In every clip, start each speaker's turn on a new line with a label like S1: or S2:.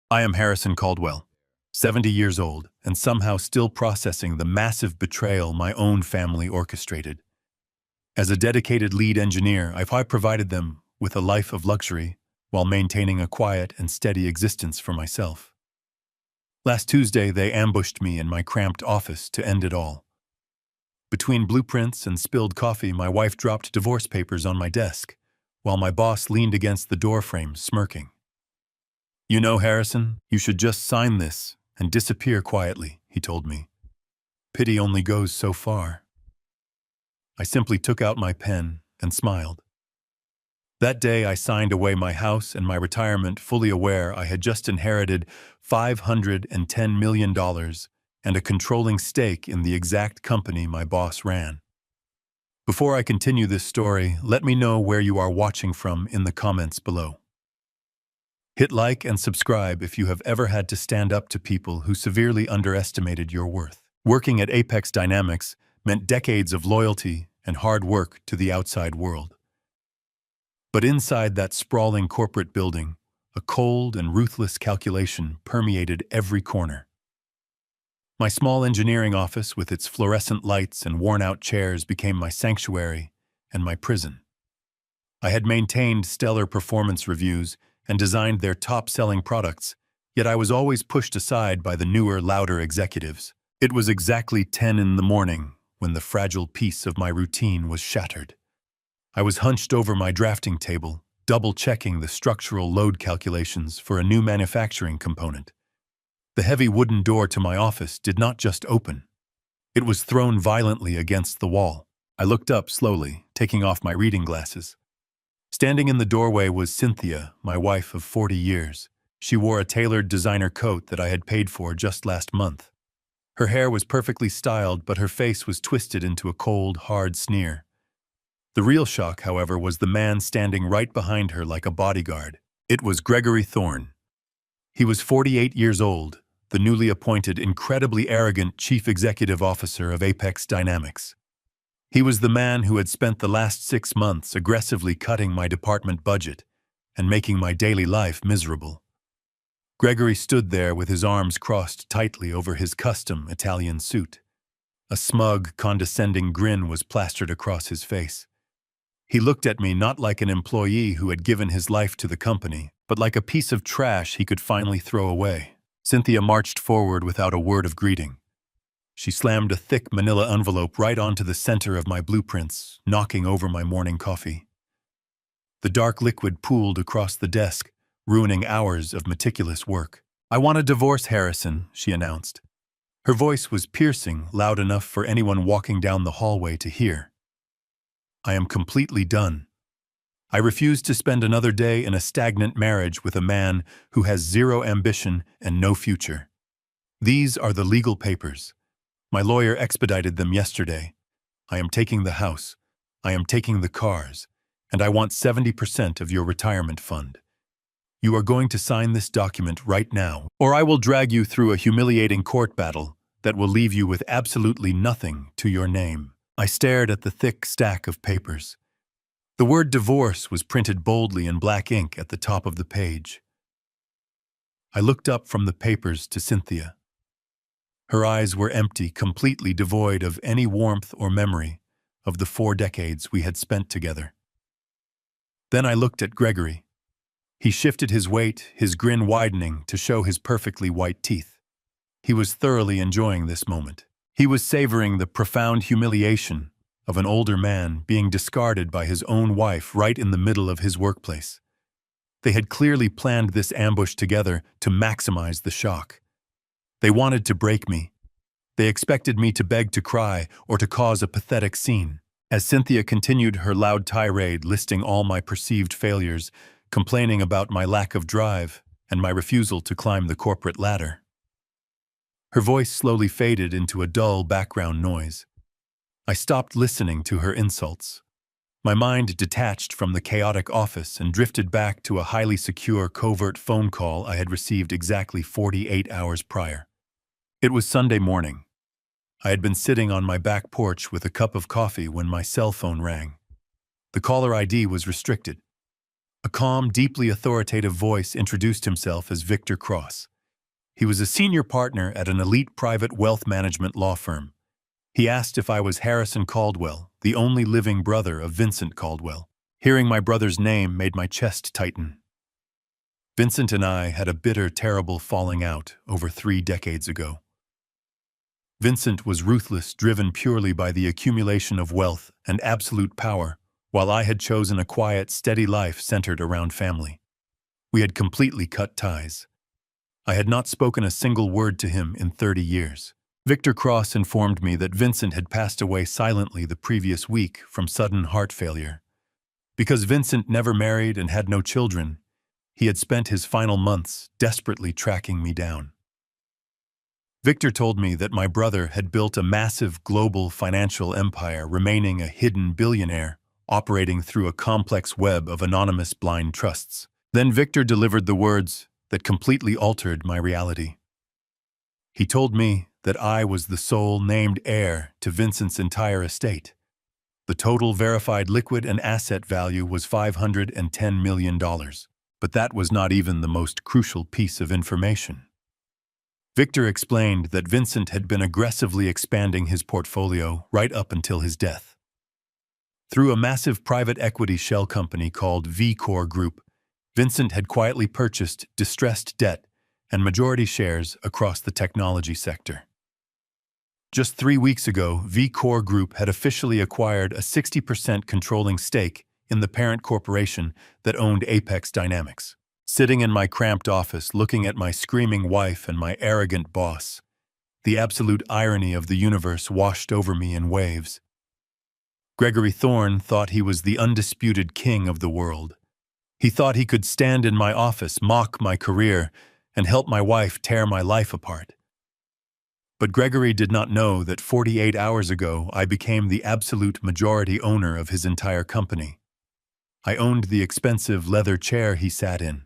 S1: I am Harrison Caldwell, 70 years old, and somehow still processing the massive betrayal my own family orchestrated. As a dedicated lead engineer, I provided them with a life of luxury while maintaining a quiet and steady existence for myself. Last Tuesday, they ambushed me in my cramped office to end it all. Between blueprints and spilled coffee, my wife dropped divorce papers on my desk, while my boss leaned against the doorframe, smirking. "You know, Harrison, you should just sign this and disappear quietly," he told me. "Pity only goes so far." I simply took out my pen and smiled. That day I signed away my house and my retirement, fully aware I had just inherited $510 million and a controlling stake in the exact company my boss ran. Before I continue this story, let me know where you are watching from in the comments below. Hit like and subscribe if you have ever had to stand up to people who severely underestimated your worth. Working at Apex Dynamics meant decades of loyalty and hard work to the outside world. But inside that sprawling corporate building, a cold and ruthless calculation permeated every corner. My small engineering office with its fluorescent lights and worn-out chairs became my sanctuary and my prison. I had maintained stellar performance reviews and designed their top-selling products, yet I was always pushed aside by the newer, louder executives. It was exactly 10 in the morning when the fragile piece of my routine was shattered. I was hunched over my drafting table, double-checking the structural load calculations for a new manufacturing component. The heavy wooden door to my office did not just open. It was thrown violently against the wall. I looked up slowly, taking off my reading glasses. Standing in the doorway was Cynthia, my wife of 40 years. She wore a tailored designer coat that I had paid for just last month. Her hair was perfectly styled, but her face was twisted into a cold, hard sneer. The real shock, however, was the man standing right behind her like a bodyguard. It was Gregory Thorne. He was 48 years old, the newly appointed, incredibly arrogant chief executive officer of Apex Dynamics. He was the man who had spent the last 6 months aggressively cutting my department budget and making my daily life miserable. Gregory stood there with his arms crossed tightly over his custom Italian suit. A smug, condescending grin was plastered across his face. He looked at me not like an employee who had given his life to the company, but like a piece of trash he could finally throw away. Cynthia marched forward without a word of greeting. She slammed a thick manila envelope right onto the center of my blueprints, knocking over my morning coffee. The dark liquid pooled across the desk, ruining hours of meticulous work. "I want a divorce, Harrison," she announced. Her voice was piercing, loud enough for anyone walking down the hallway to hear. "I am completely done. I refuse to spend another day in a stagnant marriage with a man who has zero ambition and no future. These are the legal papers. My lawyer expedited them yesterday. I am taking the house. I am taking the cars. And I want 70% of your retirement fund. You are going to sign this document right now, or I will drag you through a humiliating court battle that will leave you with absolutely nothing to your name." I stared at the thick stack of papers. The word divorce was printed boldly in black ink at the top of the page. I looked up from the papers to Cynthia. Her eyes were empty, completely devoid of any warmth or memory of the 4 decades we had spent together. Then I looked at Gregory. He shifted his weight, his grin widening to show his perfectly white teeth. He was thoroughly enjoying this moment. He was savoring the profound humiliation of an older man being discarded by his own wife right in the middle of his workplace. They had clearly planned this ambush together to maximize the shock. They wanted to break me. They expected me to beg to cry or to cause a pathetic scene. As Cynthia continued her loud tirade listing all my perceived failures, complaining about my lack of drive and my refusal to climb the corporate ladder. Her voice slowly faded into a dull background noise. I stopped listening to her insults. My mind detached from the chaotic office and drifted back to a highly secure covert phone call I had received exactly 48 hours prior. It was Sunday morning. I had been sitting on my back porch with a cup of coffee when my cell phone rang. The caller ID was restricted. A calm, deeply authoritative voice introduced himself as Victor Cross. He was a senior partner at an elite private wealth management law firm. He asked if I was Harrison Caldwell, the only living brother of Vincent Caldwell. Hearing my brother's name made my chest tighten. Vincent and I had a bitter, terrible falling out over 3 decades ago. Vincent was ruthless, driven purely by the accumulation of wealth and absolute power, while I had chosen a quiet, steady life centered around family. We had completely cut ties. I had not spoken a single word to him in 30 years. Victor Cross informed me that Vincent had passed away silently the previous week from sudden heart failure. Because Vincent never married and had no children, he had spent his final months desperately tracking me down. Victor told me that my brother had built a massive global financial empire, remaining a hidden billionaire, operating through a complex web of anonymous blind trusts. Then Victor delivered the words that completely altered my reality. He told me that I was the sole named heir to Vincent's entire estate. The total verified liquid and asset value was $510 million, but that was not even the most crucial piece of information. Victor explained that Vincent had been aggressively expanding his portfolio right up until his death. Through a massive private equity shell company called VCore Group, Vincent had quietly purchased distressed debt and majority shares across the technology sector. Just 3 weeks ago, VCore Group had officially acquired a 60% controlling stake in the parent corporation that owned Apex Dynamics. Sitting in my cramped office, looking at my screaming wife and my arrogant boss, the absolute irony of the universe washed over me in waves. Gregory Thorne thought he was the undisputed king of the world. He thought he could stand in my office, mock my career, and help my wife tear my life apart. But Gregory did not know that 48 hours ago I became the absolute majority owner of his entire company. I owned the expensive leather chair he sat in.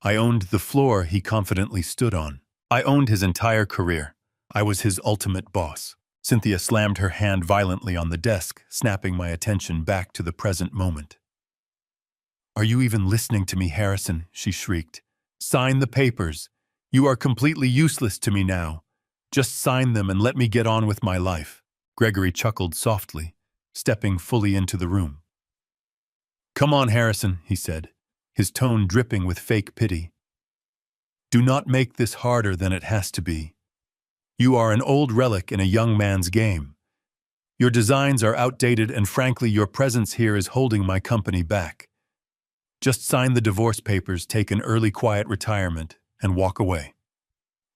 S1: I owned the floor he confidently stood on. I owned his entire career. I was his ultimate boss. Cynthia slammed her hand violently on the desk, snapping my attention back to the present moment. "Are you even listening to me, Harrison?" she shrieked. "Sign the papers. You are completely useless to me now. Just sign them and let me get on with my life." Gregory chuckled softly, stepping fully into the room. "Come on, Harrison," he said, his tone dripping with fake pity. "Do not make this harder than it has to be. You are an old relic in a young man's game. Your designs are outdated, and frankly, your presence here is holding my company back. Just sign the divorce papers, take an early quiet retirement, and walk away.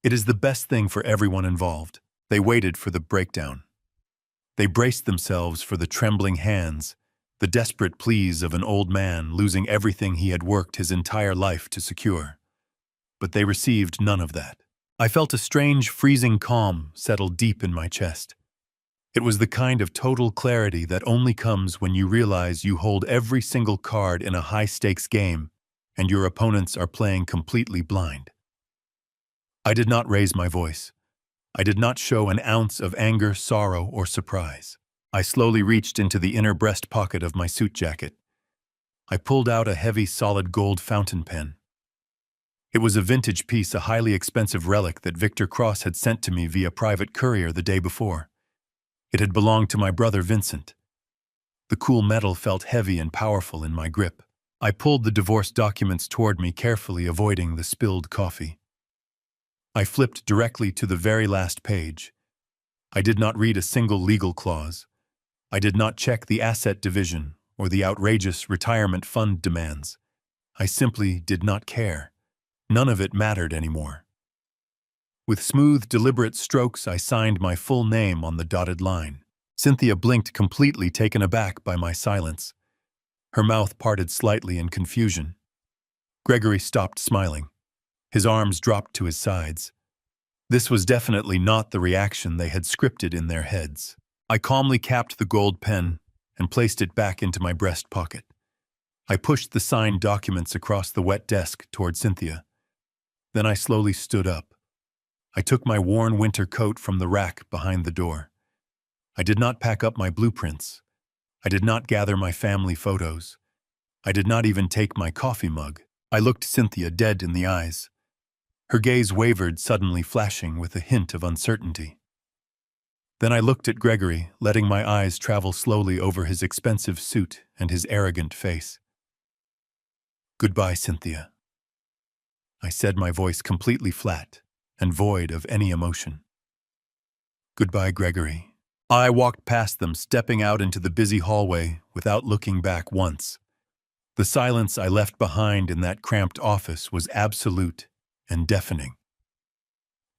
S1: It is the best thing for everyone involved." They waited for the breakdown. They braced themselves for the trembling hands, the desperate pleas of an old man losing everything he had worked his entire life to secure. But they received none of that. I felt a strange, freezing calm settle deep in my chest. It was the kind of total clarity that only comes when you realize you hold every single card in a high-stakes game and your opponents are playing completely blind. I did not raise my voice. I did not show an ounce of anger, sorrow, or surprise. I slowly reached into the inner breast pocket of my suit jacket. I pulled out a heavy, solid gold fountain pen. It was a vintage piece, a highly expensive relic that Victor Cross had sent to me via private courier the day before. It had belonged to my brother Vincent. The cool metal felt heavy and powerful in my grip. I pulled the divorce documents toward me, carefully avoiding the spilled coffee. I flipped directly to the very last page. I did not read a single legal clause. I did not check the asset division or the outrageous retirement fund demands. I simply did not care. None of it mattered anymore. With smooth, deliberate strokes, I signed my full name on the dotted line. Cynthia blinked, completely taken aback by my silence. Her mouth parted slightly in confusion. Gregory stopped smiling. His arms dropped to his sides. This was definitely not the reaction they had scripted in their heads. I calmly capped the gold pen and placed it back into my breast pocket. I pushed the signed documents across the wet desk toward Cynthia. Then I slowly stood up. I took my worn winter coat from the rack behind the door. I did not pack up my blueprints. I did not gather my family photos. I did not even take my coffee mug. I looked Cynthia dead in the eyes. Her gaze wavered, suddenly flashing with a hint of uncertainty. Then I looked at Gregory, letting my eyes travel slowly over his expensive suit and his arrogant face. "Goodbye, Cynthia," I said, my voice completely flat and void of any emotion. "Goodbye, Gregory." I walked past them, stepping out into the busy hallway without looking back once. The silence I left behind in that cramped office was absolute and deafening.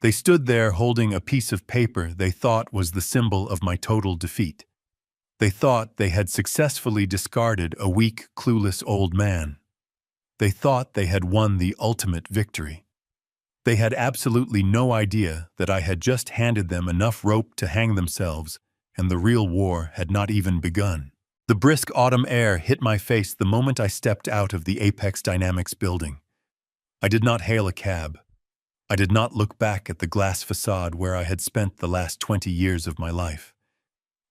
S1: They stood there holding a piece of paper they thought was the symbol of my total defeat. They thought they had successfully discarded a weak, clueless old man. They thought they had won the ultimate victory. They had absolutely no idea that I had just handed them enough rope to hang themselves, and the real war had not even begun. The brisk autumn air hit my face the moment I stepped out of the Apex Dynamics building. I did not hail a cab. I did not look back at the glass facade where I had spent the last 20 years of my life.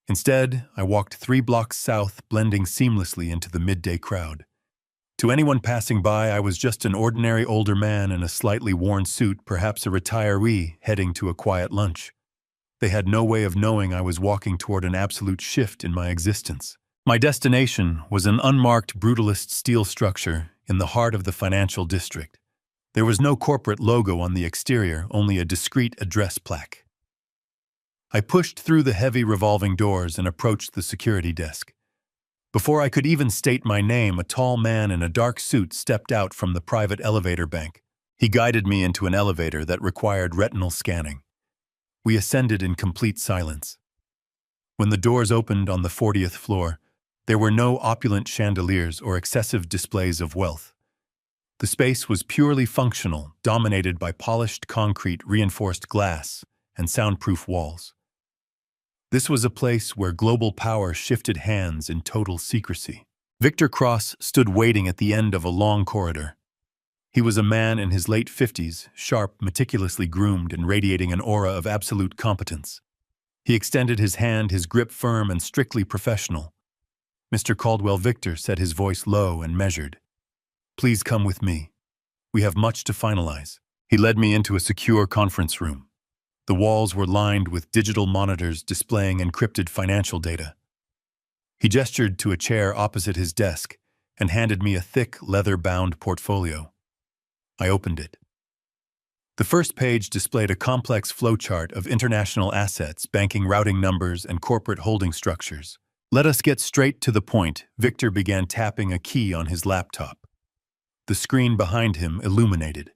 S1: Instead, I walked 3 blocks south, blending seamlessly into the midday crowd. To anyone passing by, I was just an ordinary older man in a slightly worn suit, perhaps a retiree heading to a quiet lunch. They had no way of knowing I was walking toward an absolute shift in my existence. My destination was an unmarked brutalist steel structure in the heart of the financial district. There was no corporate logo on the exterior, only a discreet address plaque. I pushed through the heavy revolving doors and approached the security desk. Before I could even state my name, a tall man in a dark suit stepped out from the private elevator bank. He guided me into an elevator that required retinal scanning. We ascended in complete silence. When the doors opened on the 40th floor, there were no opulent chandeliers or excessive displays of wealth. The space was purely functional, dominated by polished concrete, reinforced glass, and soundproof walls. This was a place where global power shifted hands in total secrecy. Victor Cross stood waiting at the end of a long corridor. He was a man in his late 50s, sharp, meticulously groomed, and radiating an aura of absolute competence. He extended his hand, his grip firm and strictly professional. "Mr. Caldwell Victor," said his voice low and measured. "Please come with me. We have much to finalize." He led me into a secure conference room. The walls were lined with digital monitors displaying encrypted financial data. He gestured to a chair opposite his desk and handed me a thick, leather-bound portfolio. I opened it. The first page displayed a complex flowchart of international assets, banking routing numbers, and corporate holding structures. "Let us get straight to the point," Victor began, tapping a key on his laptop. The screen behind him illuminated.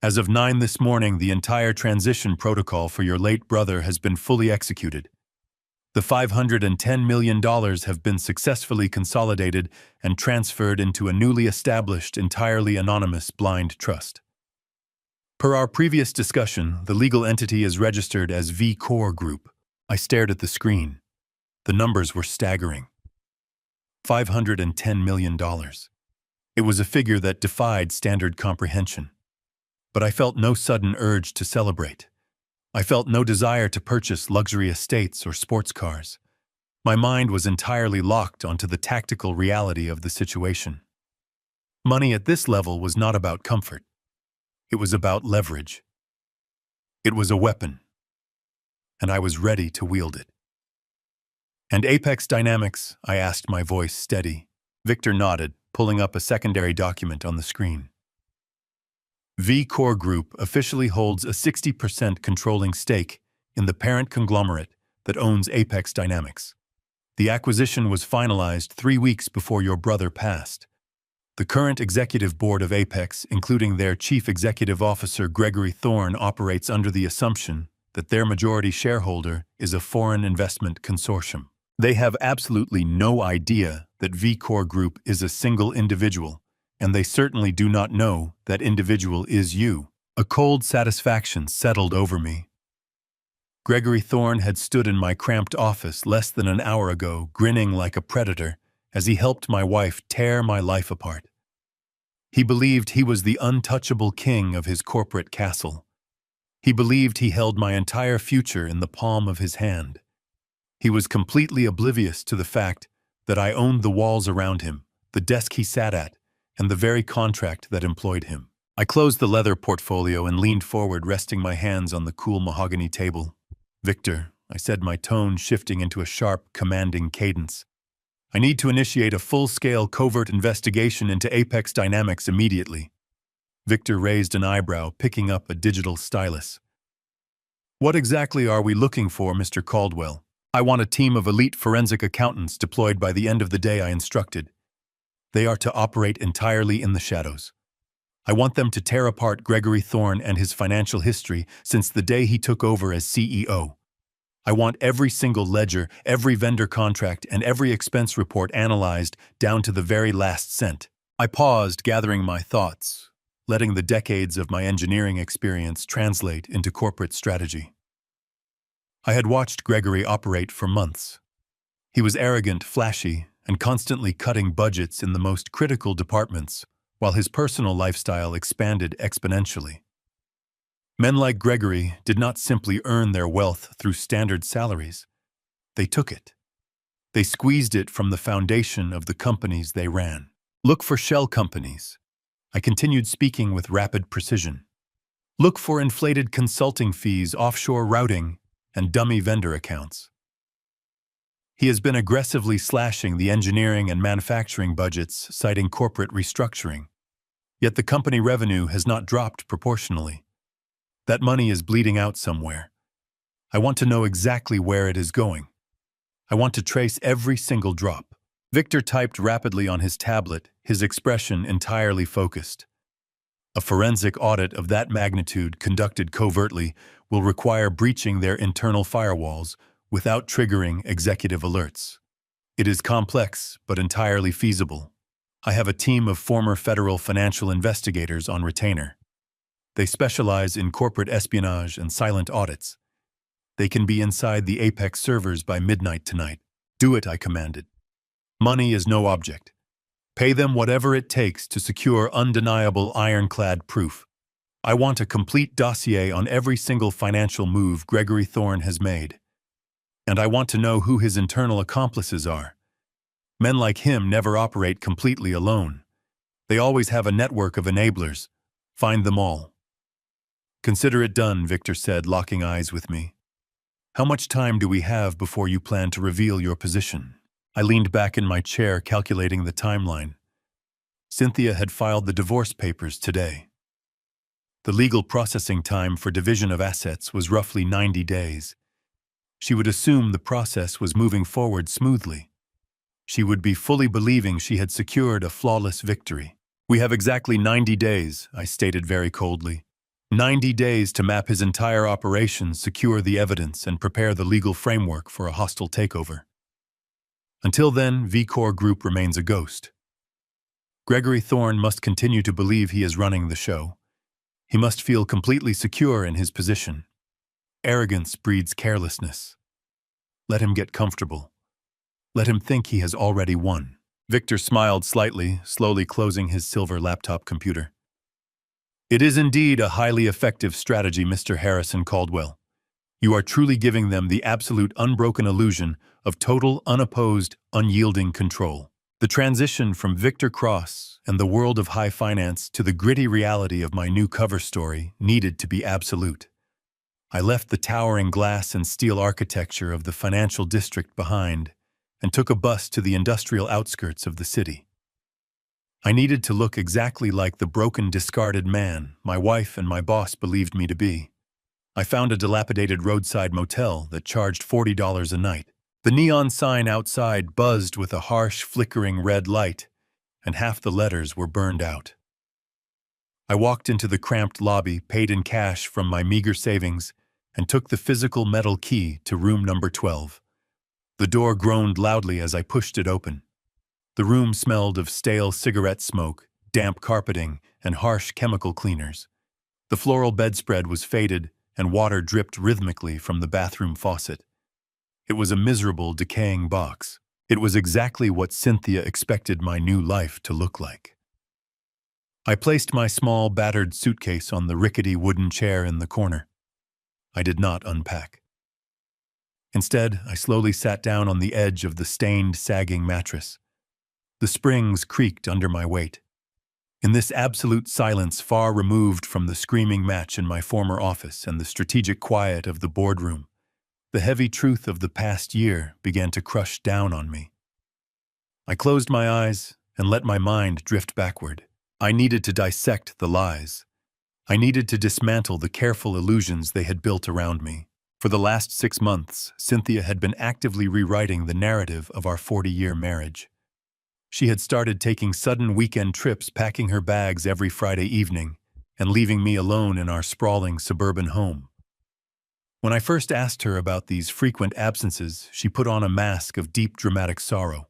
S1: "As of 9 this morning, the entire transition protocol for your late brother has been fully executed. The $510 million have been successfully consolidated and transferred into a newly established, entirely anonymous blind trust. Per our previous discussion, the legal entity is registered as V-Core Group." I stared at the screen. The numbers were staggering. $510 million. It was a figure that defied standard comprehension. But I felt no sudden urge to celebrate. I felt no desire to purchase luxury estates or sports cars. My mind was entirely locked onto the tactical reality of the situation. Money at this level was not about comfort. It was about leverage. It was a weapon, and I was ready to wield it. "And Apex Dynamics?" I asked, my voice steady. Victor nodded, pulling up a secondary document on the screen. V-Core Group officially holds a 60% controlling stake in the parent conglomerate that owns Apex Dynamics. The acquisition was finalized 3 weeks before your brother passed. The current executive board of Apex, including their chief executive officer Gregory Thorne, operates under the assumption that their majority shareholder is a foreign investment consortium. They have absolutely no idea that V-Core Group is a single individual, and they certainly do not know that individual is you. A cold satisfaction settled over me. Gregory Thorne had stood in my cramped office less than an hour ago, grinning like a predator as he helped my wife tear my life apart. He believed he was the untouchable king of his corporate castle. He believed he held my entire future in the palm of his hand. He was completely oblivious to the fact that I owned the walls around him, the desk he sat at, and the very contract that employed him. I closed the leather portfolio and leaned forward, resting my hands on the cool mahogany table. "Victor," I said, my tone shifting into a sharp, commanding cadence. "I need to initiate a full-scale covert investigation into Apex Dynamics immediately." Victor raised an eyebrow, picking up a digital stylus. "What exactly are we looking for, Mr. Caldwell?" "I want a team of elite forensic accountants deployed by the end of the day," I instructed. "They are to operate entirely in the shadows. I want them to tear apart Gregory Thorne and his financial history since the day he took over as CEO. I want every single ledger, every vendor contract, and every expense report analyzed down to the very last cent." I paused, gathering my thoughts, letting the decades of my engineering experience translate into corporate strategy. I had watched Gregory operate for months. He was arrogant, flashy, and constantly cutting budgets in the most critical departments, while his personal lifestyle expanded exponentially. Men like Gregory did not simply earn their wealth through standard salaries. They took it. They squeezed it from the foundation of the companies they ran. "Look for shell companies." I continued, speaking with rapid precision. "Look for inflated consulting fees, offshore routing, and dummy vendor accounts." He has been aggressively slashing the engineering and manufacturing budgets, citing corporate restructuring. Yet the company revenue has not dropped proportionally. That money is bleeding out somewhere. I want to know exactly where it is going. I want to trace every single drop. Victor typed rapidly on his tablet, his expression entirely focused. "A forensic audit of that magnitude conducted covertly will require breaching their internal firewalls without triggering executive alerts. It is complex, but entirely feasible. I have a team of former federal financial investigators on retainer. They specialize in corporate espionage and silent audits. They can be inside the Apex servers by midnight tonight." "Do it," I commanded. "Money is no object. Pay them whatever it takes to secure undeniable ironclad proof. I want a complete dossier on every single financial move Gregory Thorne has made. And I want to know who his internal accomplices are. Men like him never operate completely alone. They always have a network of enablers. Find them all." "Consider it done," Victor said, locking eyes with me. "How much time do we have before you plan to reveal your position?" I leaned back in my chair, calculating the timeline. Cynthia had filed the divorce papers today. The legal processing time for division of assets was roughly 90 days. She would assume the process was moving forward smoothly. She would be fully believing she had secured a flawless victory. "We have exactly 90 days, I stated very coldly. 90 days to map his entire operation, secure the evidence, and prepare the legal framework for a hostile takeover. Until then, VCore Group remains a ghost. Gregory Thorne must continue to believe he is running the show. He must feel completely secure in his position. Arrogance breeds carelessness. Let him get comfortable. Let him think he has already won." Victor smiled slightly, slowly closing his silver laptop computer. "It is indeed a highly effective strategy, Mr. Harrison Caldwell. You are truly giving them the absolute unbroken illusion of total, unopposed, unyielding control. The transition from Victor Cross and the world of high finance to the gritty reality of my new cover story needed to be absolute. I left the towering glass and steel architecture of the financial district behind and took a bus to the industrial outskirts of the city. I needed to look exactly like the broken, discarded man my wife and my boss believed me to be. I found a dilapidated roadside motel that charged $40 a night. The neon sign outside buzzed with a harsh, flickering red light, and half the letters were burned out. I walked into the cramped lobby, paid in cash from my meager savings, and took the physical metal key to room number 12. The door groaned loudly as I pushed it open. The room smelled of stale cigarette smoke, damp carpeting, and harsh chemical cleaners. The floral bedspread was faded, and water dripped rhythmically from the bathroom faucet. It was a miserable, decaying box. It was exactly what Cynthia expected my new life to look like. I placed my small, battered suitcase on the rickety wooden chair in the corner. I did not unpack. Instead, I slowly sat down on the edge of the stained, sagging mattress. The springs creaked under my weight. In this absolute silence far removed from the screaming match in my former office and the strategic quiet of the boardroom, the heavy truth of the past year began to crush down on me. I closed my eyes and let my mind drift backward. I needed to dissect the lies. I needed to dismantle the careful illusions they had built around me. For the last 6 months, Cynthia had been actively rewriting the narrative of our 40-year marriage. She had started taking sudden weekend trips, packing her bags every Friday evening, and leaving me alone in our sprawling suburban home. When I first asked her about these frequent absences, she put on a mask of deep dramatic sorrow.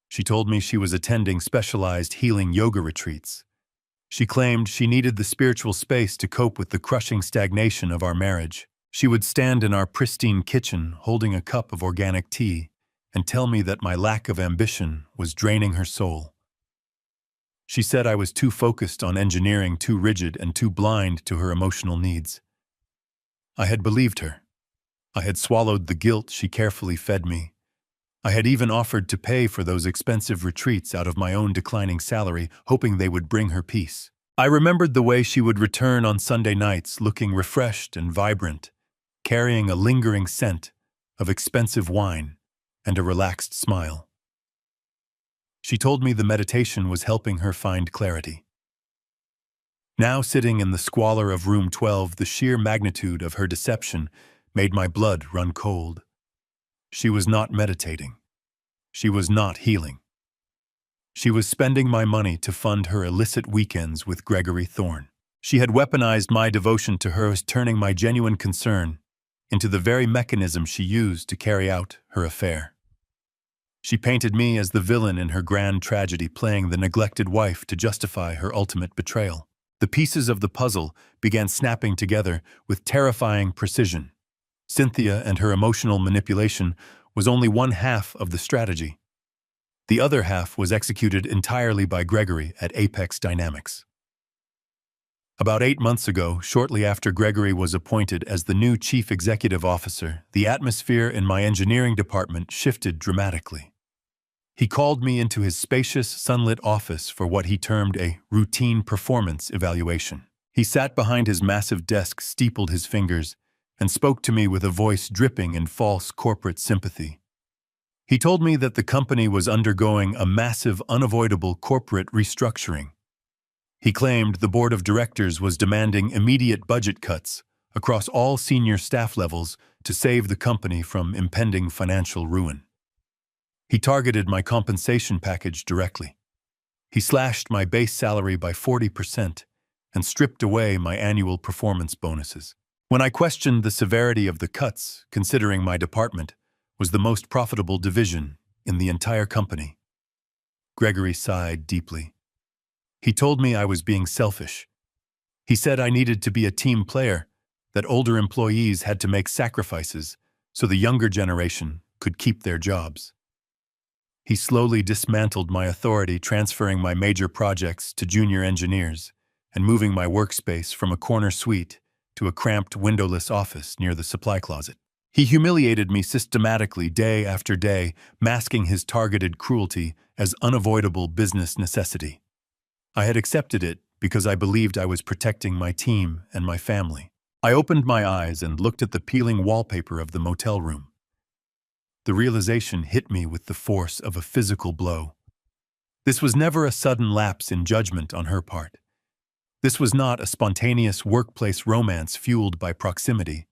S1: She told me she was attending specialized healing yoga retreats. She claimed she needed the spiritual space to cope with the crushing stagnation of our marriage. She would stand in our pristine kitchen holding a cup of organic tea and tell me that my lack of ambition was draining her soul. She said I was too focused on engineering, too rigid, and too blind to her emotional needs. I had believed her. I had swallowed the guilt she carefully fed me. I had even offered to pay for those expensive retreats out of my own declining salary, hoping they would bring her peace. I remembered the way she would return on Sunday nights looking refreshed and vibrant, carrying a lingering scent of expensive wine and a relaxed smile. She told me the meditation was helping her find clarity. Now, sitting in the squalor of room 12, the sheer magnitude of her deception made my blood run cold. She was not meditating. She was not healing. She was spending my money to fund her illicit weekends with Gregory Thorne. She had weaponized my devotion to her, turning my genuine concern into the very mechanism she used to carry out her affair. She painted me as the villain in her grand tragedy, playing the neglected wife to justify her ultimate betrayal. The pieces of the puzzle began snapping together with terrifying precision. Cynthia and her emotional manipulation was only one half of the strategy. The other half was executed entirely by Gregory at Apex Dynamics. About 8 months ago, shortly after Gregory was appointed as the new chief executive officer, the atmosphere in my engineering department shifted dramatically. He called me into his spacious, sunlit office for what he termed a routine performance evaluation. He sat behind his massive desk, steepled his fingers, and spoke to me with a voice dripping in false corporate sympathy. He told me that the company was undergoing a massive, unavoidable corporate restructuring. He claimed the board of directors was demanding immediate budget cuts across all senior staff levels to save the company from impending financial ruin. He targeted my compensation package directly. He slashed my base salary by 40% and stripped away my annual performance bonuses. When I questioned the severity of the cuts, considering my department was the most profitable division in the entire company, Gregory sighed deeply. He told me I was being selfish. He said I needed to be a team player, that older employees had to make sacrifices so the younger generation could keep their jobs. He slowly dismantled my authority, transferring my major projects to junior engineers and moving my workspace from a corner suite to a cramped, windowless office near the supply closet. He humiliated me systematically day after day, masking his targeted cruelty as unavoidable business necessity. I had accepted it because I believed I was protecting my team and my family. I opened my eyes and looked at the peeling wallpaper of the motel room. The realization hit me with the force of a physical blow. This was never a sudden lapse in judgment on her part. This was not a spontaneous workplace romance fueled by proximity.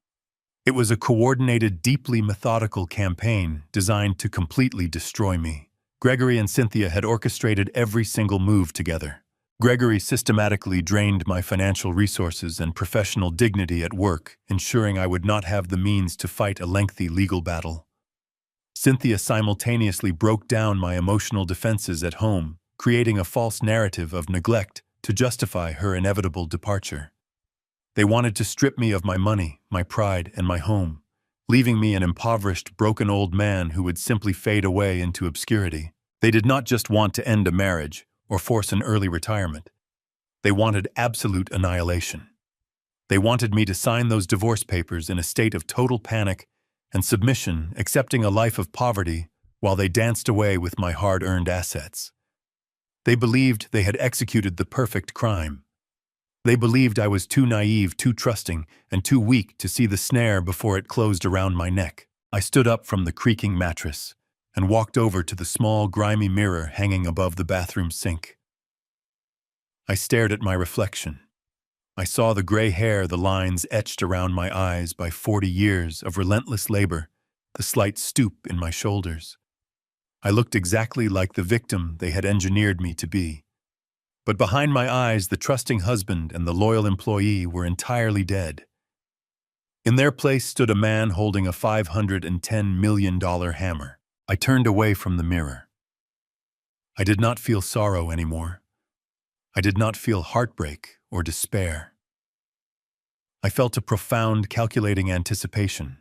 S1: It was a coordinated, deeply methodical campaign designed to completely destroy me. Gregory and Cynthia had orchestrated every single move together. Gregory systematically drained my financial resources and professional dignity at work, ensuring I would not have the means to fight a lengthy legal battle. Cynthia simultaneously broke down my emotional defenses at home, creating a false narrative of neglect to justify her inevitable departure. They wanted to strip me of my money, my pride, and my home, leaving me an impoverished, broken old man who would simply fade away into obscurity. They did not just want to end a marriage or force an early retirement. They wanted absolute annihilation. They wanted me to sign those divorce papers in a state of total panic and submission, accepting a life of poverty while they danced away with my hard-earned assets. They believed they had executed the perfect crime. They believed I was too naive, too trusting, and too weak to see the snare before it closed around my neck. I stood up from the creaking mattress and walked over to the small, grimy mirror hanging above the bathroom sink. I stared at my reflection. I saw the gray hair, the lines etched around my eyes by 40 years of relentless labor, the slight stoop in my shoulders. I looked exactly like the victim they had engineered me to be. But behind my eyes, the trusting husband and the loyal employee were entirely dead. In their place stood a man holding a $510 million hammer. I turned away from the mirror. I did not feel sorrow anymore. I did not feel heartbreak or despair. I felt a profound, calculating anticipation.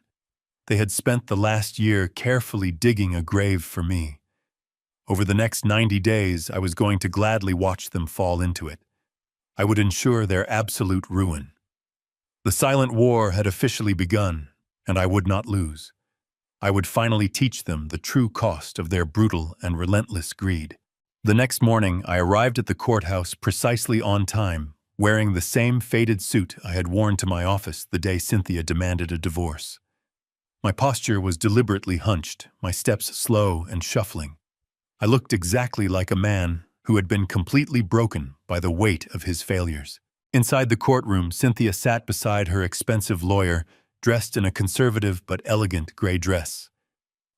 S1: They had spent the last year carefully digging a grave for me. Over the next 90 days, I was going to gladly watch them fall into it. I would ensure their absolute ruin. The silent war had officially begun, and I would not lose. I would finally teach them the true cost of their brutal and relentless greed. The next morning, I arrived at the courthouse precisely on time, wearing the same faded suit I had worn to my office the day Cynthia demanded a divorce. My posture was deliberately hunched, my steps slow and shuffling. I looked exactly like a man who had been completely broken by the weight of his failures. Inside the courtroom, Cynthia sat beside her expensive lawyer, dressed in a conservative but elegant gray dress.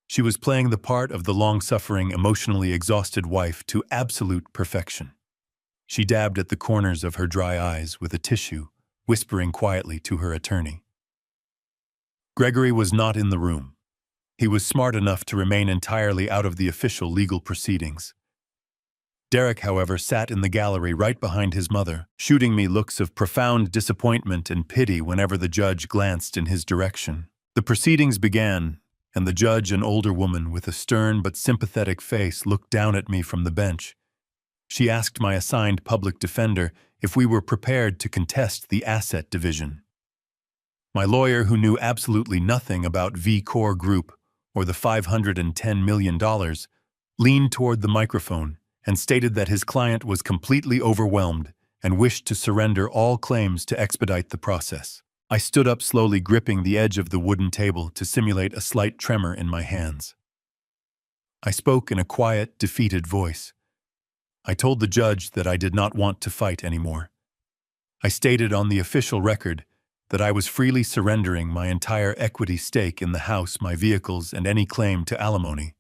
S1: She was playing the part of the long-suffering, emotionally exhausted wife to absolute perfection. She dabbed at the corners of her dry eyes with a tissue, whispering quietly to her attorney. Gregory was not in the room. He was smart enough to remain entirely out of the official legal proceedings. Derek, however, sat in the gallery right behind his mother, shooting me looks of profound disappointment and pity whenever the judge glanced in his direction. The proceedings began, and the judge, an older woman with a stern but sympathetic face, looked down at me from the bench. She asked my assigned public defender if we were prepared to contest the asset division. My lawyer, who knew absolutely nothing about V-Core Group or the $510 million, leaned toward the microphone and stated that his client was completely overwhelmed and wished to surrender all claims to expedite the process. I stood up slowly, gripping the edge of the wooden table to simulate a slight tremor in my hands. I spoke in a quiet, defeated voice. I told the judge that I did not want to fight anymore. I stated on the official record that I was freely surrendering my entire equity stake in the house, my vehicles, and any claim to alimony.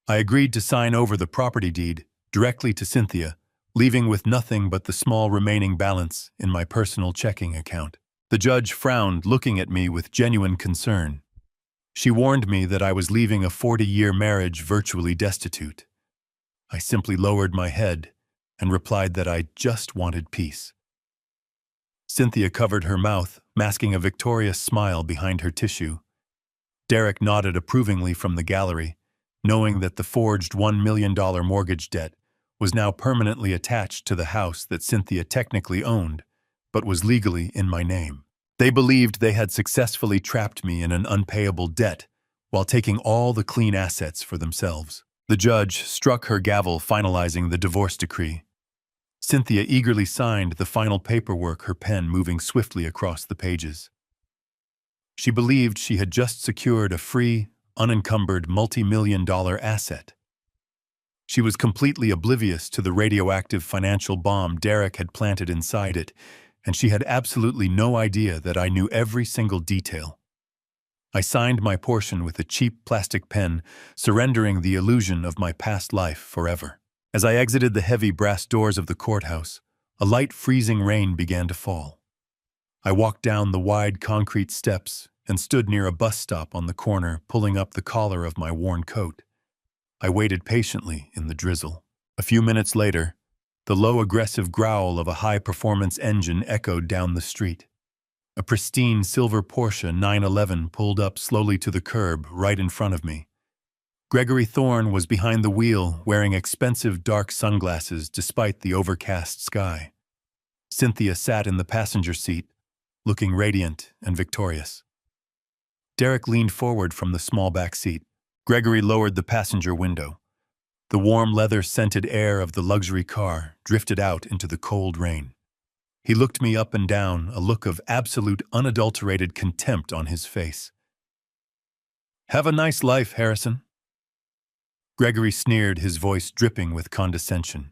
S1: I agreed to sign over the property deed directly to Cynthia, leaving with nothing but the small remaining balance in my personal checking account. The judge frowned, looking at me with genuine concern. She warned me that I was leaving a 40-year marriage virtually destitute. I simply lowered my head and replied that I just wanted peace. Cynthia covered her mouth, masking a victorious smile behind her tissue. Derek nodded approvingly from the gallery, knowing that the forged $1 million mortgage debt was now permanently attached to the house that Cynthia technically owned, but was legally in my name. They believed they had successfully trapped me in an unpayable debt while taking all the clean assets for themselves. The judge struck her gavel, finalizing the divorce decree. Cynthia eagerly signed the final paperwork, her pen moving swiftly across the pages. She believed she had just secured a free, unencumbered multi-million-dollar asset. She was completely oblivious to the radioactive financial bomb Derek had planted inside it, and she had absolutely no idea that I knew every single detail. I signed my portion with a cheap plastic pen, surrendering the illusion of my past life forever. As I exited the heavy brass doors of the courthouse, a light freezing rain began to fall. I walked down the wide concrete steps and stood near a bus stop on the corner, pulling up the collar of my worn coat. I waited patiently in the drizzle. A few minutes later, the low, aggressive growl of a high-performance engine echoed down the street. A pristine silver Porsche 911 pulled up slowly to the curb right in front of me. Gregory Thorne was behind the wheel, wearing expensive dark sunglasses despite the overcast sky. Cynthia sat in the passenger seat, looking radiant and victorious. Derek leaned forward from the small back seat. Gregory lowered the passenger window. The warm leather-scented air of the luxury car drifted out into the cold rain. He looked me up and down, a look of absolute unadulterated contempt on his face. "Have a nice life, Harrison." Gregory sneered, his voice dripping with condescension.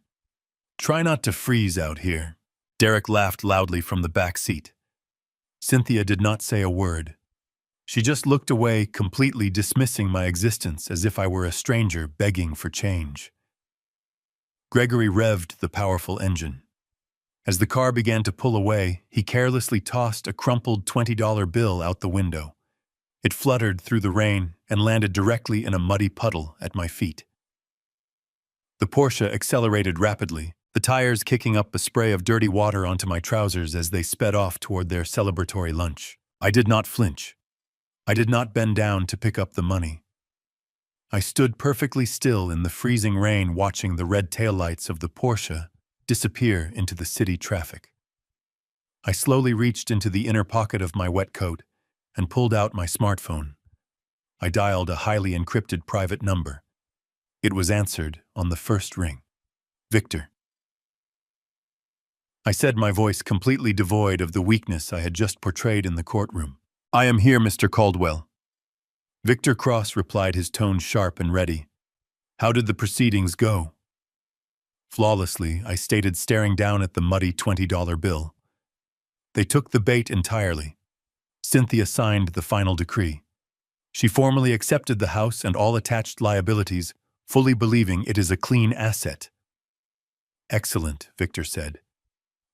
S1: "Try not to freeze out here." Derek laughed loudly from the back seat. Cynthia did not say a word. She just looked away, completely dismissing my existence as if I were a stranger begging for change. Gregory revved the powerful engine. As the car began to pull away, he carelessly tossed a crumpled $20 bill out the window. It fluttered through the rain and landed directly in a muddy puddle at my feet. The Porsche accelerated rapidly, the tires kicking up a spray of dirty water onto my trousers as they sped off toward their celebratory lunch. I did not flinch. I did not bend down to pick up the money. I stood perfectly still in the freezing rain, watching the red taillights of the Porsche disappear into the city traffic. I slowly reached into the inner pocket of my wet coat and pulled out my smartphone. I dialed a highly encrypted private number. It was answered on the first ring. "Victor." I said, my voice completely devoid of the weakness I had just portrayed in the courtroom. "I am here, Mr. Caldwell." Victor Cross replied, his tone sharp and ready. "How did the proceedings go?" Flawlessly, I stated, staring down at the muddy $20 bill. "They took the bait entirely." Cynthia signed the final decree. She formally accepted the house and all attached liabilities, fully believing it is a clean asset. "Excellent," Victor said.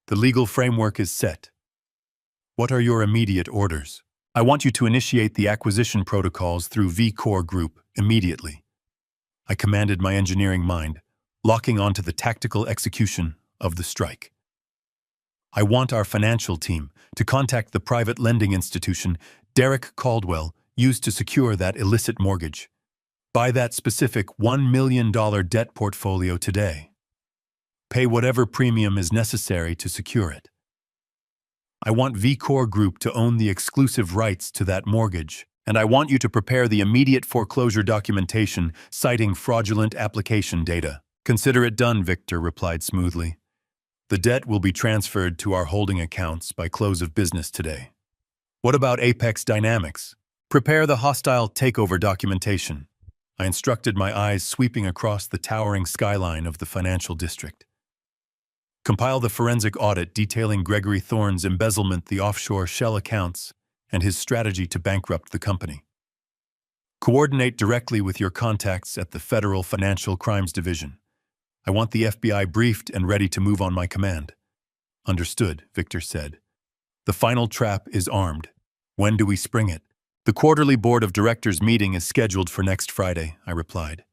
S1: "The legal framework is set. What are your immediate orders?" "I want you to initiate the acquisition protocols through VCore Group immediately." I commanded my engineering mind, locking onto the tactical execution of the strike. "I want our financial team to contact the private lending institution Derek Caldwell used to secure that illicit mortgage. Buy that specific $1 million debt portfolio today. Pay whatever premium is necessary to secure it. I want VCore Group to own the exclusive rights to that mortgage, and I want you to prepare the immediate foreclosure documentation citing fraudulent application data." "Consider it done," Victor replied smoothly. "The debt will be transferred to our holding accounts by close of business today." "What about Apex Dynamics?" "Prepare the hostile takeover documentation." I instructed, my eyes sweeping across the towering skyline of the financial district. "Compile the forensic audit detailing Gregory Thorne's embezzlement, the offshore shell accounts, and his strategy to bankrupt the company. Coordinate directly with your contacts at the Federal Financial Crimes Division. I want the FBI briefed and ready to move on my command." "Understood," Victor said. "The final trap is armed. When do we spring it?" "The quarterly board of directors meeting is scheduled for next Friday," I replied.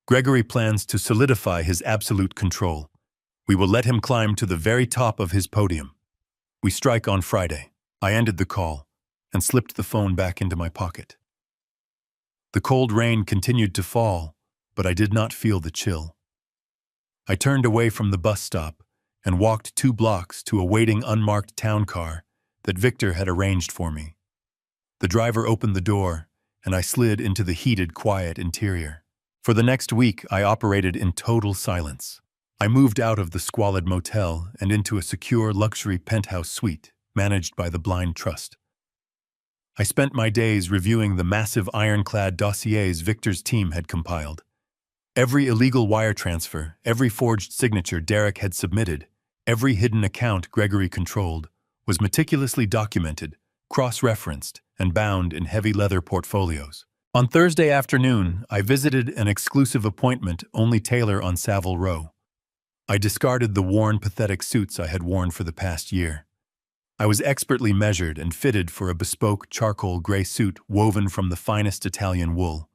S1: "Gregory plans to solidify his absolute control. We will let him climb to the very top of his podium. We strike on Friday." I ended the call and slipped the phone back into my pocket. The cold rain continued to fall, but I did not feel the chill. I turned away from the bus stop and walked 2 blocks to a waiting unmarked town car that Victor had arranged for me. The driver opened the door, and I slid into the heated, quiet interior. For the next week, I operated in total silence. I moved out of the squalid motel and into a secure luxury penthouse suite managed by the Blind Trust. I spent my days reviewing the massive ironclad dossiers Victor's team had compiled. Every illegal wire transfer, every forged signature Derek had submitted, every hidden account Gregory controlled, was meticulously documented, cross-referenced, and bound in heavy leather portfolios. On Thursday afternoon, I visited an exclusive appointment only Taylor on Savile Row. I discarded the worn, pathetic suits I had worn for the past year. I was expertly measured and fitted for a bespoke charcoal gray suit woven from the finest Italian wool.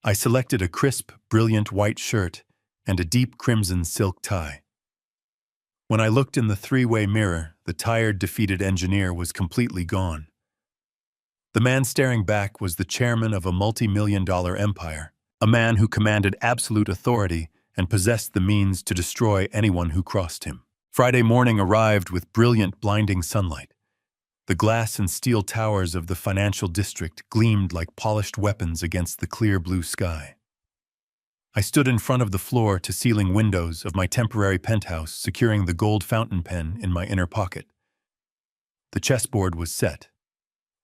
S1: I selected a crisp, brilliant white shirt and a deep crimson silk tie. When I looked in the 3-way mirror, the tired, defeated engineer was completely gone. The man staring back was the chairman of a multi-million-dollar empire, a man who commanded absolute authority and possessed the means to destroy anyone who crossed him. Friday morning arrived with brilliant, blinding sunlight. The glass and steel towers of the financial district gleamed like polished weapons against the clear blue sky. I stood in front of the floor-to-ceiling windows of my temporary penthouse, securing the gold fountain pen in my inner pocket. The chessboard was set.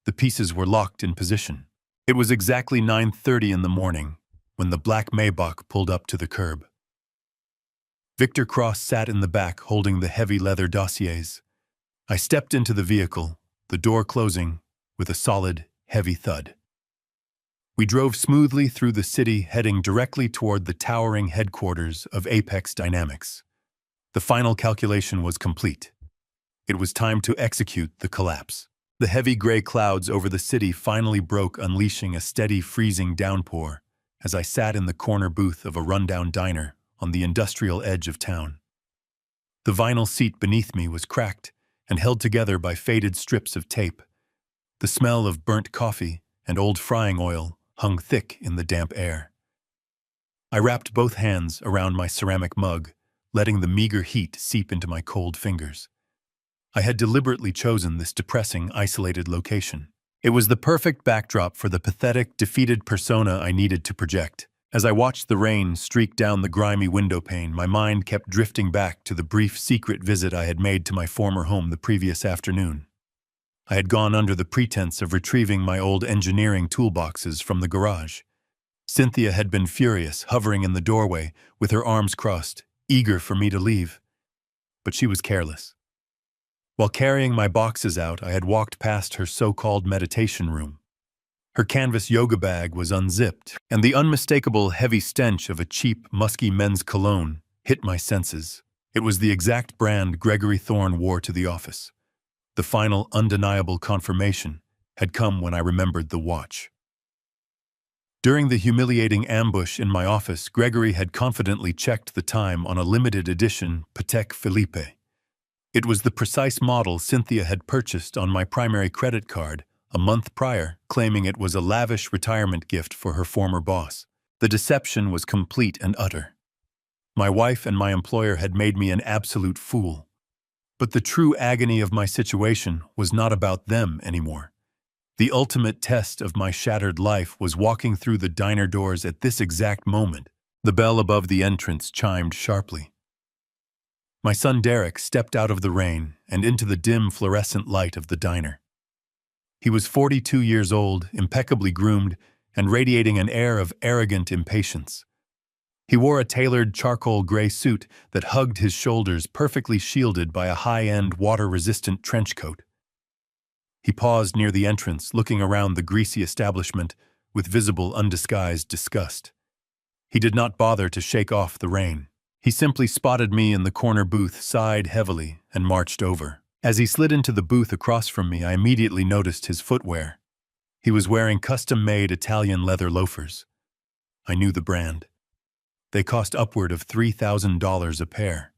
S1: The pieces were locked in position. It was exactly 9:30 in the morning when the black Maybach pulled up to the curb. Victor Cross sat in the back holding the heavy leather dossiers. I stepped into the vehicle, the door closing with a solid, heavy thud. We drove smoothly through the city, heading directly toward the towering headquarters of Apex Dynamics. The final calculation was complete. It was time to execute the collapse. The heavy gray clouds over the city finally broke, unleashing a steady, freezing downpour as I sat in the corner booth of a rundown diner on the industrial edge of town. The vinyl seat beneath me was cracked and held together by faded strips of tape. The smell of burnt coffee and old frying oil hung thick in the damp air. I wrapped both hands around my ceramic mug, letting the meager heat seep into my cold fingers. I had deliberately chosen this depressing, isolated location. It was the perfect backdrop for the pathetic, defeated persona I needed to project. As I watched the rain streak down the grimy windowpane, my mind kept drifting back to the brief, secret visit I had made to my former home the previous afternoon. I had gone under the pretense of retrieving my old engineering toolboxes from the garage. Cynthia had been furious, hovering in the doorway with her arms crossed, eager for me to leave. But she was careless. While carrying my boxes out, I had walked past her so-called meditation room. Her canvas yoga bag was unzipped, and the unmistakable heavy stench of a cheap, musky men's cologne hit my senses. It was the exact brand Gregory Thorne wore to the office. The final, undeniable confirmation had come when I remembered the watch. During the humiliating ambush in my office, Gregory had confidently checked the time on a limited edition Patek Philippe. It was the precise model Cynthia had purchased on my primary credit card a month prior, claiming it was a lavish retirement gift for her former boss. The deception was complete and utter. My wife and my employer had made me an absolute fool. But the true agony of my situation was not about them anymore. The ultimate test of my shattered life was walking through the diner doors at this exact moment. The bell above the entrance chimed sharply. My son Derek stepped out of the rain and into the dim fluorescent light of the diner. He was 42 years old, impeccably groomed, and radiating an air of arrogant impatience. He wore a tailored charcoal gray suit that hugged his shoulders, perfectly shielded by a high-end, water-resistant trench coat. He paused near the entrance, looking around the greasy establishment with visible, undisguised disgust. He did not bother to shake off the rain. He simply spotted me in the corner booth, sighed heavily, and marched over. As he slid into the booth across from me, I immediately noticed his footwear. He was wearing custom-made Italian leather loafers. I knew the brand. They cost upward of $3,000 a pair.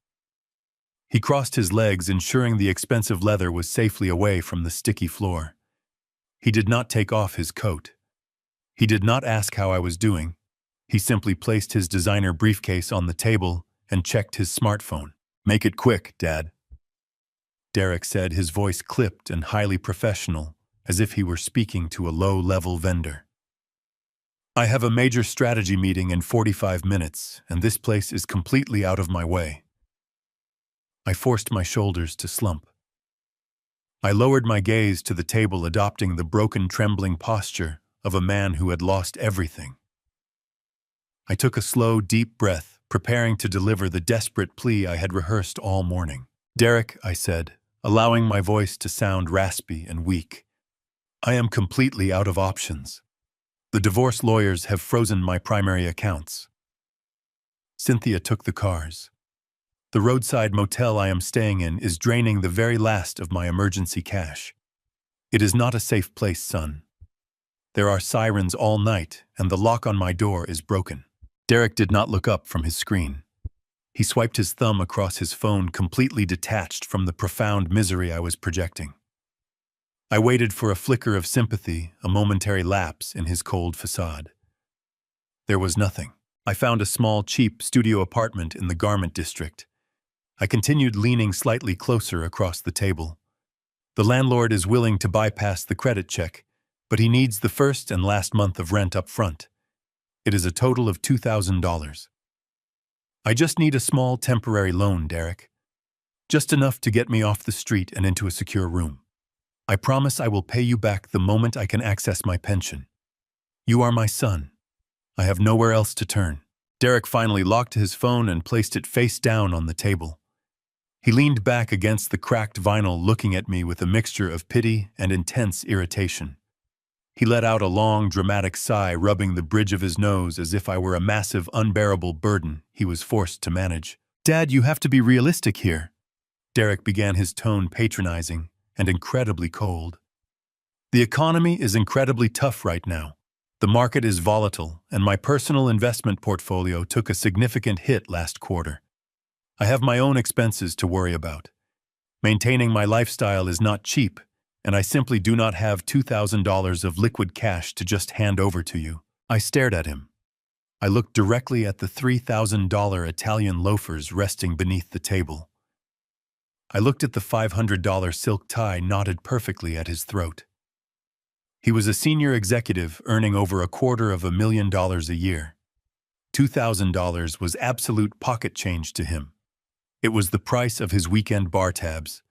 S1: He crossed his legs, ensuring the expensive leather was safely away from the sticky floor. He did not take off his coat. He did not ask how I was doing. He simply placed his designer briefcase on the table and checked his smartphone. "Make it quick, Dad," Derek said, his voice clipped and highly professional, as if he were speaking to a low-level vendor. "I have a major strategy meeting in 45 minutes, and this place is completely out of my way." I forced my shoulders to slump. I lowered my gaze to the table, adopting the broken, trembling posture of a man who had lost everything. I took a slow, deep breath, preparing to deliver the desperate plea I had rehearsed all morning. "Derek," I said, allowing my voice to sound raspy and weak, "I am completely out of options. The divorce lawyers have frozen my primary accounts." Cynthia took the cars. "The roadside motel I am staying in is draining the very last of my emergency cash. It is not a safe place, son. There are sirens all night, and the lock on my door is broken." Derek did not look up from his screen. He swiped his thumb across his phone, completely detached from the profound misery I was projecting. I waited for a flicker of sympathy, a momentary lapse in his cold facade. There was nothing. I found a small, cheap studio apartment in the garment district. I continued leaning slightly closer across the table. The landlord is willing to bypass the credit check, but he needs the first and last month of rent up front. It is a total of $2,000. I just need a small temporary loan, Derek. Just enough to get me off the street and into a secure room. I promise I will pay you back the moment I can access my pension. You are my son. I have nowhere else to turn. Derek finally locked his phone and placed it face down on the table. He leaned back against the cracked vinyl, looking at me with a mixture of pity and intense irritation. He let out a long, dramatic sigh, rubbing the bridge of his nose as if I were a massive, unbearable burden he was forced to manage. Dad, you have to be realistic here. Derek began, his tone patronizing and incredibly cold. The economy is incredibly tough right now. The market is volatile, and my personal investment portfolio took a significant hit last quarter. I have my own expenses to worry about. Maintaining my lifestyle is not cheap, and I simply do not have $2,000 of liquid cash to just hand over to you. I stared at him. I looked directly at the $3,000 Italian loafers resting beneath the table. I looked at the $500 silk tie knotted perfectly at his throat. He was a senior executive earning over $250,000 a year. $2,000 was absolute pocket change to him. It was the price of his weekend bar tabs.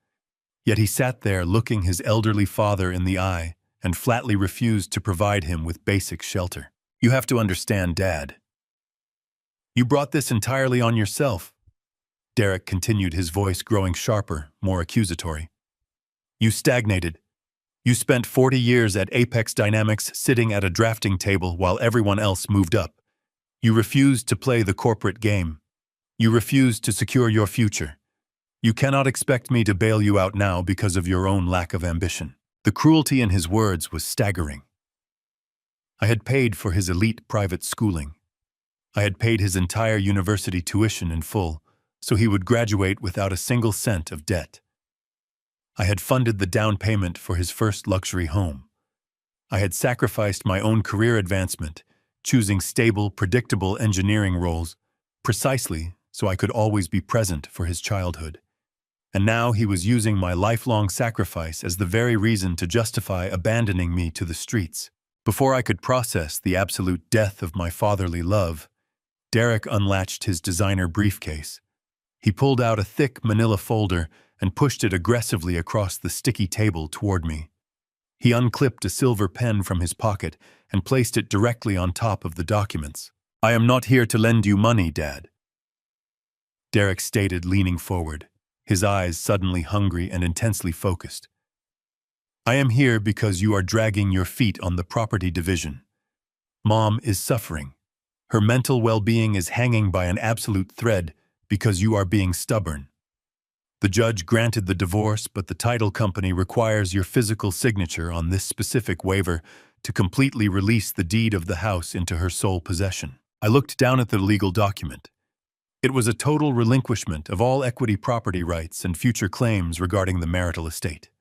S1: Yet he sat there looking his elderly father in the eye and flatly refused to provide him with basic shelter. You have to understand, Dad. You brought this entirely on yourself. Derek continued, his voice growing sharper, more accusatory. You stagnated. You spent 40 years at Apex Dynamics sitting at a drafting table while everyone else moved up. You refused to play the corporate game. You refused to secure your future. You cannot expect me to bail you out now because of your own lack of ambition. The cruelty in his words was staggering. I had paid for his elite private schooling. I had paid his entire university tuition in full, so he would graduate without a single cent of debt. I had funded the down payment for his first luxury home. I had sacrificed my own career advancement, choosing stable, predictable engineering roles, precisely so I could always be present for his childhood. And now he was using my lifelong sacrifice as the very reason to justify abandoning me to the streets. Before I could process the absolute death of my fatherly love, Derek unlatched his designer briefcase. He pulled out a thick manila folder and pushed it aggressively across the sticky table toward me. He unclipped a silver pen from his pocket and placed it directly on top of the documents. I am not here to lend you money, Dad. Derek stated, leaning forward, his eyes suddenly hungry and intensely focused. I am here because you are dragging your feet on the property division. Mom is suffering. Her mental well-being is hanging by an absolute thread because you are being stubborn. The judge granted the divorce, but the title company requires your physical signature on this specific waiver to completely release the deed of the house into her sole possession. I looked down at the legal document. It was a total relinquishment of all equity property rights and future claims regarding the marital estate.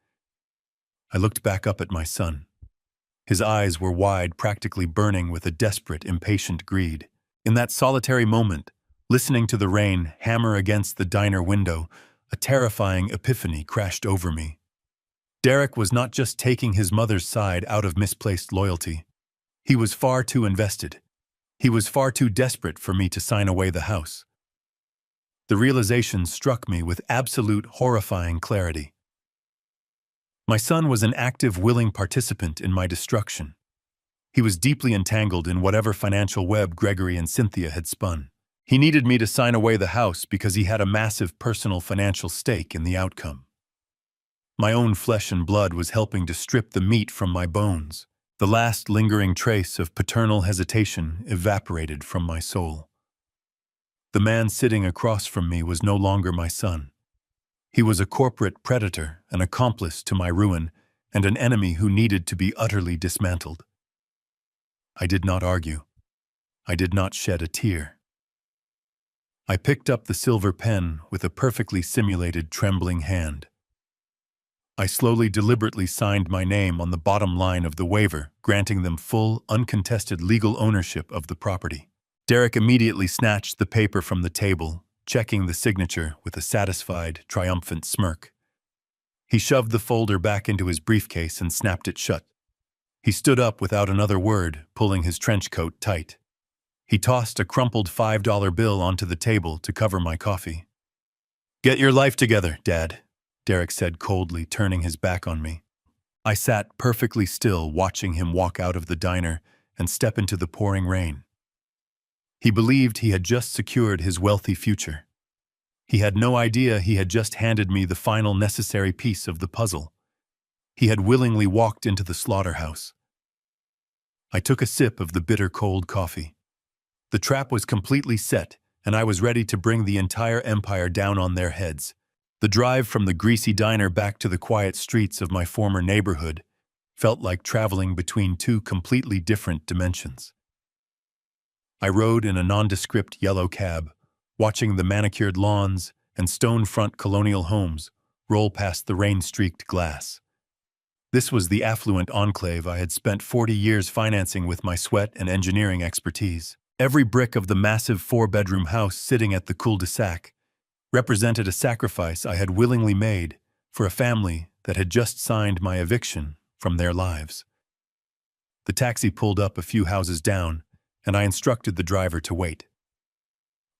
S1: I looked back up at my son. His eyes were wide, practically burning with a desperate, impatient greed. In that solitary moment, listening to the rain hammer against the diner window, a terrifying epiphany crashed over me. Derek was not just taking his mother's side out of misplaced loyalty. He was far too invested. He was far too desperate for me to sign away the house. The realization struck me with absolute horrifying clarity. My son was an active, willing participant in my destruction. He was deeply entangled in whatever financial web Gregory and Cynthia had spun. He needed me to sign away the house because he had a massive personal financial stake in the outcome. My own flesh and blood was helping to strip the meat from my bones. The last lingering trace of paternal hesitation evaporated from my soul. The man sitting across from me was no longer my son. He was a corporate predator, an accomplice to my ruin, and an enemy who needed to be utterly dismantled. I did not argue. I did not shed a tear. I picked up the silver pen with a perfectly simulated trembling hand. I slowly, deliberately signed my name on the bottom line of the waiver, granting them full, uncontested legal ownership of the property. Derek immediately snatched the paper from the table, checking the signature with a satisfied, triumphant smirk. He shoved the folder back into his briefcase and snapped it shut. He stood up without another word, pulling his trench coat tight. He tossed a crumpled $5 bill onto the table to cover my coffee. "Get your life together, Dad," Derek said coldly, turning his back on me. I sat perfectly still, watching him walk out of the diner and step into the pouring rain. He believed he had just secured his wealthy future. He had no idea he had just handed me the final necessary piece of the puzzle. He had willingly walked into the slaughterhouse. I took a sip of the bitter cold coffee. The trap was completely set, and I was ready to bring the entire empire down on their heads. The drive from the greasy diner back to the quiet streets of my former neighborhood felt like traveling between two completely different dimensions. I rode in a nondescript yellow cab, watching the manicured lawns and stone-front colonial homes roll past the rain-streaked glass. This was the affluent enclave I had spent 40 years financing with my sweat and engineering expertise. Every brick of the massive 4-bedroom house sitting at the cul-de-sac represented a sacrifice I had willingly made for a family that had just signed my eviction from their lives. The taxi pulled up a few houses down, and I instructed the driver to wait.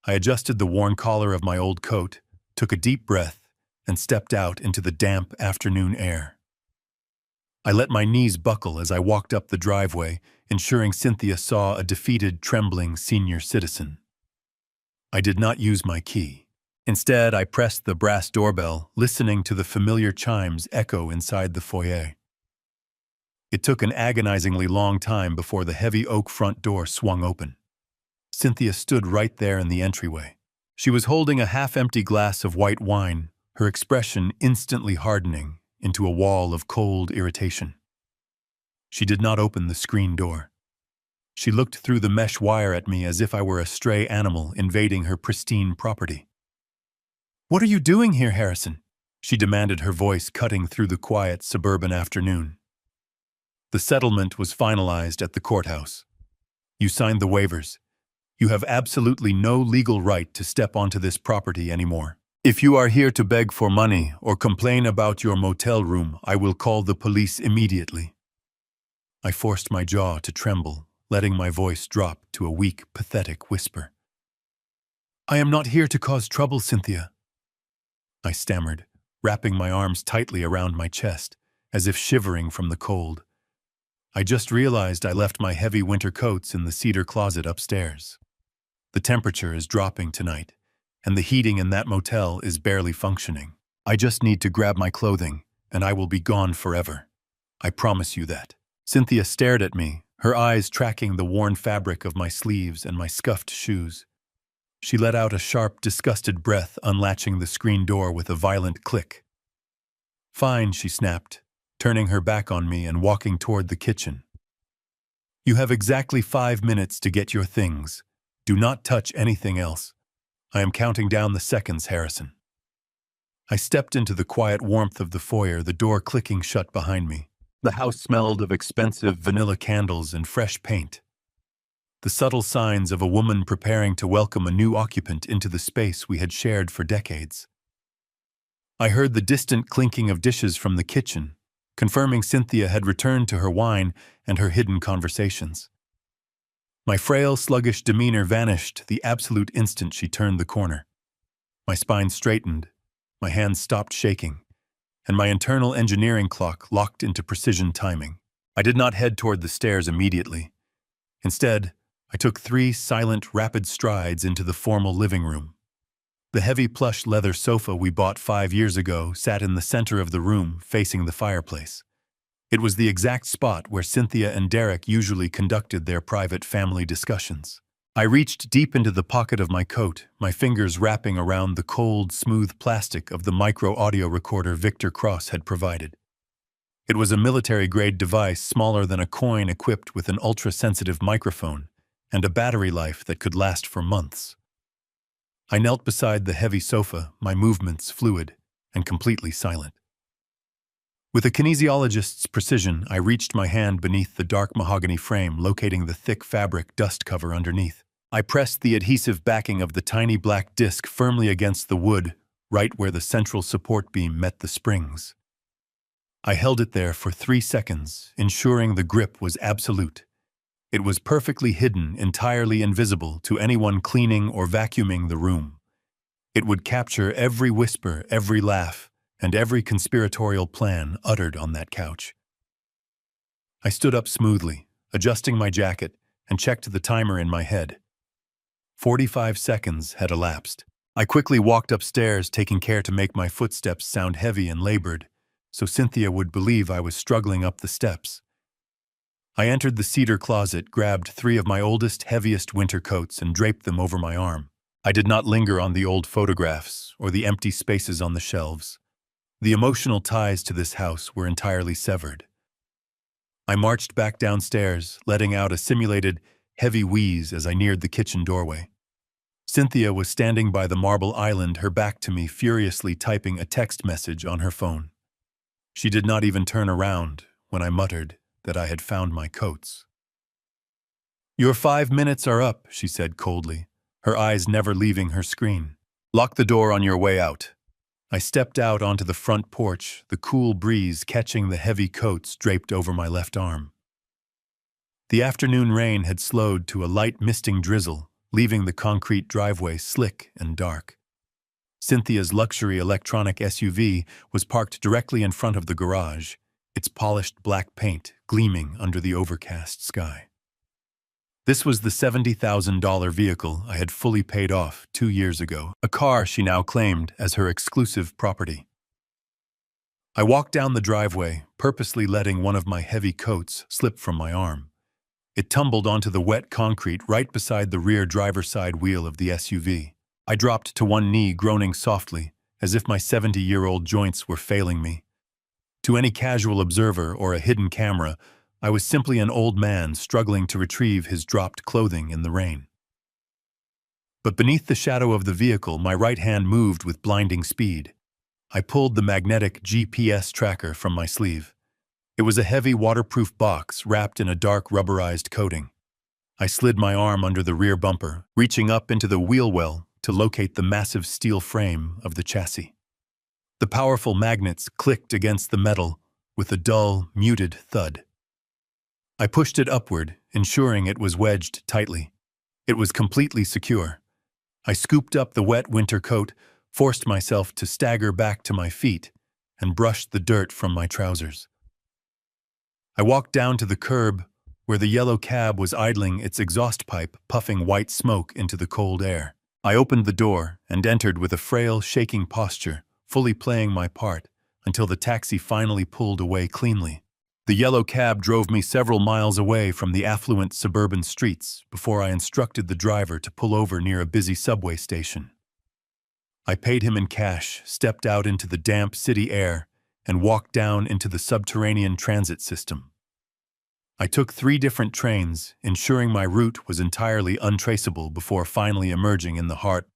S1: I adjusted the worn collar of my old coat, took a deep breath, and stepped out into the damp afternoon air. I let my knees buckle as I walked up the driveway, ensuring Cynthia saw a defeated, trembling senior citizen. I did not use my key. Instead, I pressed the brass doorbell, listening to the familiar chimes echo inside the foyer. It took an agonizingly long time before the heavy oak front door swung open. Cynthia stood right there in the entryway. She was holding a half-empty glass of white wine, her expression instantly hardening into a wall of cold irritation. She did not open the screen door. She looked through the mesh wire at me as if I were a stray animal invading her pristine property. "What are you doing here, Harrison?" she demanded, her voice cutting through the quiet suburban afternoon. "The settlement was finalized at the courthouse. You signed the waivers. You have absolutely no legal right to step onto this property anymore. If you are here to beg for money or complain about your motel room, I will call the police immediately." I forced my jaw to tremble, letting my voice drop to a weak, pathetic whisper. "I am not here to cause trouble, Cynthia," I stammered, wrapping my arms tightly around my chest, as if shivering from the cold. I just realized I left my heavy winter coats in the cedar closet upstairs. The temperature is dropping tonight, and the heating in that motel is barely functioning. I just need to grab my clothing, and I will be gone forever. I promise you that. Cynthia stared at me, her eyes tracking the worn fabric of my sleeves and my scuffed shoes. She let out a sharp, disgusted breath, unlatching the screen door with a violent click. "Fine," she snapped, turning her back on me and walking toward the kitchen. "You have exactly 5 minutes to get your things. Do not touch anything else. I am counting down the seconds, Harrison." I stepped into the quiet warmth of the foyer, the door clicking shut behind me. The house smelled of expensive vanilla candles and fresh paint. The subtle signs of a woman preparing to welcome a new occupant into the space we had shared for decades. I heard the distant clinking of dishes from the kitchen, confirming Cynthia had returned to her wine and her hidden conversations. My frail, sluggish demeanor vanished the absolute instant she turned the corner. My spine straightened, my hands stopped shaking, and my internal engineering clock locked into precision timing. I did not head toward the stairs immediately. Instead, I took 3 silent, rapid strides into the formal living room. The heavy plush leather sofa we bought 5 years ago sat in the center of the room, facing the fireplace. It was the exact spot where Cynthia and Derek usually conducted their private family discussions. I reached deep into the pocket of my coat, my fingers wrapping around the cold, smooth plastic of the micro-audio recorder Victor Cross had provided. It was a military-grade device smaller than a coin, equipped with an ultra-sensitive microphone and a battery life that could last for months. I knelt beside the heavy sofa, my movements fluid and completely silent. With a kinesiologist's precision, I reached my hand beneath the dark mahogany frame, locating the thick fabric dust cover underneath. I pressed the adhesive backing of the tiny black disc firmly against the wood, right where the central support beam met the springs. I held it there for 3 seconds, ensuring the grip was absolute. It was perfectly hidden, entirely invisible to anyone cleaning or vacuuming the room. It would capture every whisper, every laugh, and every conspiratorial plan uttered on that couch. I stood up smoothly, adjusting my jacket, and checked the timer in my head. 45 seconds had elapsed. I quickly walked upstairs, taking care to make my footsteps sound heavy and labored, so Cynthia would believe I was struggling up the steps. I entered the cedar closet, grabbed 3 of my oldest, heaviest winter coats, and draped them over my arm. I did not linger on the old photographs or the empty spaces on the shelves. The emotional ties to this house were entirely severed. I marched back downstairs, letting out a simulated, heavy wheeze as I neared the kitchen doorway. Cynthia was standing by the marble island, her back to me, furiously typing a text message on her phone. She did not even turn around when I muttered that I had found my coats. "Your 5 minutes are up," she said coldly, her eyes never leaving her screen. "Lock the door on your way out." I stepped out onto the front porch, the cool breeze catching the heavy coats draped over my left arm. The afternoon rain had slowed to a light misting drizzle, leaving the concrete driveway slick and dark. Cynthia's luxury electronic SUV was parked directly in front of the garage, its polished black paint gleaming under the overcast sky. This was the $70,000 vehicle I had fully paid off 2 years ago, a car she now claimed as her exclusive property. I walked down the driveway, purposely letting one of my heavy coats slip from my arm. It tumbled onto the wet concrete right beside the rear driver's side wheel of the SUV. I dropped to one knee, groaning softly, as if my 70-year-old joints were failing me. To any casual observer or a hidden camera, I was simply an old man struggling to retrieve his dropped clothing in the rain. But beneath the shadow of the vehicle, my right hand moved with blinding speed. I pulled the magnetic GPS tracker from my sleeve. It was a heavy waterproof box wrapped in a dark rubberized coating. I slid my arm under the rear bumper, reaching up into the wheel well to locate the massive steel frame of the chassis. The powerful magnets clicked against the metal with a dull, muted thud. I pushed it upward, ensuring it was wedged tightly. It was completely secure. I scooped up the wet winter coat, forced myself to stagger back to my feet, and brushed the dirt from my trousers. I walked down to the curb, where the yellow cab was idling its exhaust pipe, puffing white smoke into the cold air. I opened the door and entered with a frail, shaking posture, fully playing my part, until the taxi finally pulled away cleanly. The yellow cab drove me several miles away from the affluent suburban streets before I instructed the driver to pull over near a busy subway station. I paid him in cash, stepped out into the damp city air, and walked down into the subterranean transit system. I took 3 different trains, ensuring my route was entirely untraceable before finally emerging in the heart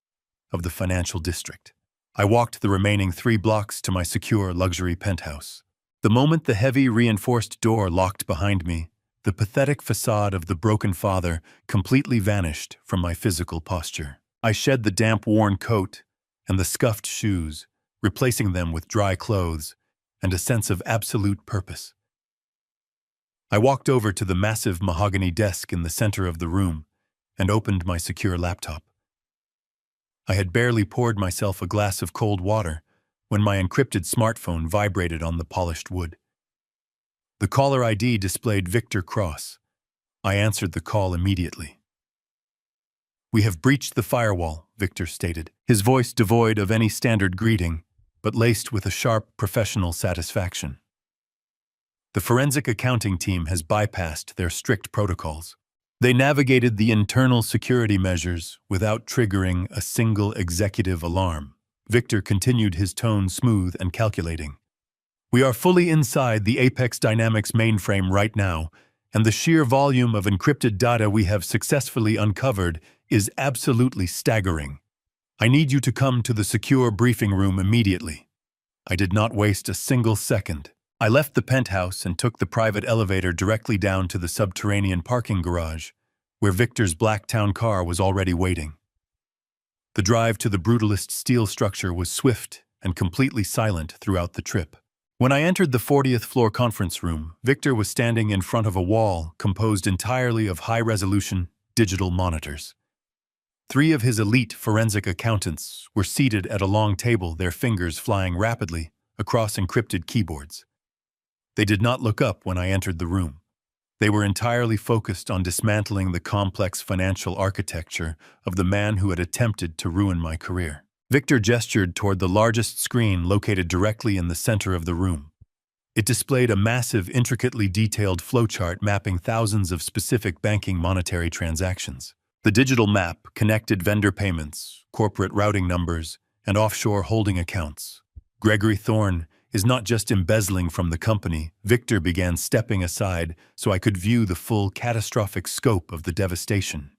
S1: of the financial district. I walked the remaining 3 blocks to my secure luxury penthouse. The moment the heavy, reinforced door locked behind me, the pathetic facade of the broken father completely vanished from my physical posture. I shed the damp, worn coat and the scuffed shoes, replacing them with dry clothes and a sense of absolute purpose. I walked over to the massive mahogany desk in the center of the room and opened my secure laptop. I had barely poured myself a glass of cold water when my encrypted smartphone vibrated on the polished wood. The caller ID displayed Victor Cross. I answered the call immediately. "We have breached the firewall," Victor stated, his voice devoid of any standard greeting, but laced with a sharp professional satisfaction. "The forensic accounting team has bypassed their strict protocols. They navigated the internal security measures without triggering a single executive alarm." Victor continued, his tone smooth and calculating. "We are fully inside the Apex Dynamics mainframe right now, and the sheer volume of encrypted data we have successfully uncovered is absolutely staggering. I need you to come to the secure briefing room immediately." I did not waste a single second. I left the penthouse and took the private elevator directly down to the subterranean parking garage, where Victor's black town car was already waiting. The drive to the brutalist steel structure was swift and completely silent throughout the trip. When I entered the 40th floor conference room, Victor was standing in front of a wall composed entirely of high-resolution digital monitors. 3 of his elite forensic accountants were seated at a long table, their fingers flying rapidly across encrypted keyboards. They did not look up when I entered the room. They were entirely focused on dismantling the complex financial architecture of the man who had attempted to ruin my career. Victor gestured toward the largest screen located directly in the center of the room. It displayed a massive, intricately detailed flowchart mapping thousands of specific banking monetary transactions. The digital map connected vendor payments, corporate routing numbers, and offshore holding accounts. Gregory Thorne is not just embezzling from the company. Victor began stepping aside so I could view the full catastrophic scope of the devastation.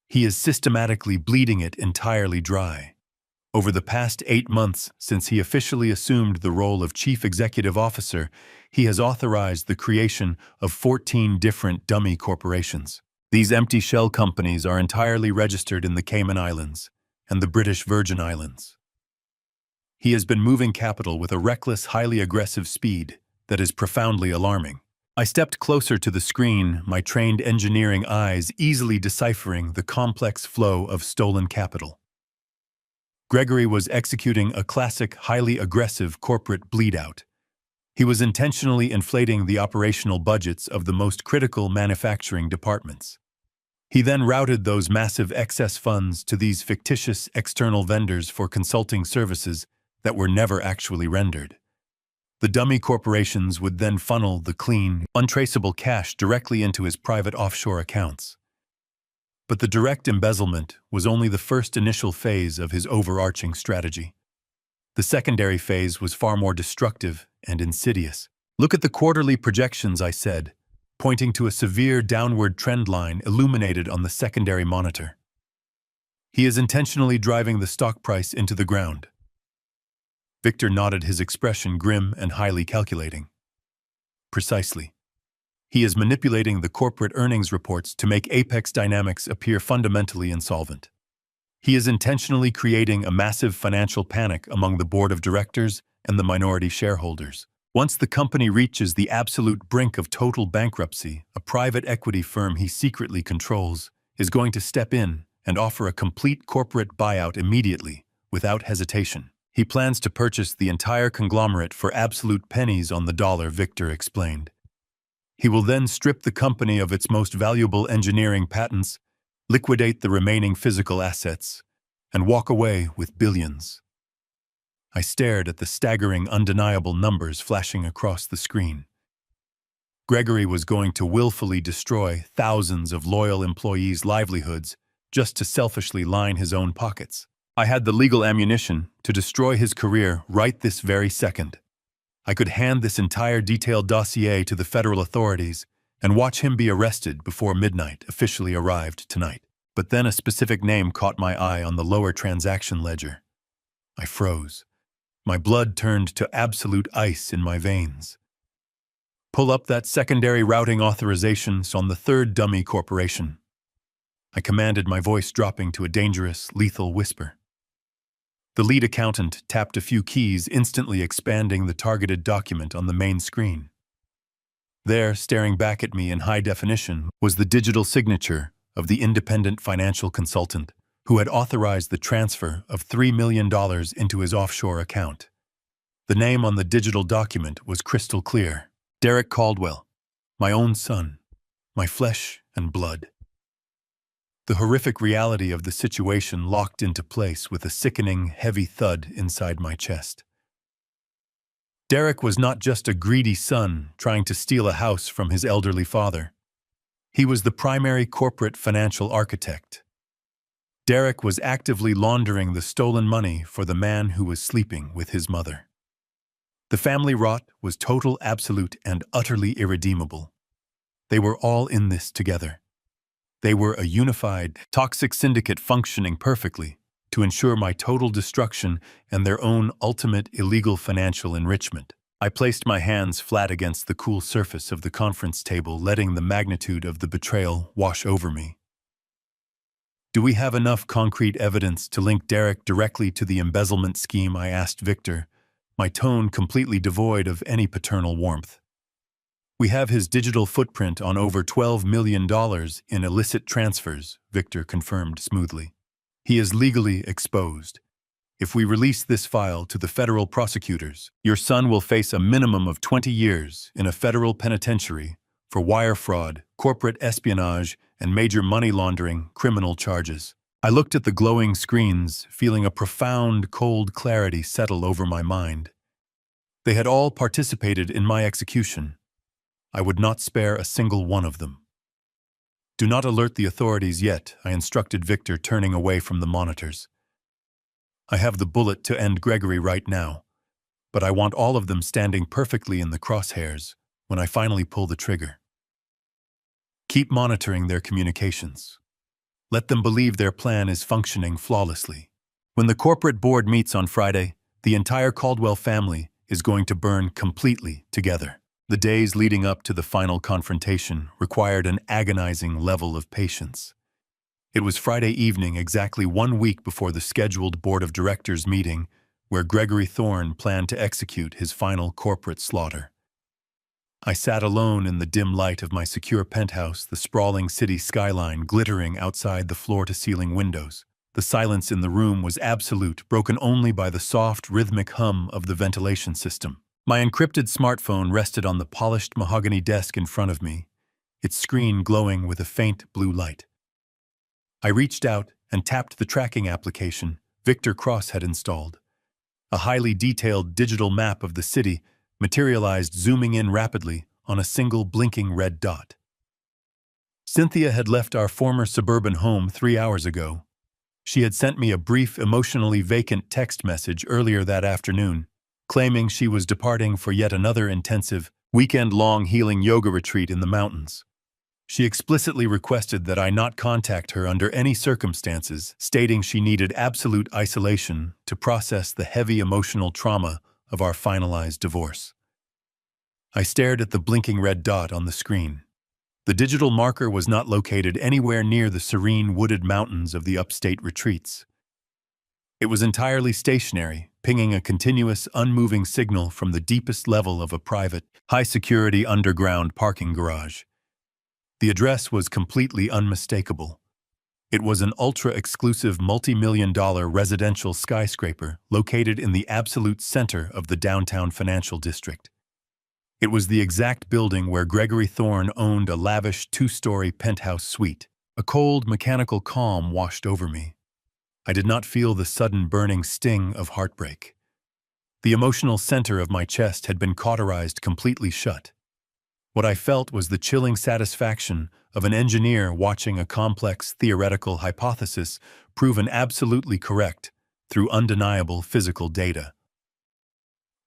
S1: He is systematically bleeding it entirely dry. Over the past 8 months since he officially assumed the role of Chief Executive Officer, he has authorized the creation of 14 different dummy corporations. These empty shell companies are entirely registered in the Cayman Islands and the British Virgin Islands. He has been moving capital with a reckless, highly aggressive speed that is profoundly alarming. I stepped closer to the screen, my trained engineering eyes easily deciphering the complex flow of stolen capital. Gregory was executing a classic, highly aggressive corporate bleed-out. He was intentionally inflating the operational budgets of the most critical manufacturing departments. He then routed those massive excess funds to these fictitious external vendors for consulting services that were never actually rendered. The dummy corporations would then funnel the clean, untraceable cash directly into his private offshore accounts. But the direct embezzlement was only the first initial phase of his overarching strategy. The secondary phase was far more destructive and insidious. "Look at the quarterly projections," I said, pointing to a severe downward trend line illuminated on the secondary monitor. "He is intentionally driving the stock price into the ground." Victor nodded, his expression grim and highly calculating. "Precisely. He is manipulating the corporate earnings reports to make Apex Dynamics appear fundamentally insolvent. He is intentionally creating a massive financial panic among the board of directors and the minority shareholders. Once the company reaches the absolute brink of total bankruptcy, a private equity firm he secretly controls is going to step in and offer a complete corporate buyout immediately, without hesitation. He plans to purchase the entire conglomerate for absolute pennies on the dollar," Victor explained. "He will then strip the company of its most valuable engineering patents, liquidate the remaining physical assets, and walk away with billions." I stared at the staggering, undeniable numbers flashing across the screen. Gregory was going to willfully destroy thousands of loyal employees' livelihoods just to selfishly line his own pockets. I had the legal ammunition to destroy his career right this very second. I could hand this entire detailed dossier to the federal authorities and watch him be arrested before midnight officially arrived tonight. But then a specific name caught my eye on the lower transaction ledger. I froze. My blood turned to absolute ice in my veins. "Pull up that secondary routing authorizations on the third dummy corporation," I commanded, my voice dropping to a dangerous, lethal whisper. The lead accountant tapped a few keys, instantly expanding the targeted document on the main screen. There, staring back at me in high definition, was the digital signature of the independent financial consultant who had authorized the transfer of $3 million into his offshore account. The name on the digital document was crystal clear: Derek Caldwell, my own son, my flesh and blood. The horrific reality of the situation locked into place with a sickening, heavy thud inside my chest. Derek was not just a greedy son trying to steal a house from his elderly father. He was the primary corporate financial architect. Derek was actively laundering the stolen money for the man who was sleeping with his mother. The family rot was total, absolute, and utterly irredeemable. They were all in this together. They were a unified, toxic syndicate functioning perfectly to ensure my total destruction and their own ultimate illegal financial enrichment. I placed my hands flat against the cool surface of the conference table, letting the magnitude of the betrayal wash over me. "Do we have enough concrete evidence to link Derek directly to the embezzlement scheme?" I asked Victor, my tone completely devoid of any paternal warmth. "We have his digital footprint on over $12 million in illicit transfers," Victor confirmed smoothly. "He is legally exposed. If we release this file to the federal prosecutors, your son will face a minimum of 20 years in a federal penitentiary for wire fraud, corporate espionage, and major money laundering criminal charges." I looked at the glowing screens, feeling a profound, cold clarity settle over my mind. They had all participated in my execution. I would not spare a single one of them. "Do not alert the authorities yet," I instructed Victor, turning away from the monitors. "I have the bullet to end Gregory right now, but I want all of them standing perfectly in the crosshairs when I finally pull the trigger. Keep monitoring their communications. Let them believe their plan is functioning flawlessly. When the corporate board meets on Friday, the entire Caldwell family is going to burn completely together." The days leading up to the final confrontation required an agonizing level of patience. It was Friday evening, exactly 1 week before the scheduled board of directors meeting, where Gregory Thorne planned to execute his final corporate slaughter. I sat alone in the dim light of my secure penthouse, the sprawling city skyline glittering outside the floor-to-ceiling windows. The silence in the room was absolute, broken only by the soft, rhythmic hum of the ventilation system. My encrypted smartphone rested on the polished mahogany desk in front of me, its screen glowing with a faint blue light. I reached out and tapped the tracking application Victor Cross had installed. A highly detailed digital map of the city materialized, zooming in rapidly on a single blinking red dot. Cynthia had left our former suburban home 3 hours ago. She had sent me a brief, emotionally vacant text message earlier that afternoon, claiming she was departing for yet another intensive, weekend-long healing yoga retreat in the mountains. She explicitly requested that I not contact her under any circumstances, stating she needed absolute isolation to process the heavy emotional trauma of our finalized divorce. I stared at the blinking red dot on the screen. The digital marker was not located anywhere near the serene wooded mountains of the upstate retreats. It was entirely stationary, pinging a continuous, unmoving signal from the deepest level of a private, high-security underground parking garage. The address was completely unmistakable. It was an ultra-exclusive multi-million-dollar residential skyscraper located in the absolute center of the downtown financial district. It was the exact building where Gregory Thorne owned a lavish 2-story penthouse suite. A cold, mechanical calm washed over me. I did not feel the sudden burning sting of heartbreak. The emotional center of my chest had been cauterized completely shut. What I felt was the chilling satisfaction of an engineer watching a complex theoretical hypothesis proven absolutely correct through undeniable physical data.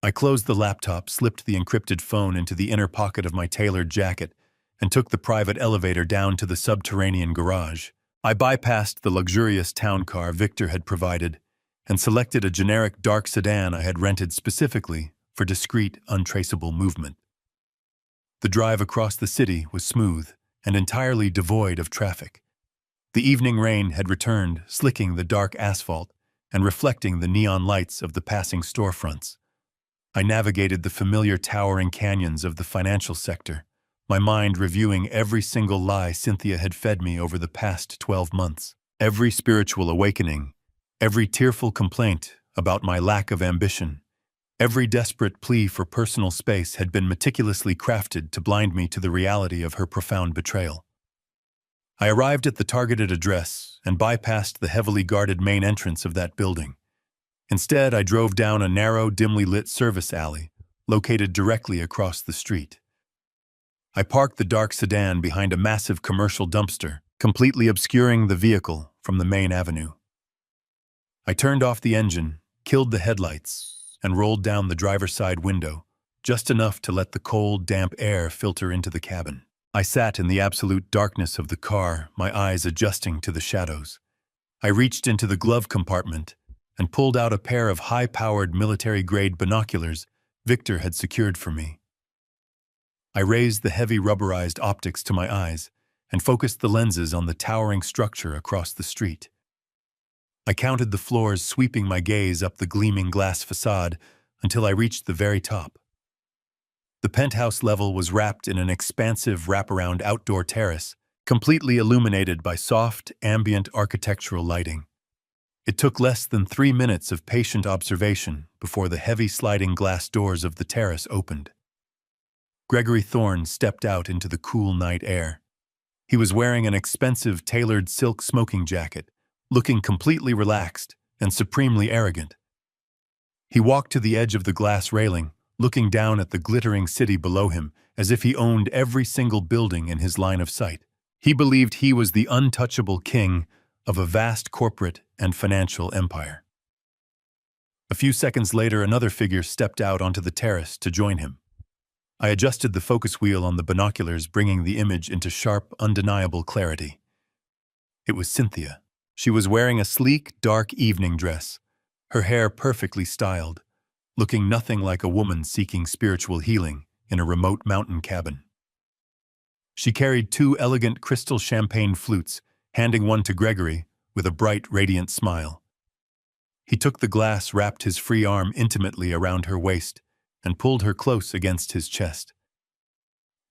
S1: I closed the laptop, slipped the encrypted phone into the inner pocket of my tailored jacket, and took the private elevator down to the subterranean garage. I bypassed the luxurious town car Victor had provided and selected a generic dark sedan I had rented specifically for discreet, untraceable movement. The drive across the city was smooth and entirely devoid of traffic. The evening rain had returned, slicking the dark asphalt and reflecting the neon lights of the passing storefronts. I navigated the familiar towering canyons of the financial sector, my mind reviewing every single lie Cynthia had fed me over the past 12 months. Every spiritual awakening, every tearful complaint about my lack of ambition, every desperate plea for personal space had been meticulously crafted to blind me to the reality of her profound betrayal. I arrived at the targeted address and bypassed the heavily guarded main entrance of that building. Instead, I drove down a narrow, dimly lit service alley located directly across the street. I parked the dark sedan behind a massive commercial dumpster, completely obscuring the vehicle from the main avenue. I turned off the engine, killed the headlights, and rolled down the driver's side window, just enough to let the cold, damp air filter into the cabin. I sat in the absolute darkness of the car, my eyes adjusting to the shadows. I reached into the glove compartment and pulled out a pair of high-powered military-grade binoculars Victor had secured for me. I raised the heavy rubberized optics to my eyes and focused the lenses on the towering structure across the street. I counted the floors, sweeping my gaze up the gleaming glass facade until I reached the very top. The penthouse level was wrapped in an expansive wraparound outdoor terrace, completely illuminated by soft, ambient architectural lighting. It took less than 3 minutes of patient observation before the heavy sliding glass doors of the terrace opened. Gregory Thorne stepped out into the cool night air. He was wearing an expensive tailored silk smoking jacket, looking completely relaxed and supremely arrogant. He walked to the edge of the glass railing, looking down at the glittering city below him as if he owned every single building in his line of sight. He believed he was the untouchable king of a vast corporate and financial empire. A few seconds later, another figure stepped out onto the terrace to join him. I adjusted the focus wheel on the binoculars, bringing the image into sharp, undeniable clarity. It was Cynthia. She was wearing a sleek, dark evening dress, her hair perfectly styled, looking nothing like a woman seeking spiritual healing in a remote mountain cabin. She carried 2 elegant crystal champagne flutes, handing one to Gregory with a bright, radiant smile. He took the glass, wrapped his free arm intimately around her waist, and pulled her close against his chest.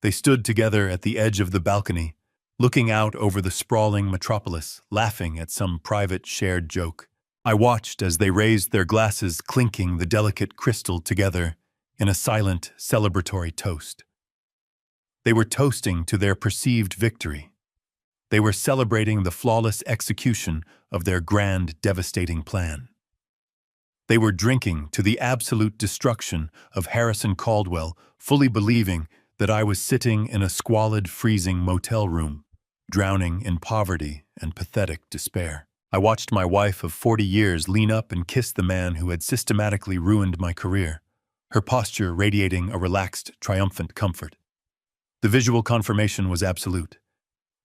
S1: They stood together at the edge of the balcony, looking out over the sprawling metropolis, laughing at some private shared joke. I watched as they raised their glasses, clinking the delicate crystal together in a silent, celebratory toast. They were toasting to their perceived victory. They were celebrating the flawless execution of their grand, devastating plan. They were drinking to the absolute destruction of Harrison Caldwell, fully believing that I was sitting in a squalid, freezing motel room, drowning in poverty and pathetic despair. I watched my wife of 40 years lean up and kiss the man who had systematically ruined my career, her posture radiating a relaxed, triumphant comfort. The visual confirmation was absolute.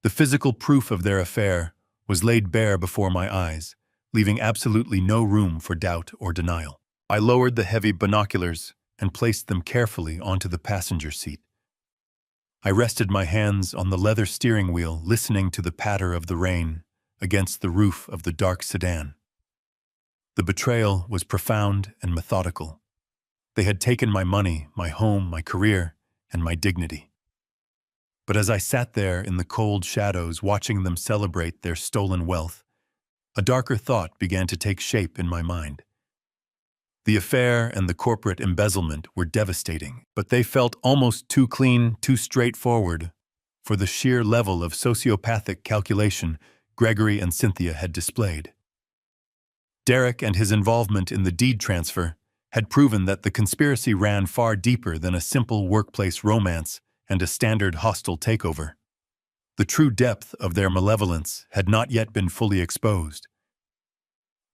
S1: The physical proof of their affair was laid bare before my eyes, leaving absolutely no room for doubt or denial. I lowered the heavy binoculars and placed them carefully onto the passenger seat. I rested my hands on the leather steering wheel, listening to the patter of the rain against the roof of the dark sedan. The betrayal was profound and methodical. They had taken my money, my home, my career, and my dignity. But as I sat there in the cold shadows watching them celebrate their stolen wealth, a darker thought began to take shape in my mind. The affair and the corporate embezzlement were devastating, but they felt almost too clean, too straightforward for the sheer level of sociopathic calculation Gregory and Cynthia had displayed. Derek and his involvement in the deed transfer had proven that the conspiracy ran far deeper than a simple workplace romance and a standard hostile takeover. The true depth of their malevolence had not yet been fully exposed.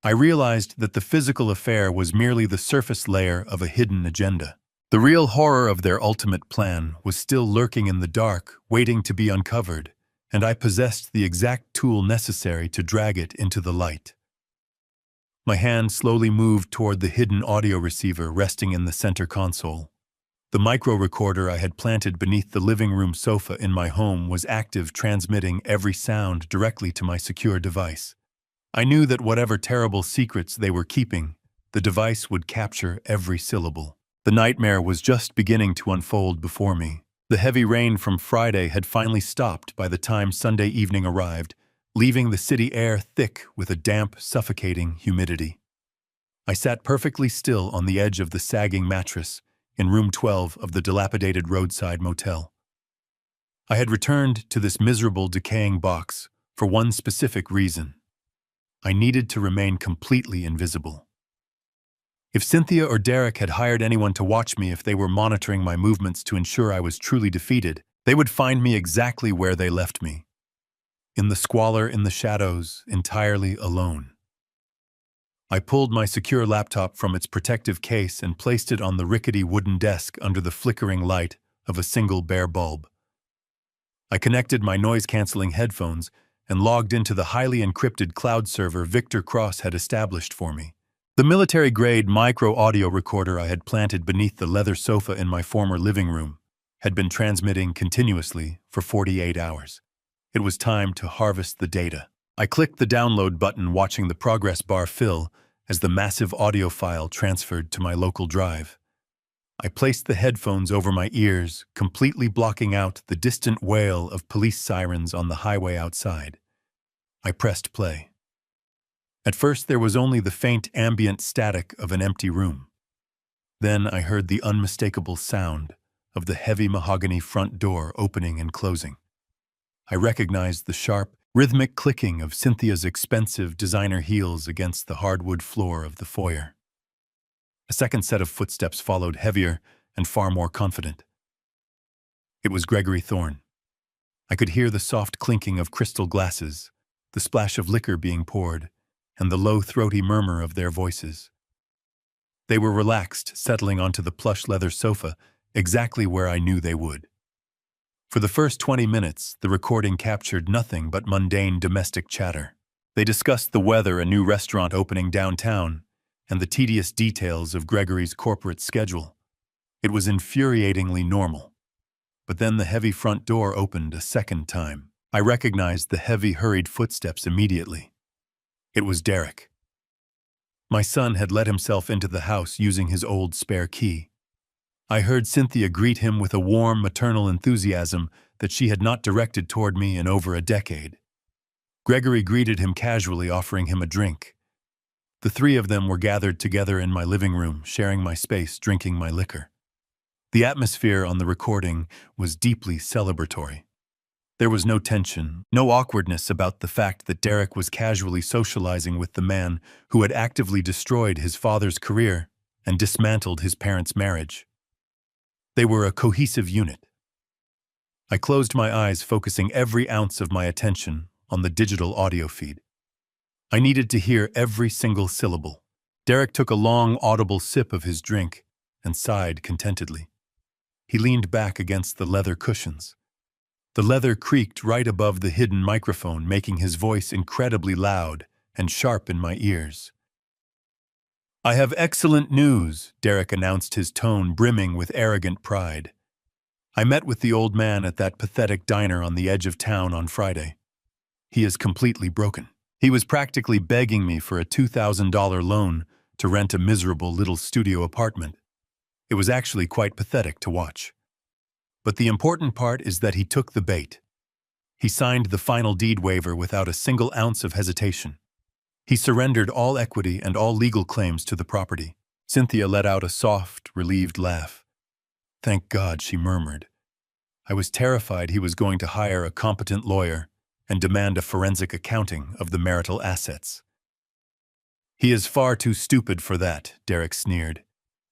S1: I realized that the physical affair was merely the surface layer of a hidden agenda. The real horror of their ultimate plan was still lurking in the dark, waiting to be uncovered, and I possessed the exact tool necessary to drag it into the light. My hand slowly moved toward the hidden audio receiver resting in the center console. The micro-recorder I had planted beneath the living room sofa in my home was active, transmitting every sound directly to my secure device. I knew that whatever terrible secrets they were keeping, the device would capture every syllable. The nightmare was just beginning to unfold before me. The heavy rain from Friday had finally stopped by the time Sunday evening arrived, leaving the city air thick with a damp, suffocating humidity. I sat perfectly still on the edge of the sagging mattress in room 12 of the dilapidated roadside motel. I had returned to this miserable, decaying box for one specific reason. I needed to remain completely invisible. If Cynthia or Derek had hired anyone to watch me, if they were monitoring my movements to ensure I was truly defeated, they would find me exactly where they left me. In the squalor, in the shadows, entirely alone. I pulled my secure laptop from its protective case and placed it on the rickety wooden desk under the flickering light of a single bare bulb. I connected my noise-canceling headphones and logged into the highly encrypted cloud server Victor Cross had established for me. The military-grade micro-audio recorder I had planted beneath the leather sofa in my former living room had been transmitting continuously for 48 hours. It was time to harvest the data. I clicked the download button, watching the progress bar fill as the massive audio file transferred to my local drive. I placed the headphones over my ears, completely blocking out the distant wail of police sirens on the highway outside. I pressed play. At first, there was only the faint ambient static of an empty room. Then I heard the unmistakable sound of the heavy mahogany front door opening and closing. I recognized the sharp, rhythmic clicking of Cynthia's expensive designer heels against the hardwood floor of the foyer. A second set of footsteps followed, heavier and far more confident. It was Gregory Thorne. I could hear the soft clinking of crystal glasses, the splash of liquor being poured, and the low, throaty murmur of their voices. They were relaxed, settling onto the plush leather sofa, exactly where I knew they would. For the first 20 minutes, the recording captured nothing but mundane domestic chatter. They discussed the weather, a new restaurant opening downtown, and the tedious details of Gregory's corporate schedule. It was infuriatingly normal. But then the heavy front door opened a second time. I recognized the heavy, hurried footsteps immediately. It was Derek. My son had let himself into the house using his old spare key. I heard Cynthia greet him with a warm, maternal enthusiasm that she had not directed toward me in over a decade. Gregory greeted him casually, offering him a drink. The three of them were gathered together in my living room, sharing my space, drinking my liquor. The atmosphere on the recording was deeply celebratory. There was no tension, no awkwardness about the fact that Derek was casually socializing with the man who had actively destroyed his father's career and dismantled his parents' marriage. They were a cohesive unit. I closed my eyes, focusing every ounce of my attention on the digital audio feed. I needed to hear every single syllable. Derek took a long, audible sip of his drink and sighed contentedly. He leaned back against the leather cushions. The leather creaked right above the hidden microphone, making his voice incredibly loud and sharp in my ears. "I have excellent news," Derek announced, his tone brimming with arrogant pride. "I met with the old man at that pathetic diner on the edge of town on Friday. He is completely broken. He was practically begging me for a $2,000 loan to rent a miserable little studio apartment. It was actually quite pathetic to watch. But the important part is that he took the bait. He signed the final deed waiver without a single ounce of hesitation. He surrendered all equity and all legal claims to the property." Cynthia let out a soft, relieved laugh. "Thank God," she murmured. "I was terrified he was going to hire a competent lawyer and demand a forensic accounting of the marital assets." "He is far too stupid for that," Derek sneered.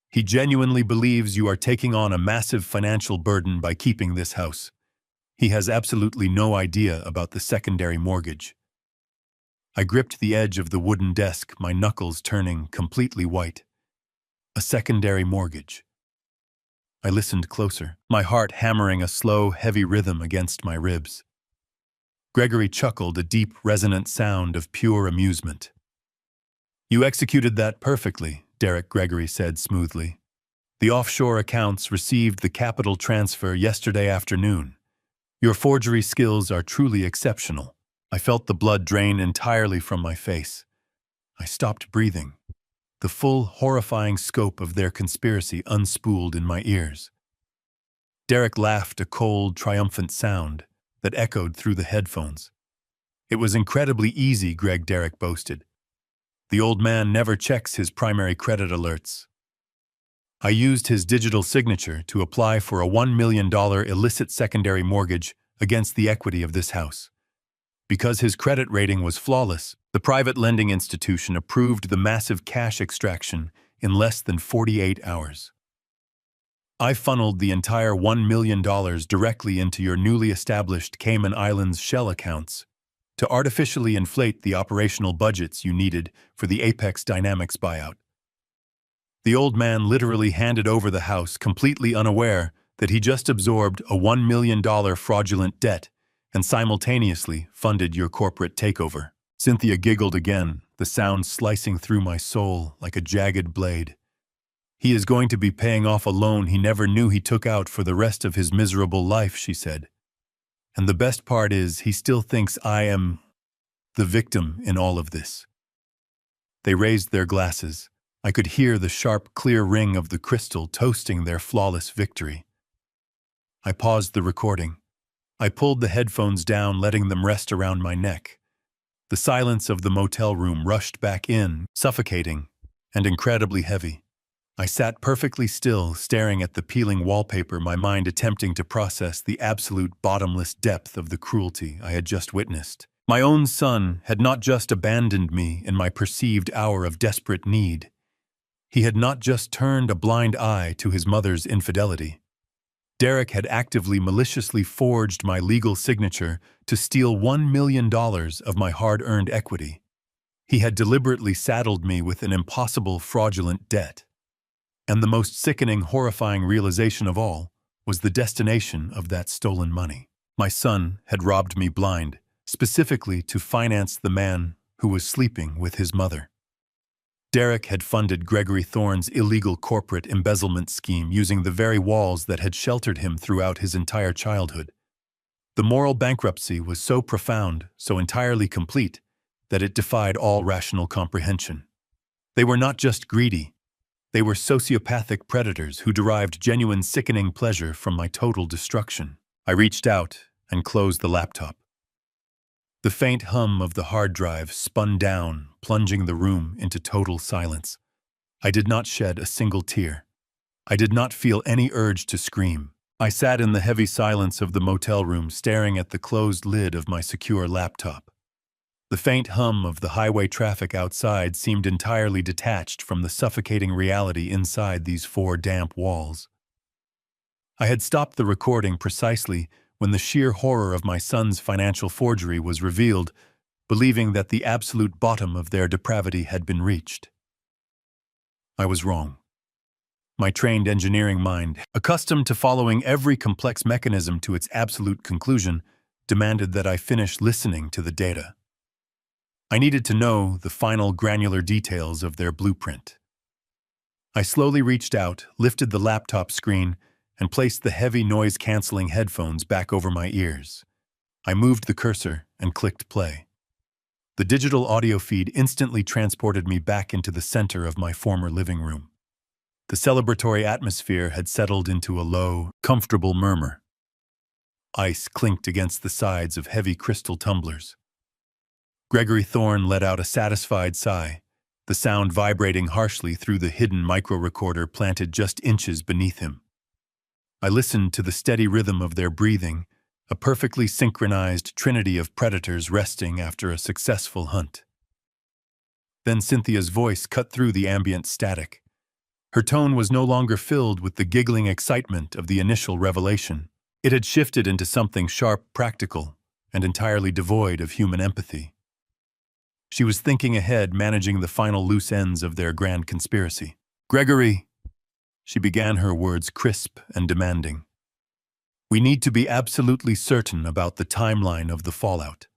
S1: "He genuinely believes you are taking on a massive financial burden by keeping this house. He has absolutely no idea about the secondary mortgage." I gripped the edge of the wooden desk, my knuckles turning completely white. A secondary mortgage. I listened closer, my heart hammering a slow, heavy rhythm against my ribs. Gregory chuckled, a deep, resonant sound of pure amusement. "You executed that perfectly," Derek Gregory said smoothly. "The offshore accounts received the capital transfer yesterday afternoon. Your forgery skills are truly exceptional." I felt the blood drain entirely from my face. I stopped breathing. The full, horrifying scope of their conspiracy unspooled in my ears. Derek laughed, a cold, triumphant sound that echoed through the headphones. "It was incredibly easy," Derek boasted. "The old man never checks his primary credit alerts. I used his digital signature to apply for a $1 million illicit secondary mortgage against the equity of this house. Because his credit rating was flawless, the private lending institution approved the massive cash extraction in less than 48 hours. I funneled the entire $1 million directly into your newly established Cayman Islands shell accounts to artificially inflate the operational budgets you needed for the Apex Dynamics buyout. The old man literally handed over the house, completely unaware that he just absorbed a $1 million fraudulent debt and simultaneously funded your corporate takeover." Cynthia giggled again, the sound slicing through my soul like a jagged blade. "He is going to be paying off a loan he never knew he took out for the rest of his miserable life," she said. "And the best part is he still thinks I am the victim in all of this." They raised their glasses. I could hear the sharp, clear ring of the crystal toasting their flawless victory. I paused the recording. I pulled the headphones down, letting them rest around my neck. The silence of the motel room rushed back in, suffocating and incredibly heavy. I sat perfectly still, staring at the peeling wallpaper, my mind attempting to process the absolute bottomless depth of the cruelty I had just witnessed. My own son had not just abandoned me in my perceived hour of desperate need. He had not just turned a blind eye to his mother's infidelity. Derek had actively, maliciously forged my legal signature to steal $1 million of my hard-earned equity. He had deliberately saddled me with an impossible, fraudulent debt. And the most sickening, horrifying realization of all was the destination of that stolen money. My son had robbed me blind, specifically to finance the man who was sleeping with his mother. Derek had funded Gregory Thorne's illegal corporate embezzlement scheme using the very walls that had sheltered him throughout his entire childhood. The moral bankruptcy was so profound, so entirely complete, that it defied all rational comprehension. They were not just greedy. They were sociopathic predators who derived genuine, sickening pleasure from my total destruction. I reached out and closed the laptop. The faint hum of the hard drive spun down, plunging the room into total silence. I did not shed a single tear. I did not feel any urge to scream. I sat in the heavy silence of the motel room, staring at the closed lid of my secure laptop. The faint hum of the highway traffic outside seemed entirely detached from the suffocating reality inside these four damp walls. I had stopped the recording precisely when the sheer horror of my son's financial forgery was revealed, believing that the absolute bottom of their depravity had been reached. I was wrong. My trained engineering mind, accustomed to following every complex mechanism to its absolute conclusion, demanded that I finish listening to the data. I needed to know the final granular details of their blueprint. I slowly reached out, lifted the laptop screen, and placed the heavy noise-canceling headphones back over my ears. I moved the cursor and clicked play. The digital audio feed instantly transported me back into the center of my former living room. The celebratory atmosphere had settled into a low, comfortable murmur. Ice clinked against the sides of heavy crystal tumblers. Gregory Thorne let out a satisfied sigh, the sound vibrating harshly through the hidden micro-recorder planted just inches beneath him. I listened to the steady rhythm of their breathing, a perfectly synchronized trinity of predators resting after a successful hunt. Then Cynthia's voice cut through the ambient static. Her tone was no longer filled with the giggling excitement of the initial revelation. It had shifted into something sharp, practical, and entirely devoid of human empathy. She was thinking ahead, managing the final loose ends of their grand conspiracy. "Gregory," she began, her words crisp and demanding, "we need to be absolutely certain about the timeline of the fallout.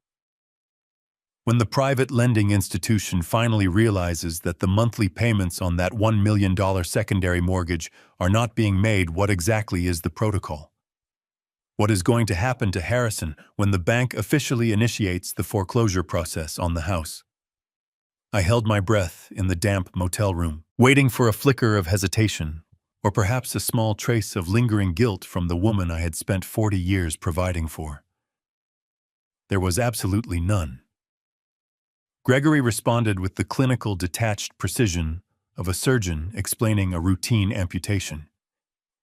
S1: When the private lending institution finally realizes that the monthly payments on that $1 million secondary mortgage are not being made, what exactly is the protocol? What is going to happen to Harrison when the bank officially initiates the foreclosure process on the house?" I held my breath in the damp motel room, waiting for a flicker of hesitation, or perhaps a small trace of lingering guilt from the woman I had spent 40 years providing for. There was absolutely none. Gregory responded with the clinical, detached precision of a surgeon explaining a routine amputation.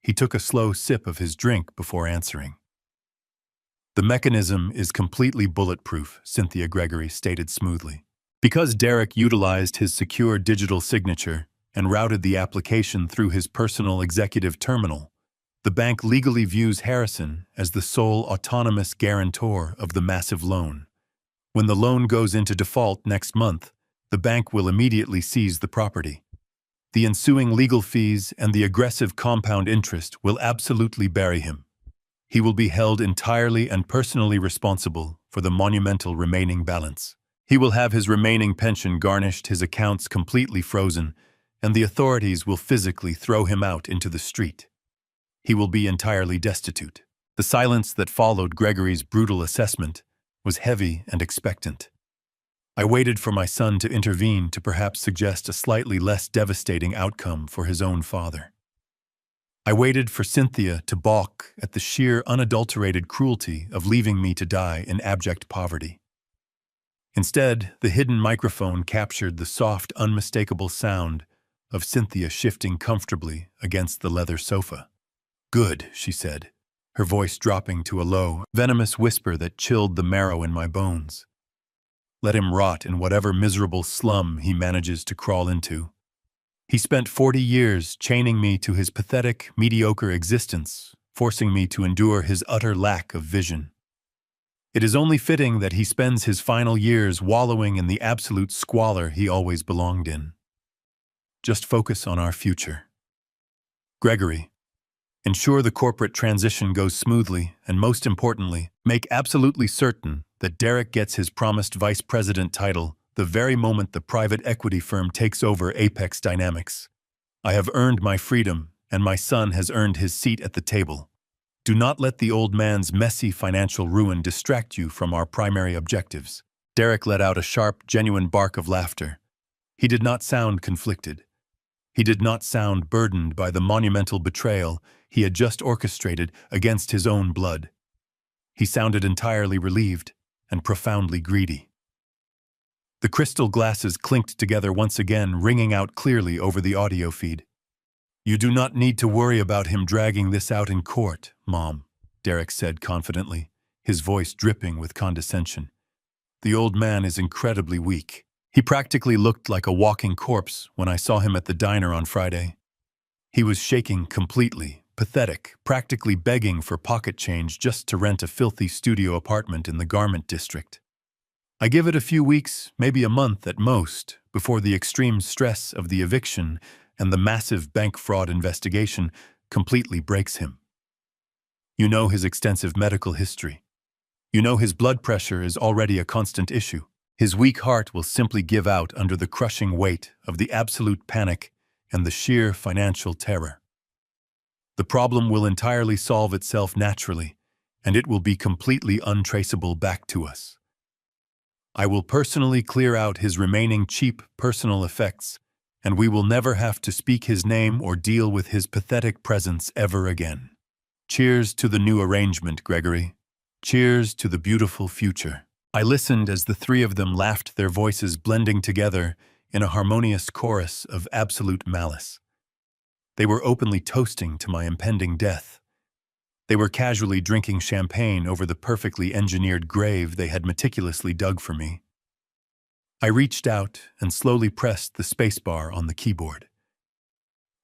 S1: He took a slow sip of his drink before answering. "The mechanism is completely bulletproof," Cynthia Gregory stated smoothly. "Because Derek utilized his secure digital signature and routed the application through his personal executive terminal, the bank legally views Harrison as the sole autonomous guarantor of the massive loan. When the loan goes into default next month, the bank will immediately seize the property. The ensuing legal fees and the aggressive compound interest will absolutely bury him. He will be held entirely and personally responsible for the monumental remaining balance. He will have his remaining pension garnished, his accounts completely frozen, and the authorities will physically throw him out into the street. He will be entirely destitute." The silence that followed Gregory's brutal assessment was heavy and expectant. I waited for my son to intervene to perhaps suggest a slightly less devastating outcome for his own father. I waited for Cynthia to balk at the sheer unadulterated cruelty of leaving me to die in abject poverty. Instead, the hidden microphone captured the soft, unmistakable sound of Cynthia shifting comfortably against the leather sofa. "Good," she said, her voice dropping to a low, venomous whisper that chilled the marrow in my bones. "Let him rot in whatever miserable slum he manages to crawl into. He spent 40 years chaining me to his pathetic, mediocre existence, forcing me to endure his utter lack of vision. It is only fitting that he spends his final years wallowing in the absolute squalor he always belonged in. Just focus on our future. Gregory, ensure the corporate transition goes smoothly, and most importantly, make absolutely certain that Derek gets his promised vice president title the very moment the private equity firm takes over Apex Dynamics. I have earned my freedom, and my son has earned his seat at the table. Do not let the old man's messy financial ruin distract you from our primary objectives." Derek let out a sharp, genuine bark of laughter. He did not sound conflicted. He did not sound burdened by the monumental betrayal he had just orchestrated against his own blood. He sounded entirely relieved and profoundly greedy. The crystal glasses clinked together once again, ringing out clearly over the audio feed. "You do not need to worry about him dragging this out in court, Mom," Derek said confidently, his voice dripping with condescension. "The old man is incredibly weak. He practically looked like a walking corpse when I saw him at the diner on Friday. He was shaking completely, pathetic, practically begging for pocket change just to rent a filthy studio apartment in the garment district. I give it a few weeks, maybe a month at most, before the extreme stress of the eviction and the massive bank fraud investigation completely breaks him. You know his extensive medical history. You know his blood pressure is already a constant issue. His weak heart will simply give out under the crushing weight of the absolute panic and the sheer financial terror. The problem will entirely solve itself naturally, and it will be completely untraceable back to us. I will personally clear out his remaining cheap personal effects, and we will never have to speak his name or deal with his pathetic presence ever again. Cheers to the new arrangement, Gregory. Cheers to the beautiful future." I listened as the three of them laughed, their voices blending together in a harmonious chorus of absolute malice. They were openly toasting to my impending death. They were casually drinking champagne over the perfectly engineered grave they had meticulously dug for me. I reached out and slowly pressed the spacebar on the keyboard.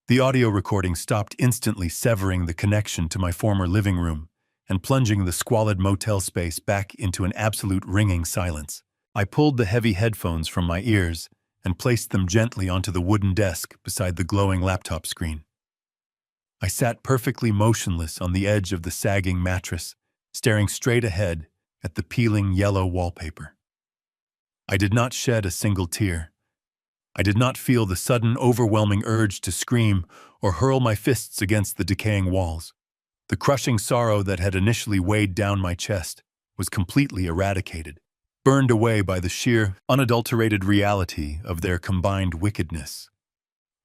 S1: The audio recording stopped instantly, severing the connection to my former living room and plunging the squalid motel space back into an absolute ringing silence. I pulled the heavy headphones from my ears and placed them gently onto the wooden desk beside the glowing laptop screen. I sat perfectly motionless on the edge of the sagging mattress, staring straight ahead at the peeling yellow wallpaper. I did not shed a single tear. I did not feel the sudden, overwhelming urge to scream or hurl my fists against the decaying walls. The crushing sorrow that had initially weighed down my chest was completely eradicated, burned away by the sheer, unadulterated reality of their combined wickedness.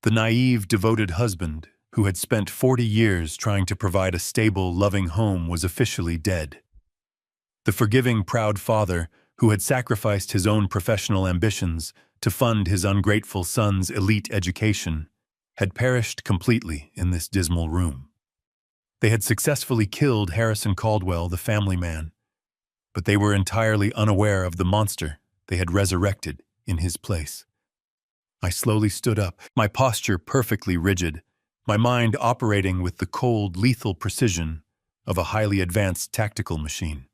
S1: The naive, devoted husband who had spent 40 years trying to provide a stable, loving home was officially dead. The forgiving, proud father who had sacrificed his own professional ambitions to fund his ungrateful son's elite education had perished completely in this dismal room. They had successfully killed Harrison Caldwell, the family man, but they were entirely unaware of the monster they had resurrected in his place. I slowly stood up, my posture perfectly rigid, my mind operating with the cold, lethal precision of a highly advanced tactical machine.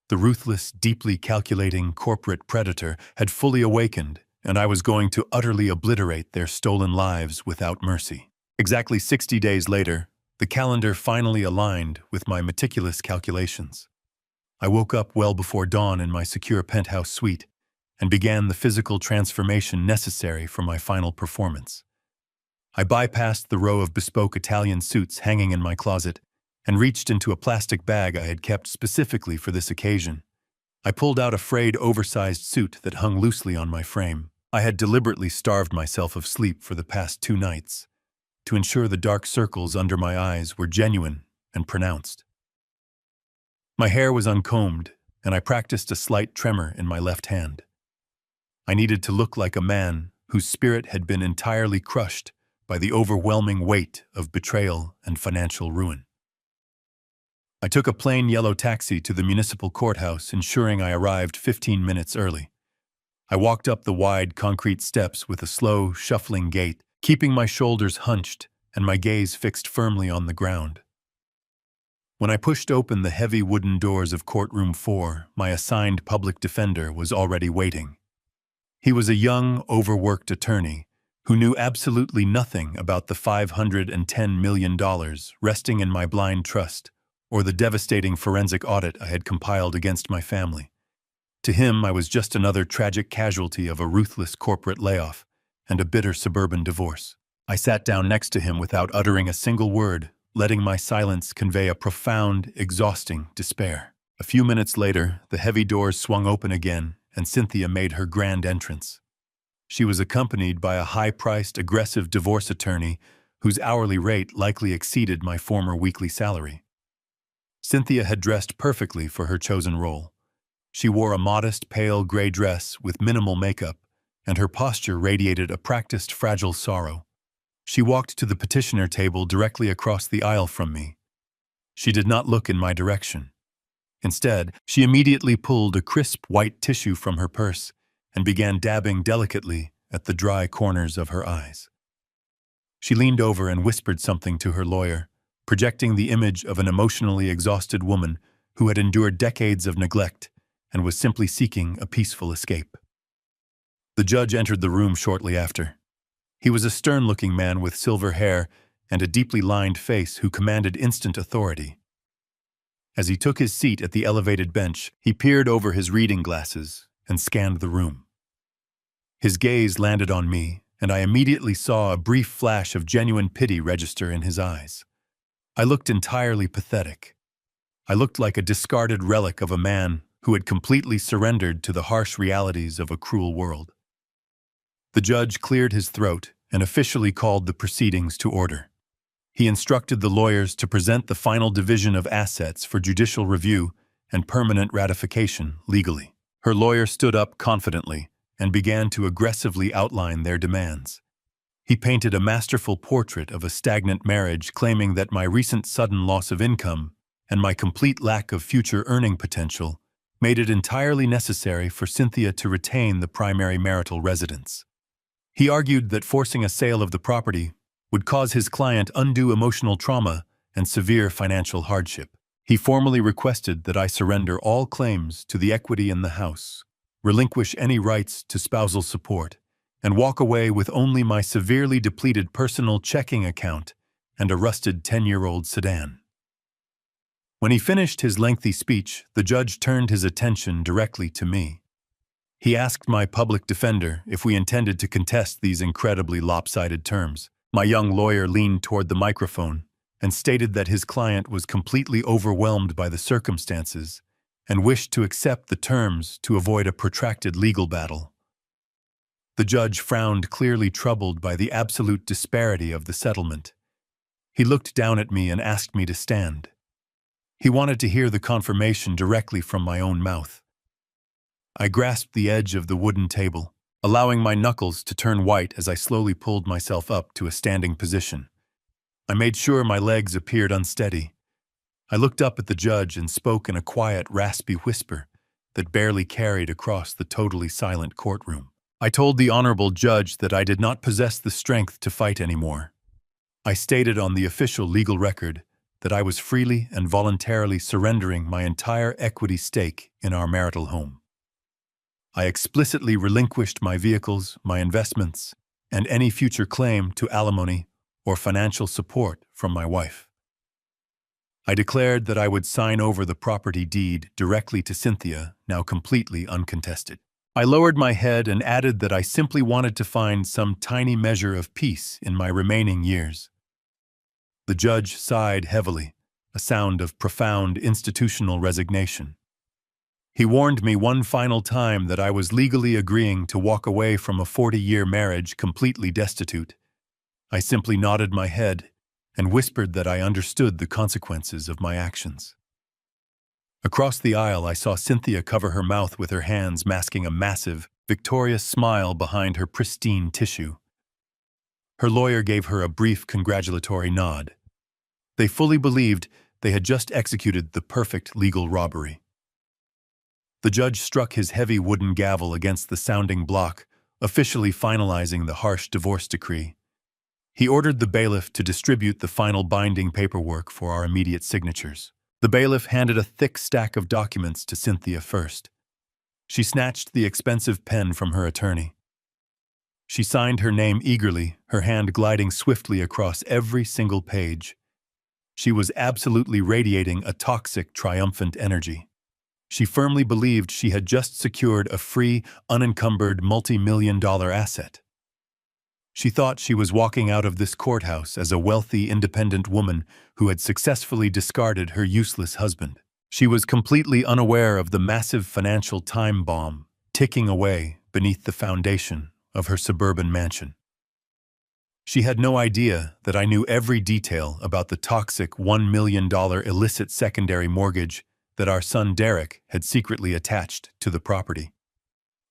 S1: The ruthless, deeply calculating corporate predator had fully awakened, and I was going to utterly obliterate their stolen lives without mercy. Exactly 60 days later, the calendar finally aligned with my meticulous calculations. I woke up well before dawn in my secure penthouse suite and began the physical transformation necessary for my final performance. I bypassed the row of bespoke Italian suits hanging in my closet and reached into a plastic bag I had kept specifically for this occasion. I pulled out a frayed, oversized suit that hung loosely on my frame. I had deliberately starved myself of sleep for the past 2 nights to ensure the dark circles under my eyes were genuine and pronounced. My hair was uncombed, and I practiced a slight tremor in my left hand. I needed to look like a man whose spirit had been entirely crushed by the overwhelming weight of betrayal and financial ruin. I took a plain yellow taxi to the municipal courthouse, ensuring I arrived 15 minutes early. I walked up the wide concrete steps with a slow, shuffling gait, keeping my shoulders hunched and my gaze fixed firmly on the ground. When I pushed open the heavy wooden doors of courtroom 4, my assigned public defender was already waiting. He was a young, overworked attorney who knew absolutely nothing about the $510 million resting in my blind trust or the devastating forensic audit I had compiled against my family. To him, I was just another tragic casualty of a ruthless corporate layoff and a bitter suburban divorce. I sat down next to him without uttering a single word, letting my silence convey a profound, exhausting despair. A few minutes later, the heavy doors swung open again, and Cynthia made her grand entrance. She was accompanied by a high-priced, aggressive divorce attorney whose hourly rate likely exceeded my former weekly salary. Cynthia had dressed perfectly for her chosen role. She wore a modest, pale gray dress with minimal makeup, and her posture radiated a practiced, fragile sorrow. She walked to the petitioner table directly across the aisle from me. She did not look in my direction. Instead, she immediately pulled a crisp white tissue from her purse and began dabbing delicately at the dry corners of her eyes. She leaned over and whispered something to her lawyer, projecting the image of an emotionally exhausted woman who had endured decades of neglect and was simply seeking a peaceful escape. The judge entered the room shortly after. He was a stern-looking man with silver hair and a deeply lined face who commanded instant authority. As he took his seat at the elevated bench, he peered over his reading glasses and scanned the room. His gaze landed on me, and I immediately saw a brief flash of genuine pity register in his eyes. I looked entirely pathetic. I looked like a discarded relic of a man who had completely surrendered to the harsh realities of a cruel world. The judge cleared his throat and officially called the proceedings to order. He instructed the lawyers to present the final division of assets for judicial review and permanent ratification legally. Her lawyer stood up confidently and began to aggressively outline their demands. He painted a masterful portrait of a stagnant marriage, claiming that my recent sudden loss of income and my complete lack of future earning potential made it entirely necessary for Cynthia to retain the primary marital residence. He argued that forcing a sale of the property would cause his client undue emotional trauma and severe financial hardship. He formally requested that I surrender all claims to the equity in the house, relinquish any rights to spousal support, and walk away with only my severely depleted personal checking account and a rusted 10-year-old sedan. When he finished his lengthy speech, the judge turned his attention directly to me. He asked my public defender if we intended to contest these incredibly lopsided terms. My young lawyer leaned toward the microphone and stated that his client was completely overwhelmed by the circumstances and wished to accept the terms to avoid a protracted legal battle. The judge frowned, clearly troubled by the absolute disparity of the settlement. He looked down at me and asked me to stand. He wanted to hear the confirmation directly from my own mouth. I grasped the edge of the wooden table, allowing my knuckles to turn white as I slowly pulled myself up to a standing position. I made sure my legs appeared unsteady. I looked up at the judge and spoke in a quiet, raspy whisper that barely carried across the totally silent courtroom. I told the honorable judge that I did not possess the strength to fight anymore. I stated on the official legal record that I was freely and voluntarily surrendering my entire equity stake in our marital home. I explicitly relinquished my vehicles, my investments, and any future claim to alimony or financial support from my wife. I declared that I would sign over the property deed directly to Cynthia, now completely uncontested. I lowered my head and added that I simply wanted to find some tiny measure of peace in my remaining years. The judge sighed heavily, a sound of profound institutional resignation. He warned me one final time that I was legally agreeing to walk away from a 40-year marriage completely destitute. I simply nodded my head and whispered that I understood the consequences of my actions. Across the aisle, I saw Cynthia cover her mouth with her hands, masking a massive, victorious smile behind her pristine tissue. Her lawyer gave her a brief congratulatory nod. They fully believed they had just executed the perfect legal robbery. The judge struck his heavy wooden gavel against the sounding block, officially finalizing the harsh divorce decree. He ordered the bailiff to distribute the final binding paperwork for our immediate signatures. The bailiff handed a thick stack of documents to Cynthia first. She snatched the expensive pen from her attorney. She signed her name eagerly, her hand gliding swiftly across every single page. She was absolutely radiating a toxic, triumphant energy. She firmly believed she had just secured a free, unencumbered, multi-million-dollar asset. She thought she was walking out of this courthouse as a wealthy, independent woman who had successfully discarded her useless husband. She was completely unaware of the massive financial time bomb ticking away beneath the foundation of her suburban mansion. She had no idea that I knew every detail about the toxic $1 million illicit secondary mortgage that our son Derek had secretly attached to the property.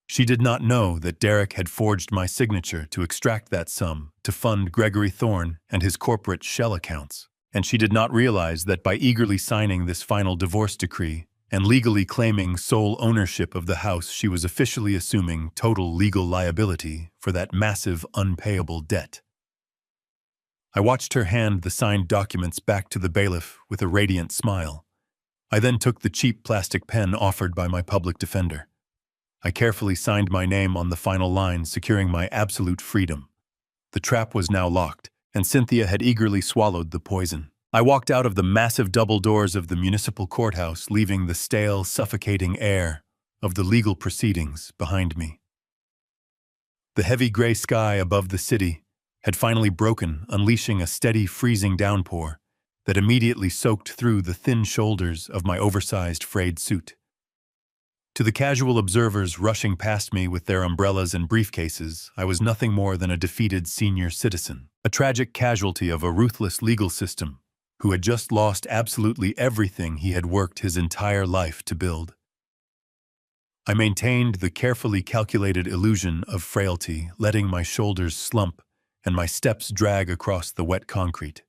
S1: She did not know that Derek had forged my signature to extract that sum to fund Gregory Thorne and his corporate shell accounts. And she did not realize that by eagerly signing this final divorce decree and legally claiming sole ownership of the house, she was officially assuming total legal liability for that massive unpayable debt. I watched her hand the signed documents back to the bailiff with a radiant smile. I then took the cheap plastic pen offered by my public defender. I carefully signed my name on the final line, securing my absolute freedom. The trap was now locked, and Cynthia had eagerly swallowed the poison. I walked out of the massive double doors of the municipal courthouse, leaving the stale, suffocating air of the legal proceedings behind me. The heavy gray sky above the city had finally broken, unleashing a steady, freezing downpour that immediately soaked through the thin shoulders of my oversized frayed suit. To the casual observers rushing past me with their umbrellas and briefcases, I was nothing more than a defeated senior citizen, a tragic casualty of a ruthless legal system who had just lost absolutely everything he had worked his entire life to build. I maintained the carefully calculated illusion of frailty, letting my shoulders slump and my steps drag across the wet concrete.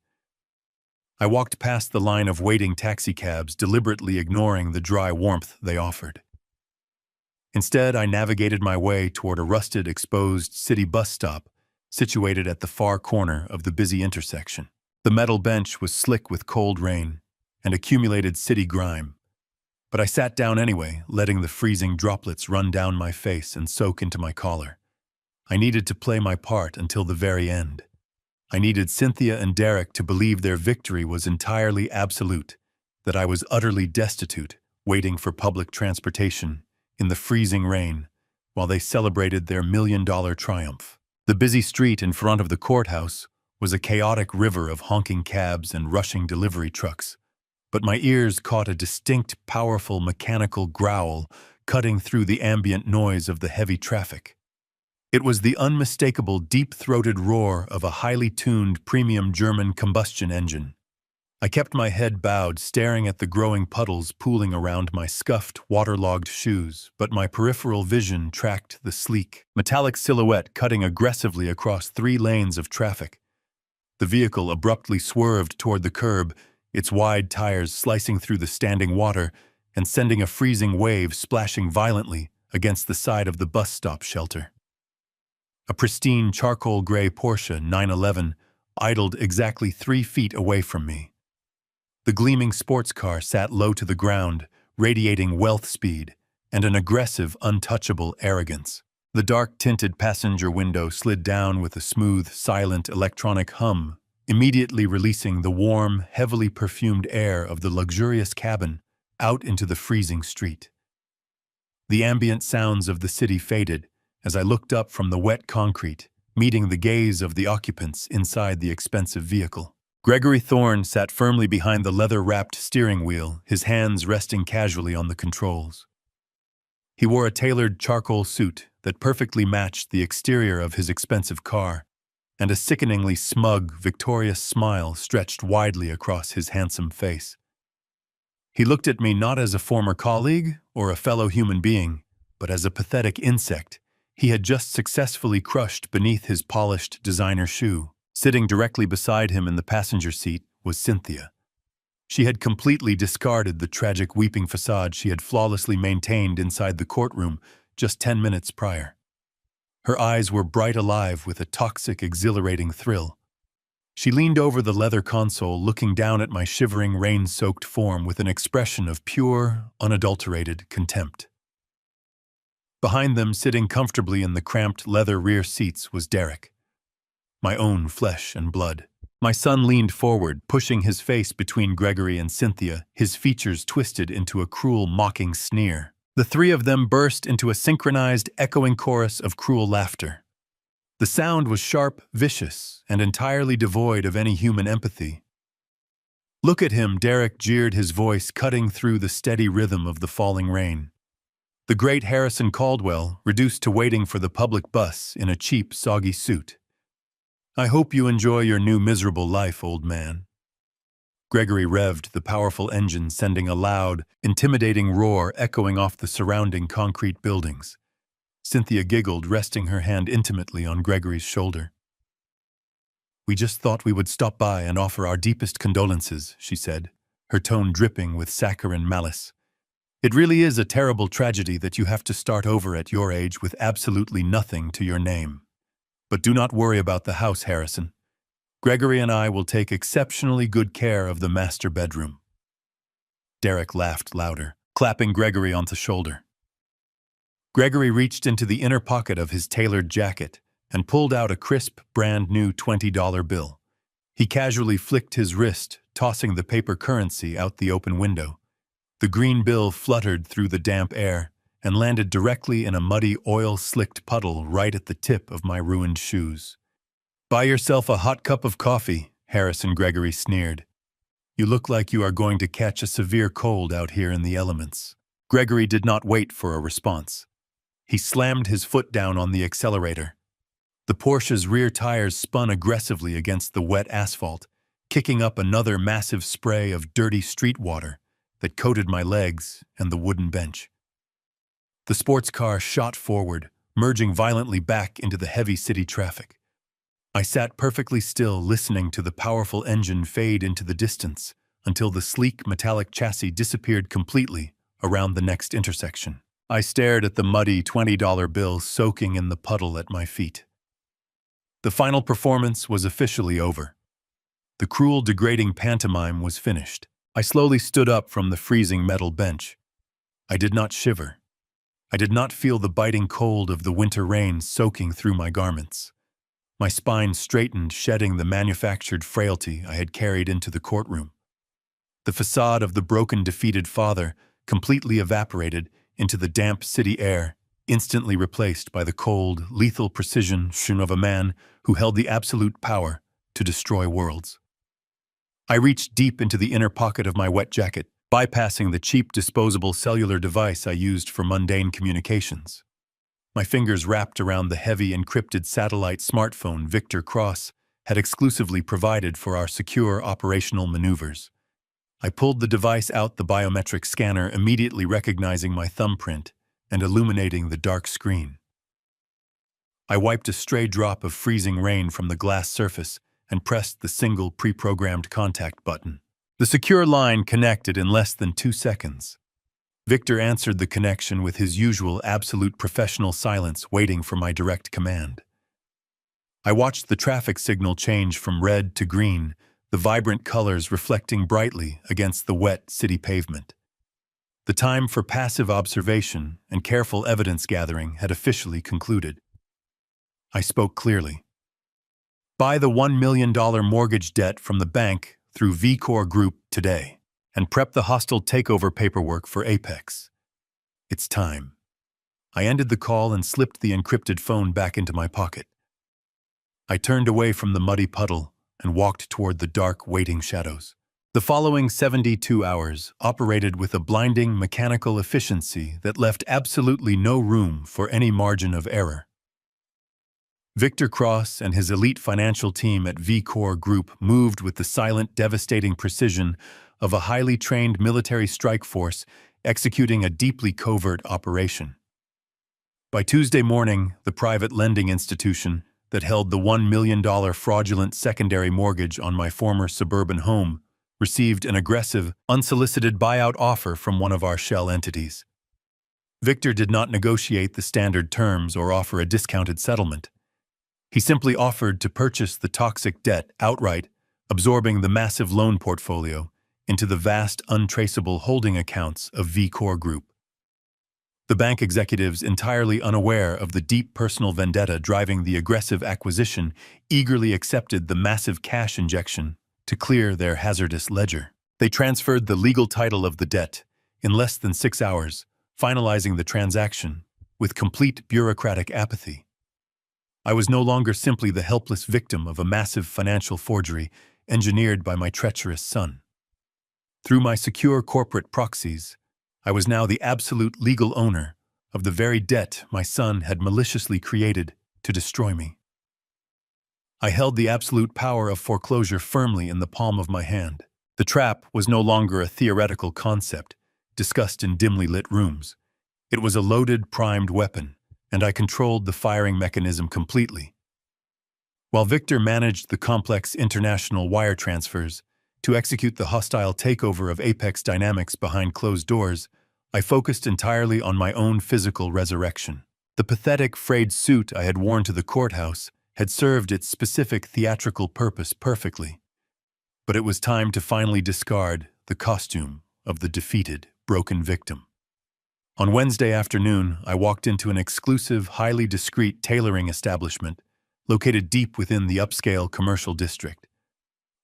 S1: I walked past the line of waiting taxicabs, deliberately ignoring the dry warmth they offered. Instead, I navigated my way toward a rusted, exposed city bus stop situated at the far corner of the busy intersection. The metal bench was slick with cold rain and accumulated city grime, but I sat down anyway, letting the freezing droplets run down my face and soak into my collar. I needed to play my part until the very end. I needed Cynthia and Derek to believe their victory was entirely absolute, that I was utterly destitute, waiting for public transportation in the freezing rain while they celebrated their $1 million triumph. The busy street in front of the courthouse was a chaotic river of honking cabs and rushing delivery trucks, but my ears caught a distinct, powerful mechanical growl cutting through the ambient noise of the heavy traffic. It was the unmistakable, deep-throated roar of a highly tuned premium German combustion engine. I kept my head bowed, staring at the growing puddles pooling around my scuffed, waterlogged shoes, but my peripheral vision tracked the sleek, metallic silhouette cutting aggressively across 3 lanes of traffic. The vehicle abruptly swerved toward the curb, its wide tires slicing through the standing water and sending a freezing wave splashing violently against the side of the bus stop shelter. A pristine charcoal gray Porsche 911 idled exactly 3 feet away from me. The gleaming sports car sat low to the ground, radiating wealth speed and an aggressive, untouchable arrogance. The dark-tinted passenger window slid down with a smooth, silent electronic hum, immediately releasing the warm, heavily perfumed air of the luxurious cabin out into the freezing street. The ambient sounds of the city faded as I looked up from the wet concrete, meeting the gaze of the occupants inside the expensive vehicle. Gregory Thorne sat firmly behind the leather-wrapped steering wheel, his hands resting casually on the controls. He wore a tailored charcoal suit that perfectly matched the exterior of his expensive car, and a sickeningly smug, victorious smile stretched widely across his handsome face. He looked at me not as a former colleague or a fellow human being, but as a pathetic insect he had just successfully crushed beneath his polished designer shoe. Sitting directly beside him in the passenger seat was Cynthia. She had completely discarded the tragic weeping facade she had flawlessly maintained inside the courtroom just 10 minutes prior. Her eyes were bright alive with a toxic, exhilarating thrill. She leaned over the leather console, looking down at my shivering, rain-soaked form with an expression of pure, unadulterated contempt. Behind them, sitting comfortably in the cramped leather rear seats, was Derek, my own flesh and blood. My son leaned forward, pushing his face between Gregory and Cynthia, his features twisted into a cruel, mocking sneer. The three of them burst into a synchronized, echoing chorus of cruel laughter. The sound was sharp, vicious, and entirely devoid of any human empathy. "Look at him," Derek jeered, his voice cutting through the steady rhythm of the falling rain. The great Harrison Caldwell, reduced to waiting for the public bus in a cheap, soggy suit. "I hope you enjoy your new miserable life, old man." Gregory revved the powerful engine, sending a loud, intimidating roar echoing off the surrounding concrete buildings. Cynthia giggled, resting her hand intimately on Gregory's shoulder. "We just thought we would stop by and offer our deepest condolences," she said, her tone dripping with saccharine malice. "It really is a terrible tragedy that you have to start over at your age with absolutely nothing to your name. But do not worry about the house, Harrison. Gregory and I will take exceptionally good care of the master bedroom." Derek laughed louder, clapping Gregory on the shoulder. Gregory reached into the inner pocket of his tailored jacket and pulled out a crisp, brand-new $20 bill. He casually flicked his wrist, tossing the paper currency out the open window. The green bill fluttered through the damp air and landed directly in a muddy, oil-slicked puddle right at the tip of my ruined shoes. "Buy yourself a hot cup of coffee," Harrison Gregory sneered. "You look like you are going to catch a severe cold out here in the elements." Gregory did not wait for a response. He slammed his foot down on the accelerator. The Porsche's rear tires spun aggressively against the wet asphalt, kicking up another massive spray of dirty street water that coated my legs and the wooden bench. The sports car shot forward, merging violently back into the heavy city traffic. I sat perfectly still, listening to the powerful engine fade into the distance until the sleek metallic chassis disappeared completely around the next intersection. I stared at the muddy $20 bill soaking in the puddle at my feet. The final performance was officially over. The cruel, degrading pantomime was finished. I slowly stood up from the freezing metal bench. I did not shiver. I did not feel the biting cold of the winter rain soaking through my garments. My spine straightened, shedding the manufactured frailty I had carried into the courtroom. The facade of the broken, defeated father completely evaporated into the damp city air, instantly replaced by the cold, lethal precision of a man who held the absolute power to destroy worlds. I reached deep into the inner pocket of my wet jacket, bypassing the cheap disposable cellular device I used for mundane communications. My fingers wrapped around the heavy encrypted satellite smartphone Victor Cross had exclusively provided for our secure operational maneuvers. I pulled the device out, the biometric scanner immediately recognizing my thumbprint and illuminating the dark screen. I wiped a stray drop of freezing rain from the glass surface and pressed the single pre-programmed contact button. The secure line connected in less than 2 seconds. Victor answered the connection with his usual absolute professional silence, waiting for my direct command. I watched the traffic signal change from red to green, the vibrant colors reflecting brightly against the wet city pavement. The time for passive observation and careful evidence gathering had officially concluded. I spoke clearly. Buy the $1 million mortgage debt from the bank through VCore Group today, and prep the hostile takeover paperwork for Apex. It's time. I ended the call and slipped the encrypted phone back into my pocket. I turned away from the muddy puddle and walked toward the dark, waiting shadows. The following 72 hours operated with a blinding mechanical efficiency that left absolutely no room for any margin of error. Victor Cross and his elite financial team at VCorp Group moved with the silent, devastating precision of a highly trained military strike force executing a deeply covert operation. By Tuesday morning, the private lending institution that held the $1 million fraudulent secondary mortgage on my former suburban home received an aggressive, unsolicited buyout offer from one of our shell entities. Victor did not negotiate the standard terms or offer a discounted settlement. He simply offered to purchase the toxic debt outright, absorbing the massive loan portfolio into the vast, untraceable holding accounts of VCorp Group. The bank executives, entirely unaware of the deep personal vendetta driving the aggressive acquisition, eagerly accepted the massive cash injection to clear their hazardous ledger. They transferred the legal title of the debt in less than 6 hours, finalizing the transaction with complete bureaucratic apathy. I was no longer simply the helpless victim of a massive financial forgery engineered by my treacherous son. Through my secure corporate proxies, I was now the absolute legal owner of the very debt my son had maliciously created to destroy me. I held the absolute power of foreclosure firmly in the palm of my hand. The trap was no longer a theoretical concept discussed in dimly lit rooms. It was a loaded, primed weapon, and I controlled the firing mechanism completely. While Victor managed the complex international wire transfers to execute the hostile takeover of Apex Dynamics behind closed doors, I focused entirely on my own physical resurrection. The pathetic frayed suit I had worn to the courthouse had served its specific theatrical purpose perfectly. But it was time to finally discard the costume of the defeated, broken victim. On Wednesday afternoon, I walked into an exclusive, highly discreet tailoring establishment located deep within the upscale commercial district.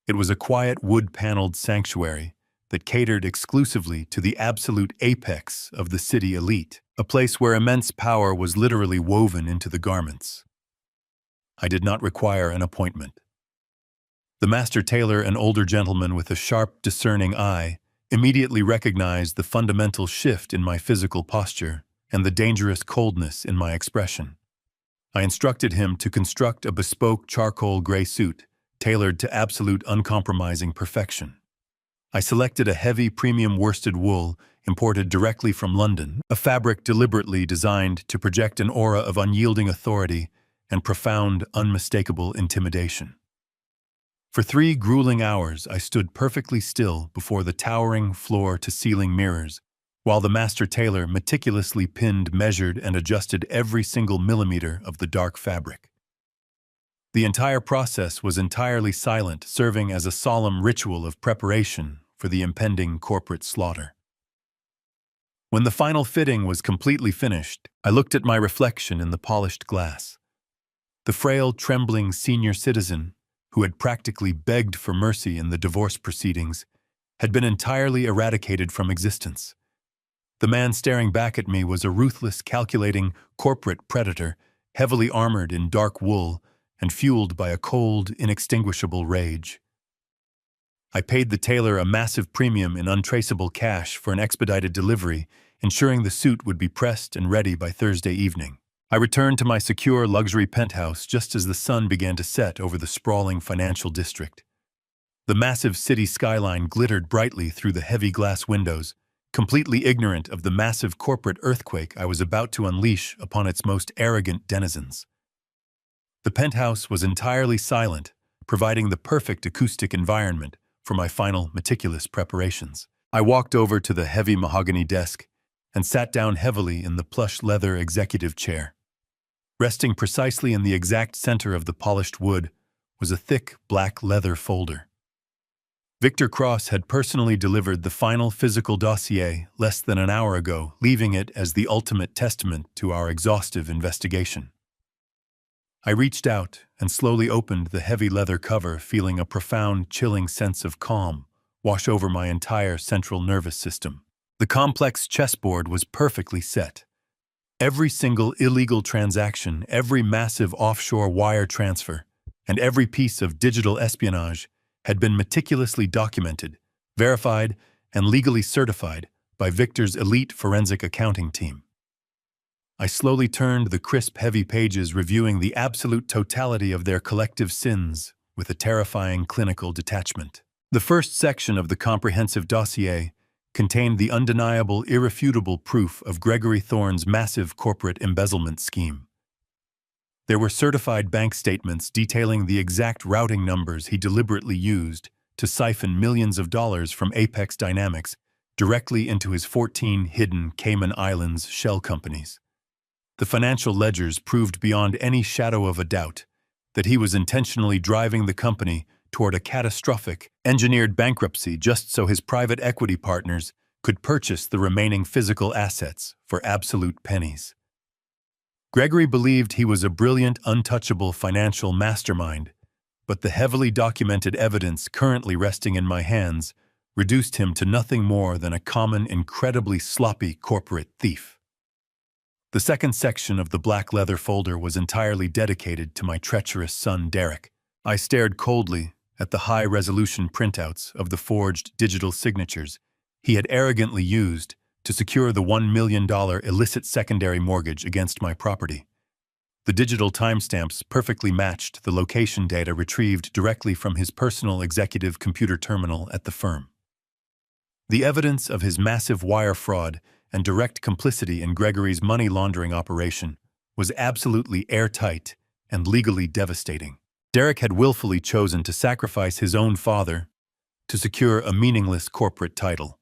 S1: It was a quiet, wood-paneled sanctuary that catered exclusively to the absolute apex of the city elite, a place where immense power was literally woven into the garments. I did not require an appointment. The master tailor, an older gentleman with a sharp, discerning eye, immediately recognized the fundamental shift in my physical posture and the dangerous coldness in my expression. I instructed him to construct a bespoke charcoal gray suit tailored to absolute uncompromising perfection. I selected a heavy premium worsted wool imported directly from London, a fabric deliberately designed to project an aura of unyielding authority and profound, unmistakable intimidation. For 3 grueling hours, I stood perfectly still before the towering floor-to-ceiling mirrors, while the master tailor meticulously pinned, measured, and adjusted every single millimeter of the dark fabric. The entire process was entirely silent, serving as a solemn ritual of preparation for the impending corporate slaughter. When the final fitting was completely finished, I looked at my reflection in the polished glass. The frail, trembling senior citizen, who had practically begged for mercy in the divorce proceedings, had been entirely eradicated from existence. The man staring back at me was a ruthless, calculating corporate predator, heavily armored in dark wool and fueled by a cold, inextinguishable rage. I paid the tailor a massive premium in untraceable cash for an expedited delivery, ensuring the suit would be pressed and ready by Thursday evening. I returned to my secure luxury penthouse just as the sun began to set over the sprawling financial district. The massive city skyline glittered brightly through the heavy glass windows, completely ignorant of the massive corporate earthquake I was about to unleash upon its most arrogant denizens. The penthouse was entirely silent, providing the perfect acoustic environment for my final meticulous preparations. I walked over to the heavy mahogany desk and sat down heavily in the plush leather executive chair. Resting precisely in the exact center of the polished wood was a thick black leather folder. Victor Cross had personally delivered the final physical dossier less than an hour ago, leaving it as the ultimate testament to our exhaustive investigation. I reached out and slowly opened the heavy leather cover, feeling a profound, chilling sense of calm wash over my entire central nervous system. The complex chessboard was perfectly set. Every single illegal transaction, every massive offshore wire transfer, and every piece of digital espionage had been meticulously documented, verified and legally certified by Victor's elite forensic accounting team. I slowly turned the crisp, heavy pages, reviewing the absolute totality of their collective sins with a terrifying clinical detachment. The first section of the comprehensive dossier contained the undeniable, irrefutable proof of Gregory Thorne's massive corporate embezzlement scheme. There were certified bank statements detailing the exact routing numbers he deliberately used to siphon millions of dollars from Apex Dynamics directly into his 14 hidden Cayman Islands shell companies. The financial ledgers proved beyond any shadow of a doubt that he was intentionally driving the company toward a catastrophic, engineered bankruptcy just so his private equity partners could purchase the remaining physical assets for absolute pennies. Gregory believed he was a brilliant, untouchable financial mastermind, but the heavily documented evidence currently resting in my hands reduced him to nothing more than a common, incredibly sloppy corporate thief. The second section of the black leather folder was entirely dedicated to my treacherous son, Derek. I stared coldly at the high-resolution printouts of the forged digital signatures he had arrogantly used to secure the $1 million illicit secondary mortgage against my property. The digital timestamps perfectly matched the location data retrieved directly from his personal executive computer terminal at the firm. The evidence of his massive wire fraud and direct complicity in Gregory's money laundering operation was absolutely airtight and legally devastating. Derek had willfully chosen to sacrifice his own father to secure a meaningless corporate title.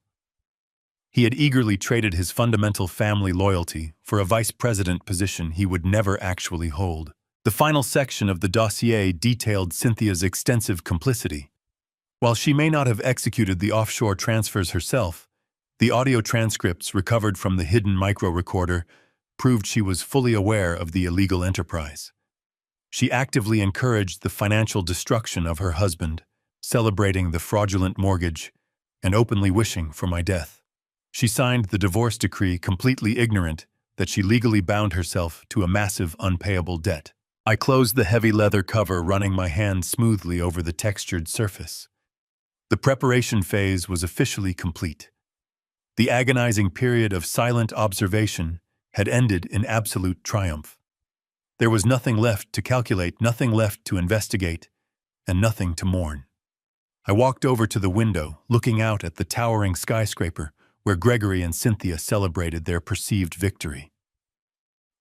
S1: He had eagerly traded his fundamental family loyalty for a vice president position he would never actually hold. The final section of the dossier detailed Cynthia's extensive complicity. While she may not have executed the offshore transfers herself, the audio transcripts recovered from the hidden micro-recorder proved she was fully aware of the illegal enterprise. She actively encouraged the financial destruction of her husband, celebrating the fraudulent mortgage and openly wishing for my death. She signed the divorce decree completely ignorant that she legally bound herself to a massive unpayable debt. I closed the heavy leather cover, running my hand smoothly over the textured surface. The preparation phase was officially complete. The agonizing period of silent observation had ended in absolute triumph. There was nothing left to calculate, nothing left to investigate, and nothing to mourn. I walked over to the window, looking out at the towering skyscraper where Gregory and Cynthia celebrated their perceived victory.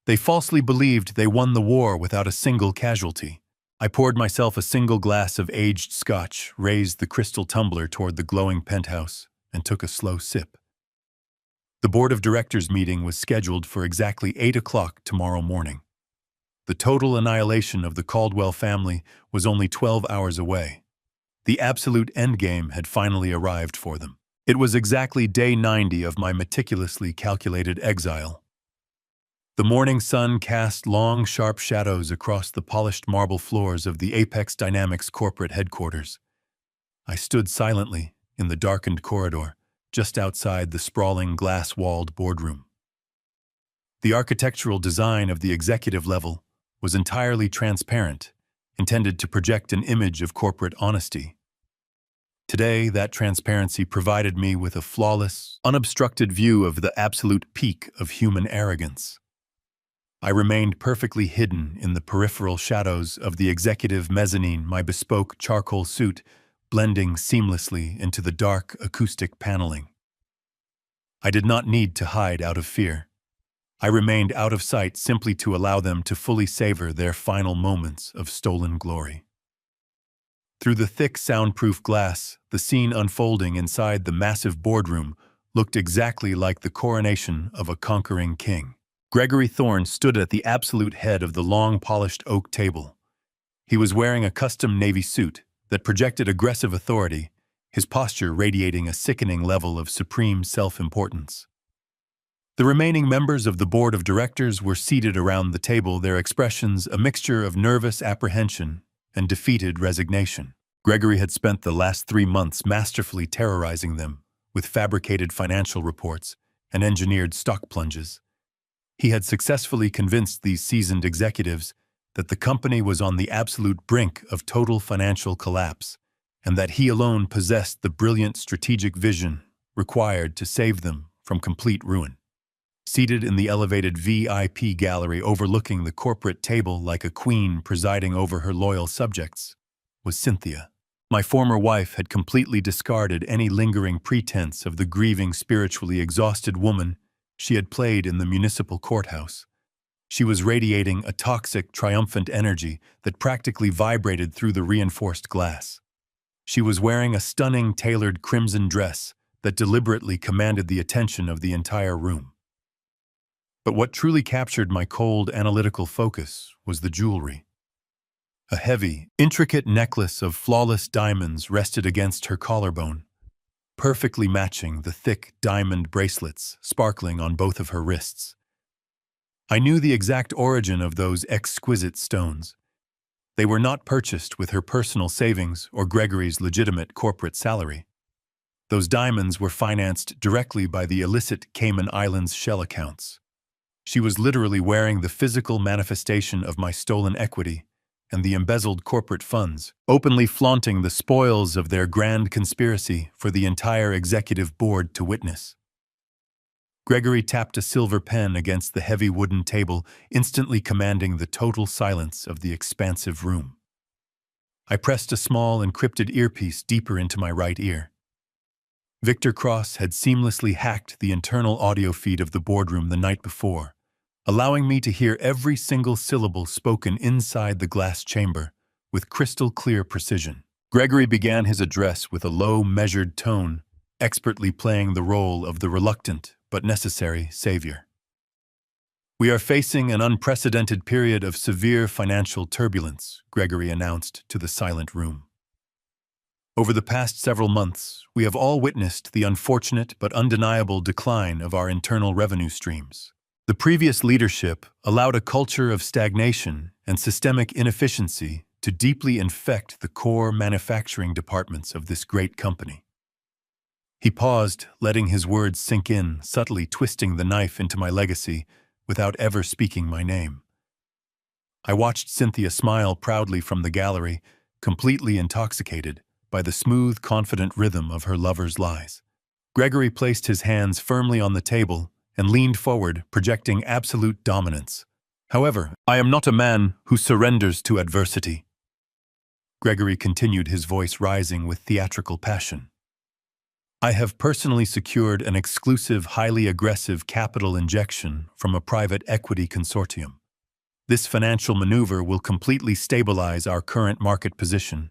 S1: They falsely believed they won the war without a single casualty. I poured myself a single glass of aged scotch, raised the crystal tumbler toward the glowing penthouse, and took a slow sip. The board of directors meeting was scheduled for exactly 8 o'clock tomorrow morning. The total annihilation of the Caldwell family was only 12 hours away. The absolute endgame had finally arrived for them. It was exactly day 90 of my meticulously calculated exile. The morning sun cast long, sharp shadows across the polished marble floors of the Apex Dynamics corporate headquarters. I stood silently in the darkened corridor, just outside the sprawling glass-walled boardroom. The architectural design of the executive level was entirely transparent, intended to project an image of corporate honesty. Today, that transparency provided me with a flawless, unobstructed view of the absolute peak of human arrogance. I remained perfectly hidden in the peripheral shadows of the executive mezzanine, my bespoke charcoal suit blending seamlessly into the dark acoustic paneling. I did not need to hide out of fear. I remained out of sight simply to allow them to fully savor their final moments of stolen glory. Through the thick soundproof glass, the scene unfolding inside the massive boardroom looked exactly like the coronation of a conquering king. Gregory Thorne stood at the absolute head of the long polished oak table. He was wearing a custom navy suit that projected aggressive authority, his posture radiating a sickening level of supreme self-importance. The remaining members of the board of directors were seated around the table, their expressions a mixture of nervous apprehension and defeated resignation. Gregory had spent the last 3 months masterfully terrorizing them with fabricated financial reports and engineered stock plunges. He had successfully convinced these seasoned executives that the company was on the absolute brink of total financial collapse, and that he alone possessed the brilliant strategic vision required to save them from complete ruin. Seated in the elevated VIP gallery overlooking the corporate table like a queen presiding over her loyal subjects was Cynthia. My former wife had completely discarded any lingering pretense of the grieving, spiritually exhausted woman she had played in the municipal courthouse. She was radiating a toxic, triumphant energy that practically vibrated through the reinforced glass. She was wearing a stunning, tailored crimson dress that deliberately commanded the attention of the entire room. But what truly captured my cold, analytical focus was the jewelry. A heavy, intricate necklace of flawless diamonds rested against her collarbone, perfectly matching the thick diamond bracelets sparkling on both of her wrists. I knew the exact origin of those exquisite stones. They were not purchased with her personal savings or Gregory's legitimate corporate salary. Those diamonds were financed directly by the illicit Cayman Islands shell accounts. She was literally wearing the physical manifestation of my stolen equity and the embezzled corporate funds, openly flaunting the spoils of their grand conspiracy for the entire executive board to witness. Gregory tapped a silver pen against the heavy wooden table, instantly commanding the total silence of the expansive room. I pressed a small, encrypted earpiece deeper into my right ear. Victor Cross had seamlessly hacked the internal audio feed of the boardroom the night before, allowing me to hear every single syllable spoken inside the glass chamber with crystal-clear precision. Gregory began his address with a low, measured tone, expertly playing the role of the reluctant but necessary savior. "We are facing an unprecedented period of severe financial turbulence," Gregory announced to the silent room. "Over the past several months, we have all witnessed the unfortunate but undeniable decline of our internal revenue streams. The previous leadership allowed a culture of stagnation and systemic inefficiency to deeply infect the core manufacturing departments of this great company." He paused, letting his words sink in, subtly twisting the knife into my legacy without ever speaking my name. I watched Cynthia smile proudly from the gallery, completely intoxicated by the smooth, confident rhythm of her lover's lies. Gregory placed his hands firmly on the table and leaned forward, projecting absolute dominance. "However, I am not a man who surrenders to adversity." Gregory continued, his voice rising with theatrical passion. "I have personally secured an exclusive, highly aggressive capital injection from a private equity consortium. This financial maneuver will completely stabilize our current market position,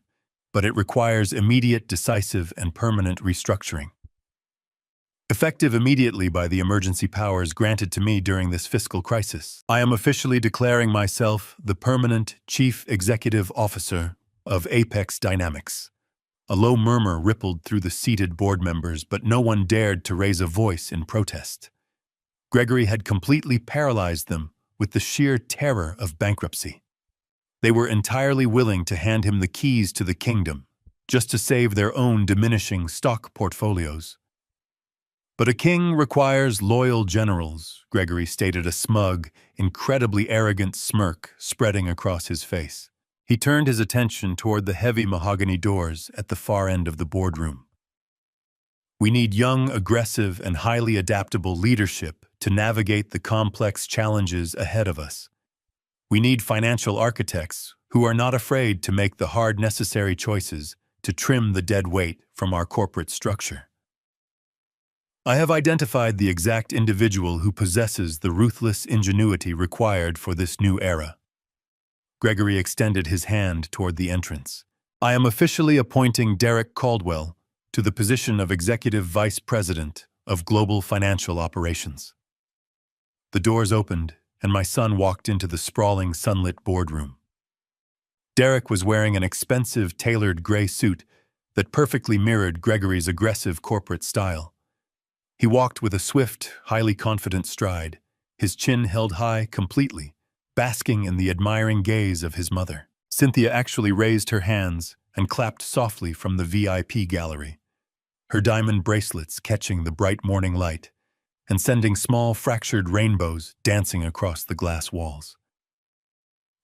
S1: but it requires immediate, decisive, and permanent restructuring. Effective immediately by the emergency powers granted to me during this fiscal crisis, I am officially declaring myself the permanent Chief Executive Officer of Apex Dynamics." A low murmur rippled through the seated board members, but no one dared to raise a voice in protest. Gregory had completely paralyzed them with the sheer terror of bankruptcy. They were entirely willing to hand him the keys to the kingdom, just to save their own diminishing stock portfolios. "But a king requires loyal generals," Gregory stated, a smug, incredibly arrogant smirk spreading across his face. He turned his attention toward the heavy mahogany doors at the far end of the boardroom. "We need young, aggressive, and highly adaptable leadership to navigate the complex challenges ahead of us. We need financial architects who are not afraid to make the hard, necessary choices to trim the dead weight from our corporate structure. I have identified the exact individual who possesses the ruthless ingenuity required for this new era." Gregory extended his hand toward the entrance. "I am officially appointing Derek Caldwell to the position of Executive Vice President of Global Financial Operations." The doors opened, and my son walked into the sprawling, sunlit boardroom. Derek was wearing an expensive, tailored gray suit that perfectly mirrored Gregory's aggressive corporate style. He walked with a swift, highly confident stride, his chin held high completely, basking in the admiring gaze of his mother. Cynthia actually raised her hands and clapped softly from the VIP gallery, her diamond bracelets catching the bright morning light and sending small fractured rainbows dancing across the glass walls.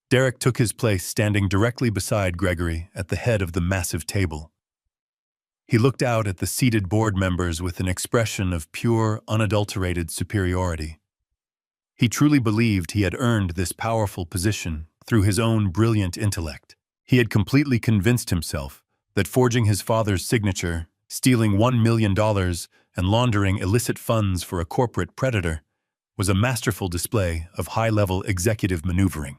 S1: Derek took his place standing directly beside Gregory at the head of the massive table. He looked out at the seated board members with an expression of pure, unadulterated superiority. He truly believed he had earned this powerful position through his own brilliant intellect. He had completely convinced himself that forging his father's signature, stealing $1 million, and laundering illicit funds for a corporate predator was a masterful display of high-level executive maneuvering.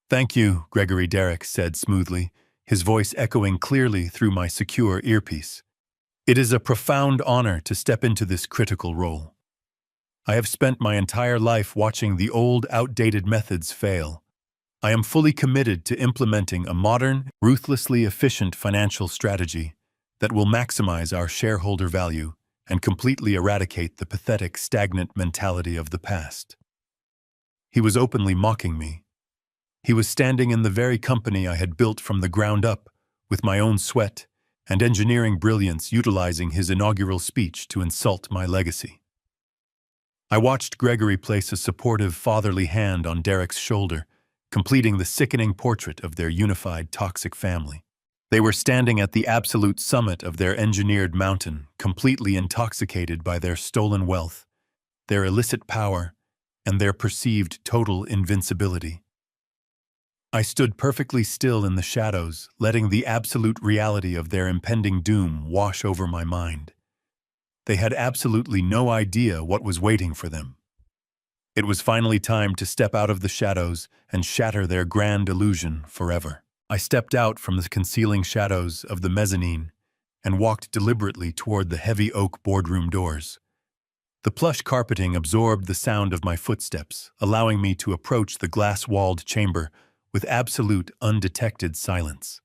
S1: "Thank you," Gregory Derrick said smoothly, his voice echoing clearly through my secure earpiece. "It is a profound honor to step into this critical role. I have spent my entire life watching the old, outdated methods fail. I am fully committed to implementing a modern, ruthlessly efficient financial strategy that will maximize our shareholder value and completely eradicate the pathetic, stagnant mentality of the past." He was openly mocking me. He was standing in the very company I had built from the ground up, with my own sweat and engineering brilliance, utilizing his inaugural speech to insult my legacy. I watched Gregory place a supportive, fatherly hand on Derrick's shoulder, completing the sickening portrait of their unified, toxic family. They were standing at the absolute summit of their engineered mountain, completely intoxicated by their stolen wealth, their illicit power, and their perceived total invincibility. I stood perfectly still in the shadows, letting the absolute reality of their impending doom wash over my mind. They had absolutely no idea what was waiting for them. It was finally time to step out of the shadows and shatter their grand illusion forever. I stepped out from the concealing shadows of the mezzanine and walked deliberately toward the heavy oak boardroom doors. The plush carpeting absorbed the sound of my footsteps, allowing me to approach the glass-walled chamber with absolute, undetected silence.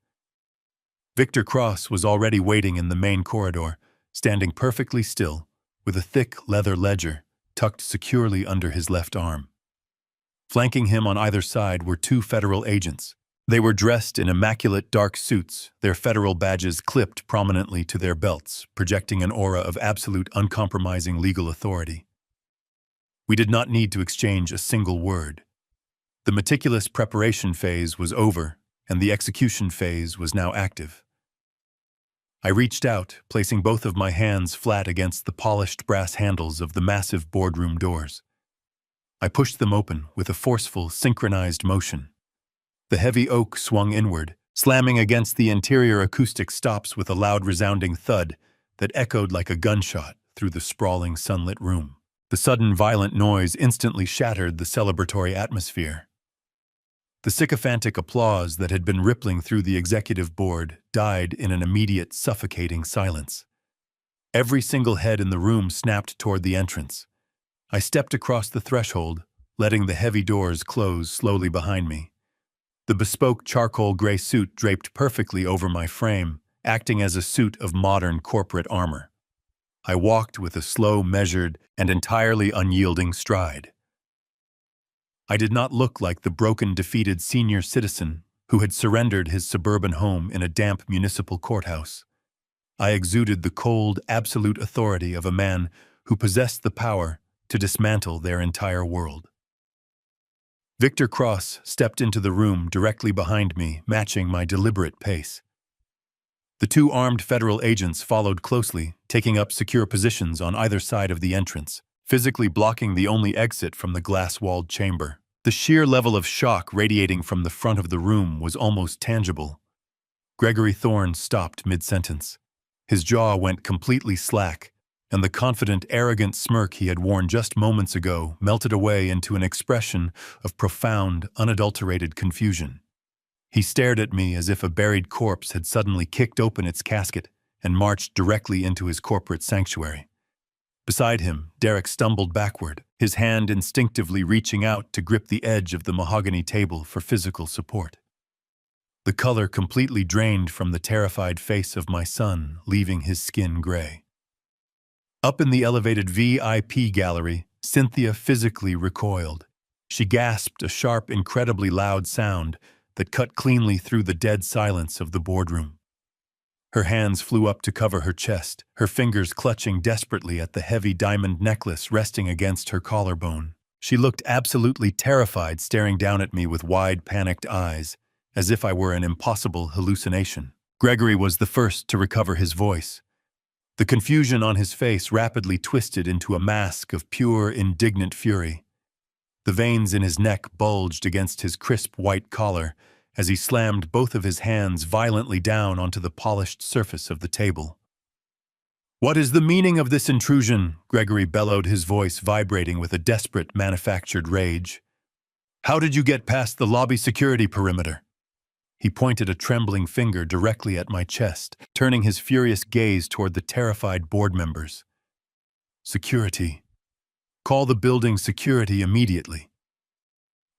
S1: Victor Cross was already waiting in the main corridor, standing perfectly still, with a thick leather ledger tucked securely under his left arm. Flanking him on either side were two federal agents. They were dressed in immaculate dark suits, their federal badges clipped prominently to their belts, projecting an aura of absolute uncompromising legal authority. We did not need to exchange a single word. The meticulous preparation phase was over, and the execution phase was now active. I reached out, placing both of my hands flat against the polished brass handles of the massive boardroom doors. I pushed them open with a forceful, synchronized motion. The heavy oak swung inward, slamming against the interior acoustic stops with a loud resounding thud that echoed like a gunshot through the sprawling sunlit room. The sudden violent noise instantly shattered the celebratory atmosphere. The sycophantic applause that had been rippling through the executive board died in an immediate, suffocating silence. Every single head in the room snapped toward the entrance. I stepped across the threshold, letting the heavy doors close slowly behind me. The bespoke charcoal gray suit draped perfectly over my frame, acting as a suit of modern corporate armor. I walked with a slow, measured, and entirely unyielding stride. I did not look like the broken, defeated senior citizen who had surrendered his suburban home in a damp municipal courthouse. I exuded the cold, absolute authority of a man who possessed the power to dismantle their entire world. Victor Cross stepped into the room directly behind me, matching my deliberate pace. The two armed federal agents followed closely, taking up secure positions on either side of the entrance, physically blocking the only exit from the glass-walled chamber. The sheer level of shock radiating from the front of the room was almost tangible. Gregory Thorne stopped mid-sentence. His jaw went completely slack, and the confident, arrogant smirk he had worn just moments ago melted away into an expression of profound, unadulterated confusion. He stared at me as if a buried corpse had suddenly kicked open its casket and marched directly into his corporate sanctuary. Beside him, Derrick stumbled backward, his hand instinctively reaching out to grip the edge of the mahogany table for physical support. The color completely drained from the terrified face of my son, leaving his skin gray. Up in the elevated VIP gallery, Cynthia physically recoiled. She gasped a sharp, incredibly loud sound that cut cleanly through the dead silence of the boardroom. Her hands flew up to cover her chest, her fingers clutching desperately at the heavy diamond necklace resting against her collarbone. She looked absolutely terrified, staring down at me with wide, panicked eyes, as if I were an impossible hallucination. Gregory was the first to recover his voice. The confusion on his face rapidly twisted into a mask of pure, indignant fury. The veins in his neck bulged against his crisp white collar as he slammed both of his hands violently down onto the polished surface of the table. "What is the meaning of this intrusion?" Gregory bellowed, his voice vibrating with a desperate, manufactured rage. "How did you get past the lobby security perimeter?" He pointed a trembling finger directly at my chest, turning his furious gaze toward the terrified board members. "Security. Call the building security immediately.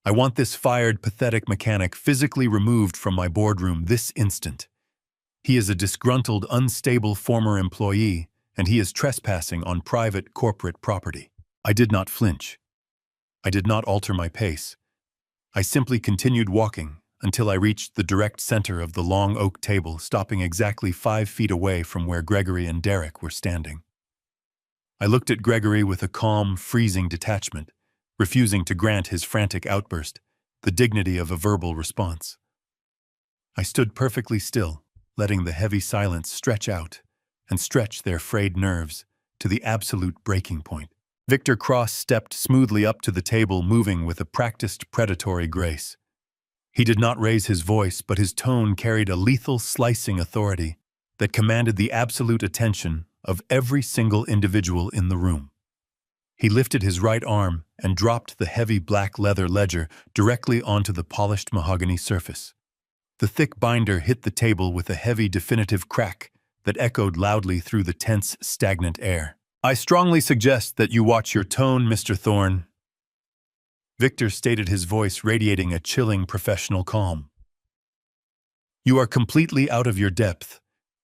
S1: I want this fired, pathetic mechanic physically removed from my boardroom this instant. He is a disgruntled, unstable former employee, and he is trespassing on private corporate property." I did not flinch. I did not alter my pace. I simply continued walking until I reached the direct center of the long oak table, stopping exactly 5 feet away from where Gregory and Derek were standing. I looked at Gregory with a calm, freezing detachment, refusing to grant his frantic outburst the dignity of a verbal response. I stood perfectly still, letting the heavy silence stretch out and stretch their frayed nerves to the absolute breaking point. Victor Cross stepped smoothly up to the table, moving with a practiced predatory grace. He did not raise his voice, but his tone carried a lethal, slicing authority that commanded the absolute attention of every single individual in the room. He lifted his right arm and dropped the heavy black leather ledger directly onto the polished mahogany surface. The thick binder hit the table with a heavy, definitive crack that echoed loudly through the tense, stagnant air. "I strongly suggest that you watch your tone, Mr. Thorne," Victor stated, his voice radiating a chilling professional calm. "You are completely out of your depth,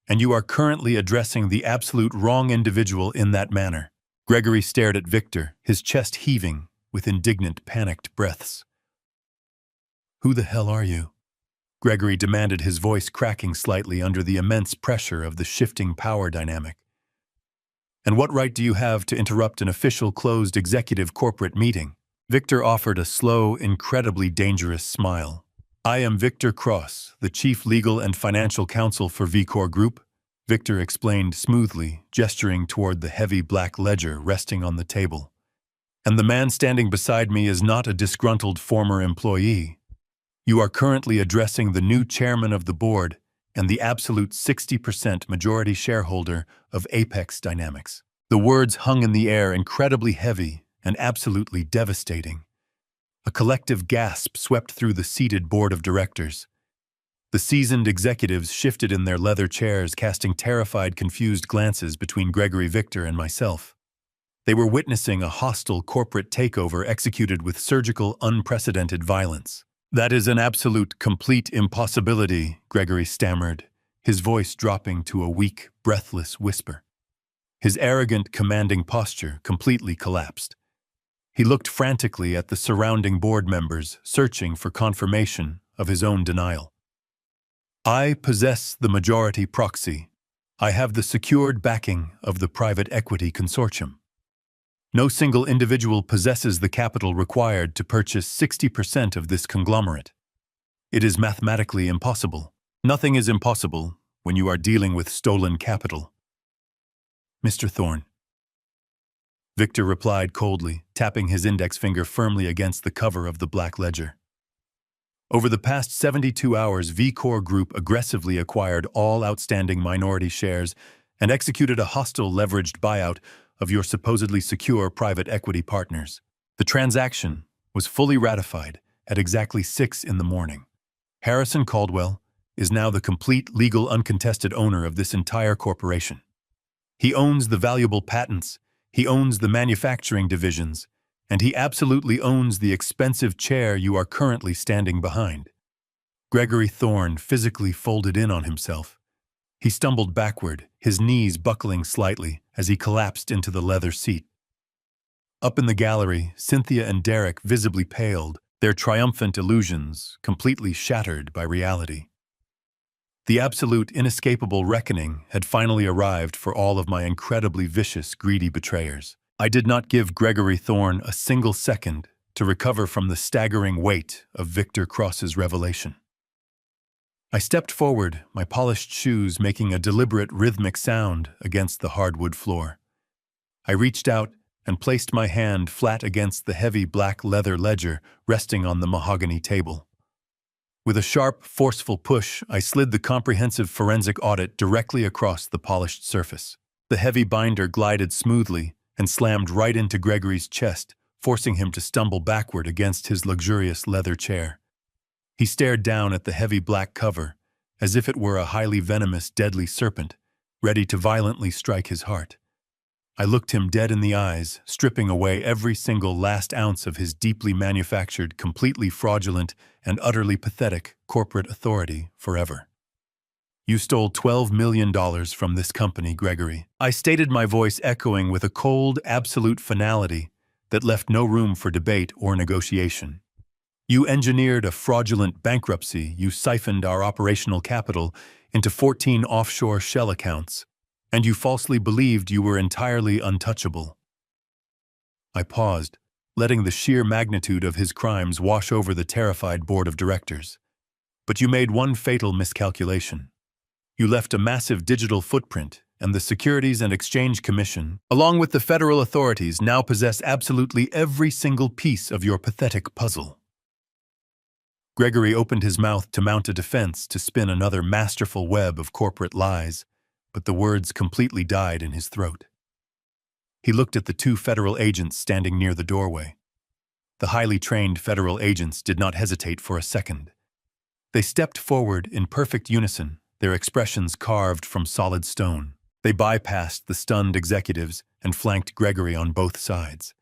S1: and you are currently addressing the absolute wrong individual in that manner." Gregory stared at Victor, his chest heaving with indignant, panicked breaths. "Who the hell are you?" Gregory demanded, his voice cracking slightly under the immense pressure of the shifting power dynamic. "And what right do you have to interrupt an official closed executive corporate meeting?" Victor offered a slow, incredibly dangerous smile. "I am Victor Cross, the Chief Legal and Financial Counsel for VCOR Group," Victor explained smoothly, gesturing toward the heavy black ledger resting on the table. "And the man standing beside me is not a disgruntled former employee. You are currently addressing the new chairman of the board and the absolute 60% majority shareholder of Apex Dynamics." The words hung in the air, incredibly heavy and absolutely devastating. A collective gasp swept through the seated board of directors. The seasoned executives shifted in their leather chairs, casting terrified, confused glances between Gregory, Victor, and myself. They were witnessing a hostile corporate takeover executed with surgical, unprecedented violence. "That is an absolute, complete impossibility," Gregory stammered, his voice dropping to a weak, breathless whisper. His arrogant, commanding posture completely collapsed. He looked frantically at the surrounding board members, searching for confirmation of his own denial. "I possess the majority proxy. I have the secured backing of the private equity consortium. No single individual possesses the capital required to purchase 60% of this conglomerate. It is mathematically impossible. Nothing is impossible when you are dealing with stolen capital." "Mr. Thorne," Victor replied coldly, tapping his index finger firmly against the cover of the black ledger. "Over the past 72 hours, VCOR Group aggressively acquired all outstanding minority shares and executed a hostile leveraged buyout of your supposedly secure private equity partners. The transaction was fully ratified at exactly 6 in the morning. Harrison Caldwell is now the complete, legal, uncontested owner of this entire corporation. He owns the valuable patents, he owns the manufacturing divisions, and he absolutely owns the expensive chair you are currently standing behind." Gregory Thorne physically folded in on himself. He stumbled backward, his knees buckling slightly as he collapsed into the leather seat. Up in the gallery, Cynthia and Derek visibly paled, their triumphant illusions completely shattered by reality. The absolute, inescapable reckoning had finally arrived for all of my incredibly vicious, greedy betrayers. I did not give Gregory Thorne a single second to recover from the staggering weight of Victor Cross's revelation. I stepped forward, my polished shoes making a deliberate rhythmic sound against the hardwood floor. I reached out and placed my hand flat against the heavy black leather ledger resting on the mahogany table. With a sharp, forceful push, I slid the comprehensive forensic audit directly across the polished surface. The heavy binder glided smoothly and slammed right into Gregory's chest, forcing him to stumble backward against his luxurious leather chair. He stared down at the heavy black cover, as if it were a highly venomous, deadly serpent, ready to violently strike his heart. I looked him dead in the eyes, stripping away every single last ounce of his deeply manufactured, completely fraudulent, and utterly pathetic corporate authority forever. "You stole $12 million from this company, Gregory." I stated, my voice echoing with a cold, absolute finality that left no room for debate or negotiation. "You engineered a fraudulent bankruptcy. You siphoned our operational capital into 14 offshore shell accounts, and you falsely believed you were entirely untouchable." I paused, letting the sheer magnitude of his crimes wash over the terrified board of directors. "But you made one fatal miscalculation. You left a massive digital footprint, and the Securities and Exchange Commission, along with the federal authorities, now possess absolutely every single piece of your pathetic puzzle." Gregory opened his mouth to mount a defense, to spin another masterful web of corporate lies, but the words completely died in his throat. He looked at the two federal agents standing near the doorway. The highly trained federal agents did not hesitate for a second. They stepped forward in perfect unison, their expressions carved from solid stone. They bypassed the stunned executives and flanked Gregory on both sides.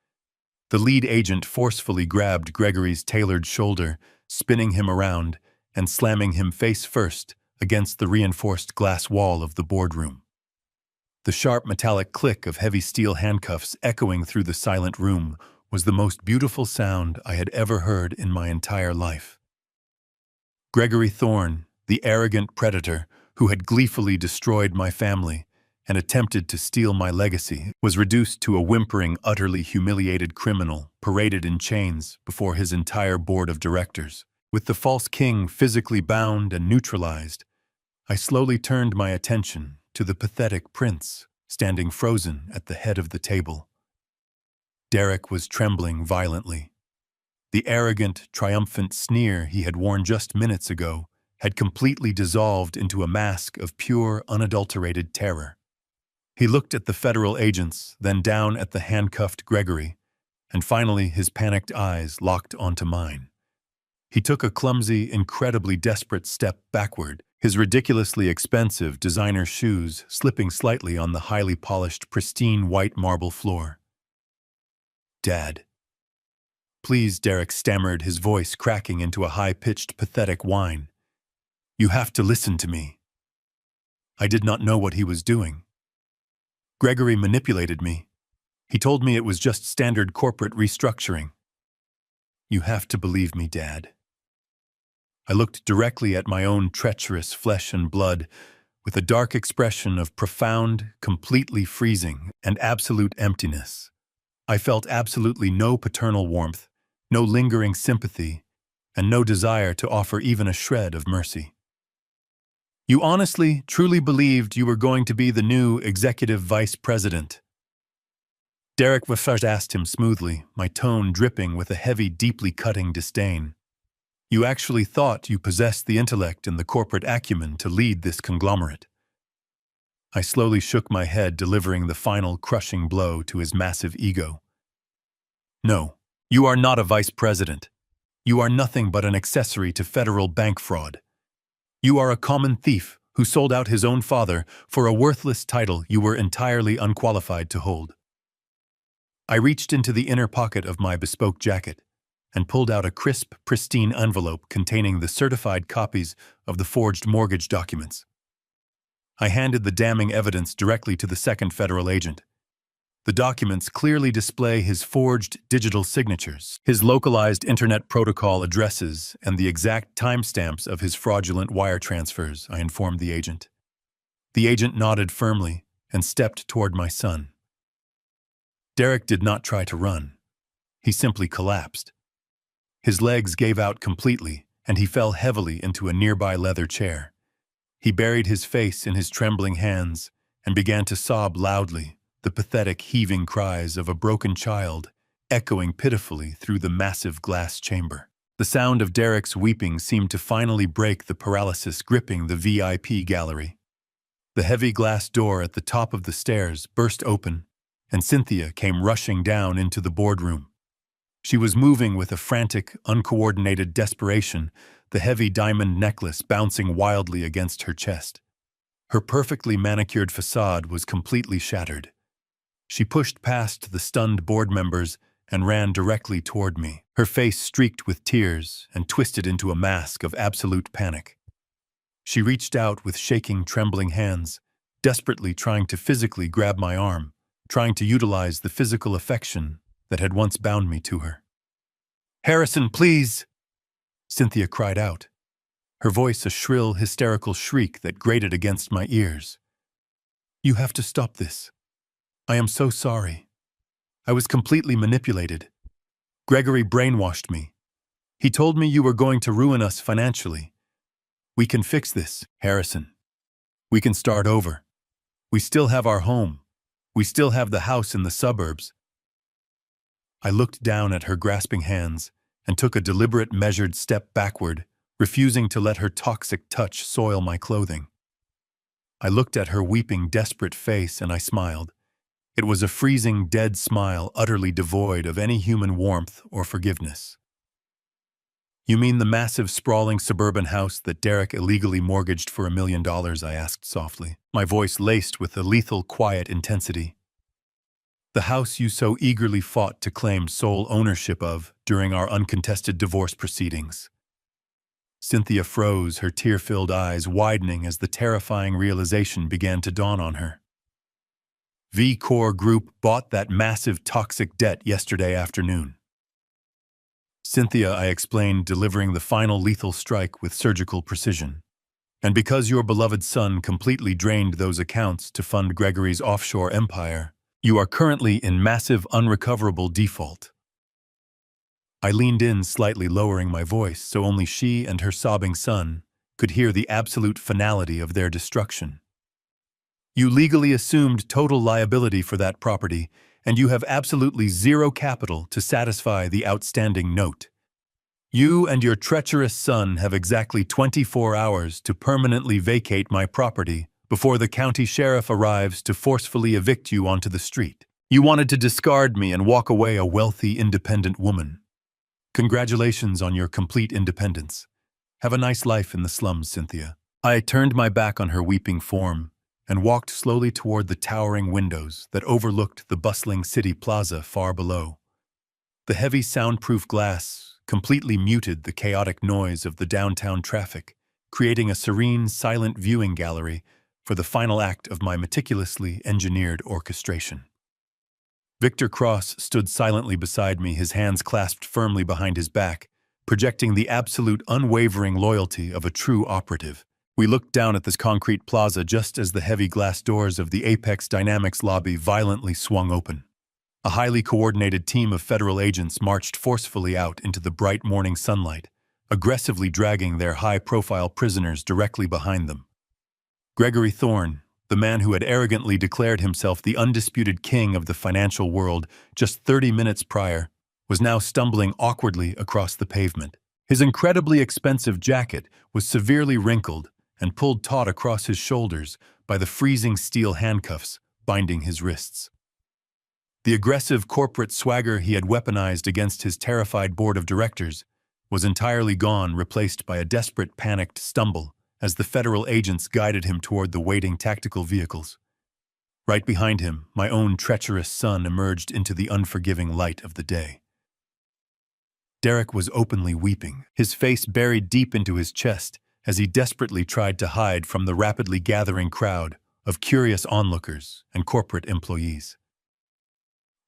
S1: The lead agent forcefully grabbed Gregory's tailored shoulder, spinning him around and slamming him face first against the reinforced glass wall of the boardroom. The sharp metallic click of heavy steel handcuffs echoing through the silent room was the most beautiful sound I had ever heard in my entire life. Gregory Thorne, the arrogant predator who had gleefully destroyed my family and attempted to steal my legacy, was reduced to a whimpering, utterly humiliated criminal paraded in chains before his entire board of directors. With the false king physically bound and neutralized, I slowly turned my attention to the pathetic prince standing frozen at the head of the table. Derek was trembling violently. The arrogant, triumphant sneer he had worn just minutes ago had completely dissolved into a mask of pure, unadulterated terror. He looked at the federal agents, then down at the handcuffed Gregory, and finally his panicked eyes locked onto mine. He took a clumsy, incredibly desperate step backward, his ridiculously expensive designer shoes slipping slightly on the highly polished, pristine white marble floor. "Dad." "Please," Derek stammered, his voice cracking into a high-pitched, pathetic whine. "You have to listen to me." I did not know what he was doing. Gregory manipulated me. He told me it was just standard corporate restructuring. "You have to believe me, Dad." I looked directly at my own treacherous flesh and blood with a dark expression of profound, completely freezing, and absolute emptiness. I felt absolutely no paternal warmth, no lingering sympathy, and no desire to offer even a shred of mercy. "You honestly, truly believed you were going to be the new executive vice president?" Derek Waffard asked him smoothly, my tone dripping with a heavy, deeply cutting disdain. "You actually thought you possessed the intellect and the corporate acumen to lead this conglomerate?" I slowly shook my head, delivering the final crushing blow to his massive ego. "No, you are not a vice president. You are nothing but an accessory to federal bank fraud. You are a common thief who sold out his own father for a worthless title you were entirely unqualified to hold." I reached into the inner pocket of my bespoke jacket and pulled out a crisp, pristine envelope containing the certified copies of the forged mortgage documents. I handed the damning evidence directly to the second federal agent. The documents clearly display his forged digital signatures, his localized internet protocol addresses, and the exact timestamps of his fraudulent wire transfers, I informed the agent. The agent nodded firmly and stepped toward my son. Derek did not try to run. He simply collapsed. His legs gave out completely, and he fell heavily into a nearby leather chair. He buried his face in his trembling hands and began to sob loudly, the pathetic heaving cries of a broken child echoing pitifully through the massive glass chamber. The sound of Derek's weeping seemed to finally break the paralysis gripping the VIP gallery. The heavy glass door at the top of the stairs burst open, and Cynthia came rushing down into the boardroom. She was moving with a frantic, uncoordinated desperation, the heavy diamond necklace bouncing wildly against her chest. Her perfectly manicured facade was completely shattered. She pushed past the stunned board members and ran directly toward me, her face streaked with tears and twisted into a mask of absolute panic. She reached out with shaking, trembling hands, desperately trying to physically grab my arm, trying to utilize the physical affection that had once bound me to her. "Harrison, please!" Cynthia cried out, her voice a shrill, hysterical shriek that grated against my ears. "You have to stop this. I am so sorry. I was completely manipulated. Gregory brainwashed me. He told me you were going to ruin us financially. We can fix this, Harrison. We can start over. We still have our home. We still have the house in the suburbs." I looked down at her grasping hands and took a deliberate, measured step backward, refusing to let her toxic touch soil my clothing. I looked at her weeping, desperate face and I smiled. It was a freezing, dead smile utterly devoid of any human warmth or forgiveness. "You mean the massive, sprawling suburban house that Derek illegally mortgaged for $1 million?" I asked softly, my voice laced with a lethal, quiet intensity. "The house you so eagerly fought to claim sole ownership of during our uncontested divorce proceedings." Cynthia froze, her tear-filled eyes widening as the terrifying realization began to dawn on her. V-Core Group bought that massive toxic debt yesterday afternoon. "Cynthia," I explained, delivering the final lethal strike with surgical precision. "And because your beloved son completely drained those accounts to fund Gregory's offshore empire, you are currently in massive unrecoverable default." I leaned in, slightly lowering my voice so only she and her sobbing son could hear the absolute finality of their destruction. "You legally assumed total liability for that property, and you have absolutely zero capital to satisfy the outstanding note. You and your treacherous son have exactly 24 hours to permanently vacate my property before the county sheriff arrives to forcefully evict you onto the street. You wanted to discard me and walk away a wealthy, independent woman. Congratulations on your complete independence. Have a nice life in the slums, Cynthia." I turned my back on her weeping form and walked slowly toward the towering windows that overlooked the bustling city plaza far below. The heavy soundproof glass completely muted the chaotic noise of the downtown traffic, creating a serene, silent viewing gallery for the final act of my meticulously engineered orchestration. Victor Cross stood silently beside me, his hands clasped firmly behind his back, projecting the absolute, unwavering loyalty of a true operative. We looked down at this concrete plaza just as the heavy glass doors of the Apex Dynamics lobby violently swung open. A highly coordinated team of federal agents marched forcefully out into the bright morning sunlight, aggressively dragging their high-profile prisoners directly behind them. Gregory Thorne, the man who had arrogantly declared himself the undisputed king of the financial world just 30 minutes prior, was now stumbling awkwardly across the pavement. His incredibly expensive jacket was severely wrinkled and pulled taut across his shoulders by the freezing steel handcuffs binding his wrists. The aggressive corporate swagger he had weaponized against his terrified board of directors was entirely gone, replaced by a desperate, panicked stumble as the federal agents guided him toward the waiting tactical vehicles. Right behind him, my own treacherous son emerged into the unforgiving light of the day. Derek was openly weeping, his face buried deep into his chest as he desperately tried to hide from the rapidly gathering crowd of curious onlookers and corporate employees.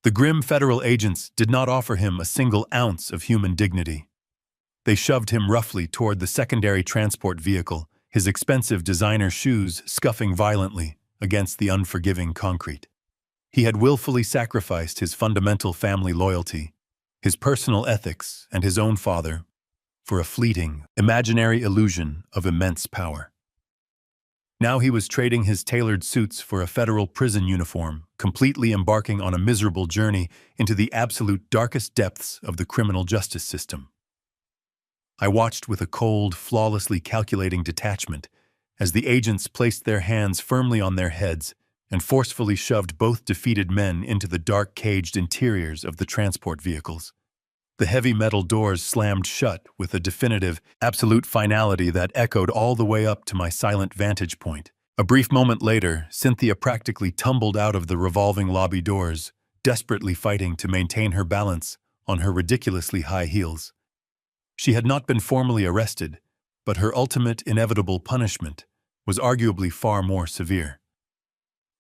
S1: The grim federal agents did not offer him a single ounce of human dignity. They shoved him roughly toward the secondary transport vehicle, his expensive designer shoes scuffing violently against the unforgiving concrete. He had willfully sacrificed his fundamental family loyalty, his personal ethics, and his own father, for a fleeting, imaginary illusion of immense power. Now he was trading his tailored suits for a federal prison uniform, completely embarking on a miserable journey into the absolute darkest depths of the criminal justice system. I watched with a cold, flawlessly calculating detachment as the agents placed their hands firmly on their heads and forcefully shoved both defeated men into the dark caged interiors of the transport vehicles. The heavy metal doors slammed shut with a definitive, absolute finality that echoed all the way up to my silent vantage point. A brief moment later, Cynthia practically tumbled out of the revolving lobby doors, desperately fighting to maintain her balance on her ridiculously high heels. She had not been formally arrested, but her ultimate inevitable punishment was arguably far more severe.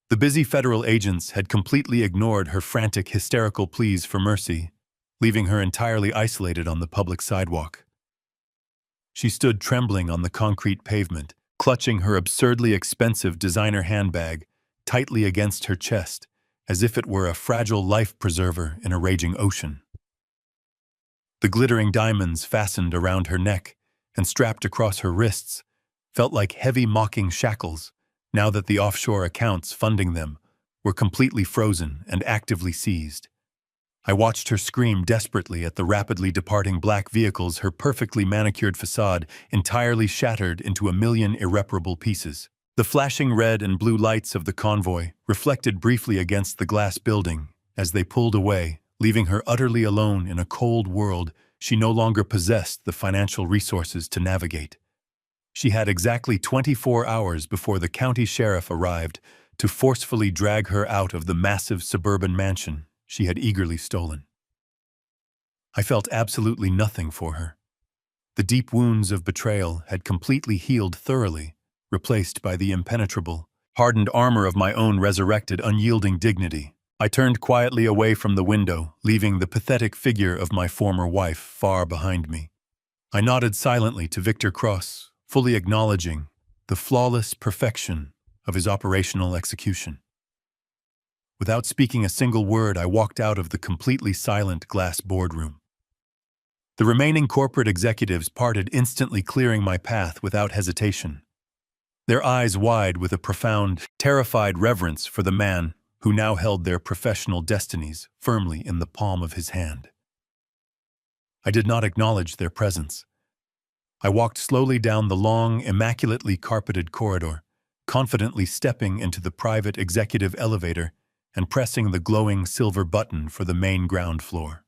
S1: The busy federal agents had completely ignored her frantic, hysterical pleas for mercy, leaving her entirely isolated on the public sidewalk. She stood trembling on the concrete pavement, clutching her absurdly expensive designer handbag tightly against her chest, as if it were a fragile life preserver in a raging ocean. The glittering diamonds fastened around her neck and strapped across her wrists felt like heavy mocking shackles, now that the offshore accounts funding them were completely frozen and actively seized. I watched her scream desperately at the rapidly departing black vehicles, her perfectly manicured facade entirely shattered into a million irreparable pieces. The flashing red and blue lights of the convoy reflected briefly against the glass building as they pulled away, leaving her utterly alone in a cold world she no longer possessed the financial resources to navigate. She had exactly 24 hours before the county sheriff arrived to forcefully drag her out of the massive suburban mansion she had eagerly stolen. I felt absolutely nothing for her. The deep wounds of betrayal had completely healed thoroughly, replaced by the impenetrable, hardened armor of my own resurrected, unyielding dignity. I turned quietly away from the window, leaving the pathetic figure of my former wife far behind me. I nodded silently to Victor Cross, fully acknowledging the flawless perfection of his operational execution. Without speaking a single word, I walked out of the completely silent glass boardroom. The remaining corporate executives parted, instantly clearing my path without hesitation, their eyes wide with a profound, terrified reverence for the man who now held their professional destinies firmly in the palm of his hand. I did not acknowledge their presence. I walked slowly down the long, immaculately carpeted corridor, confidently stepping into the private executive elevator and pressing the glowing silver button for the main ground floor.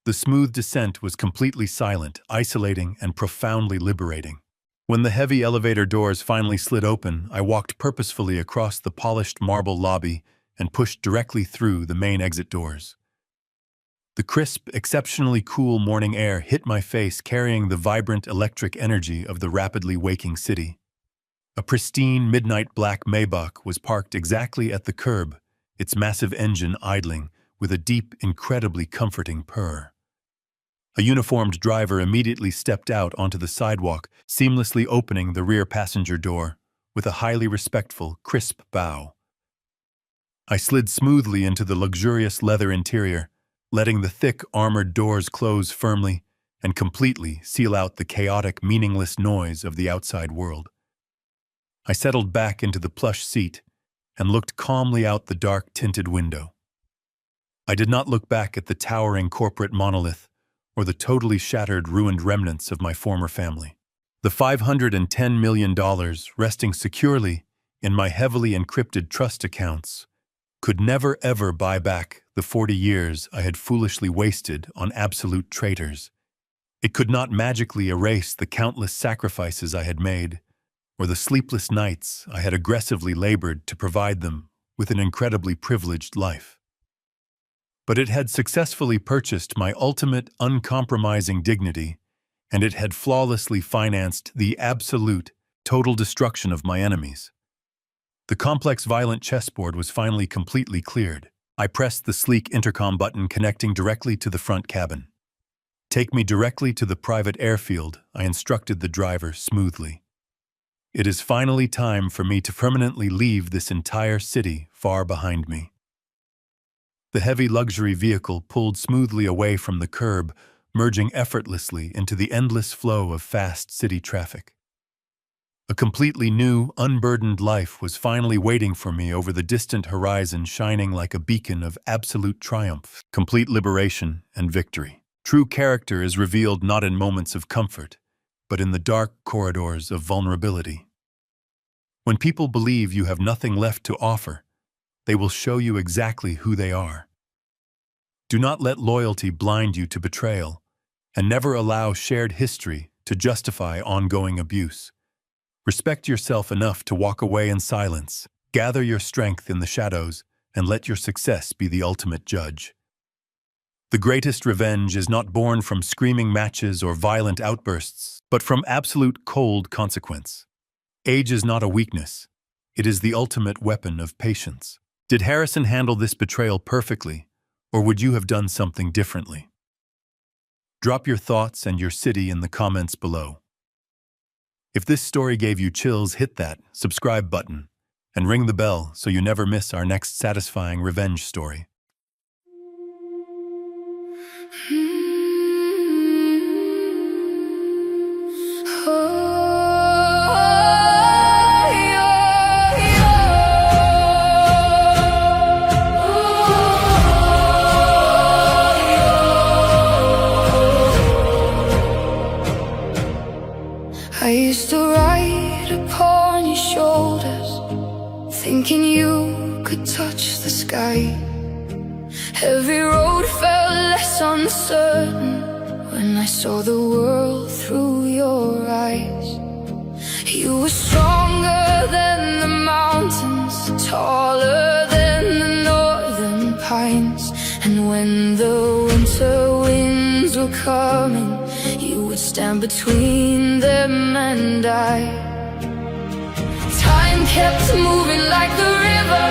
S1: The smooth descent was completely silent, isolating, and profoundly liberating. When the heavy elevator doors finally slid open, I walked purposefully across the polished marble lobby and pushed directly through the main exit doors. The crisp, exceptionally cool morning air hit my face, carrying the vibrant electric energy of the rapidly waking city. A pristine midnight black Maybach was parked exactly at the curb, its massive engine idling with a deep, incredibly comforting purr. A uniformed driver immediately stepped out onto the sidewalk, seamlessly opening the rear passenger door with a highly respectful, crisp bow. I slid smoothly into the luxurious leather interior, letting the thick, armored doors close firmly and completely seal out the chaotic, meaningless noise of the outside world. I settled back into the plush seat and looked calmly out the dark, tinted window. I did not look back at the towering corporate monolith or the totally shattered, ruined remnants of my former family. The $510 million resting securely in my heavily encrypted trust accounts could never ever buy back the 40 years I had foolishly wasted on absolute traitors. It could not magically erase the countless sacrifices I had made, or the sleepless nights I had aggressively labored to provide them with an incredibly privileged life. But it had successfully purchased my ultimate, uncompromising dignity, and it had flawlessly financed the absolute, total destruction of my enemies. The complex, violent chessboard was finally completely cleared. I pressed the sleek intercom button connecting directly to the front cabin. "Take me directly to the private airfield," I instructed the driver smoothly. "It is finally time for me to permanently leave this entire city far behind me." The heavy luxury vehicle pulled smoothly away from the curb, merging effortlessly into the endless flow of fast city traffic. A completely new, unburdened life was finally waiting for me over the distant horizon, shining like a beacon of absolute triumph, complete liberation, and victory. True character is revealed not in moments of comfort, but in the dark corridors of vulnerability. When people believe you have nothing left to offer, they will show you exactly who they are. Do not let loyalty blind you to betrayal, and never allow shared history to justify ongoing abuse. Respect yourself enough to walk away in silence, gather your strength in the shadows, and let your success be the ultimate judge. The greatest revenge is not born from screaming matches or violent outbursts, but from absolute cold consequence. Age is not a weakness. It is the ultimate weapon of patience. Did Harrison handle this betrayal perfectly, or would you have done something differently? Drop your thoughts and your city in the comments below. If this story gave you chills, hit that subscribe button and ring the bell so you never miss our next satisfying revenge story.
S2: I used to ride upon your shoulders, thinking you could touch the sky. Every road felt less uncertain when I saw the world through your eyes. You were stronger than the mountains, taller than the northern pines. And when the winter winds were coming, you would stand between them and I. Time kept moving like the river,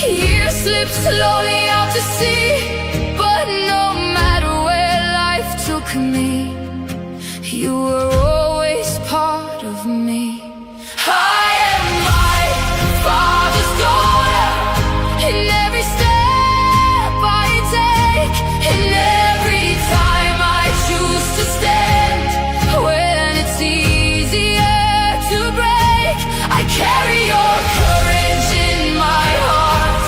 S2: years slipped slowly out to sea. But no matter where life took me, you were always part of me. I am my father's daughter, in every step I take, in every time I choose to stand. When it's easier to break, I carry your courage in my heart,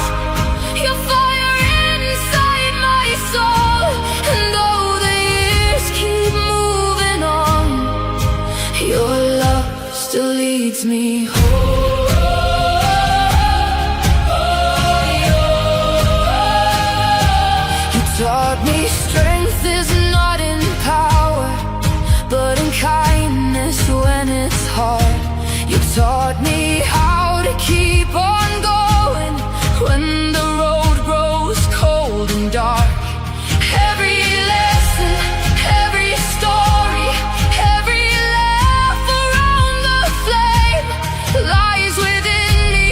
S2: your fire inside my soul. And though the years keep moving on, your love still leads me home. You taught me strength is not in power, but in kindness when it's hard. You taught me how to keep on going when the road grows cold and dark. Every lesson, every story, every laugh around the flame lies within me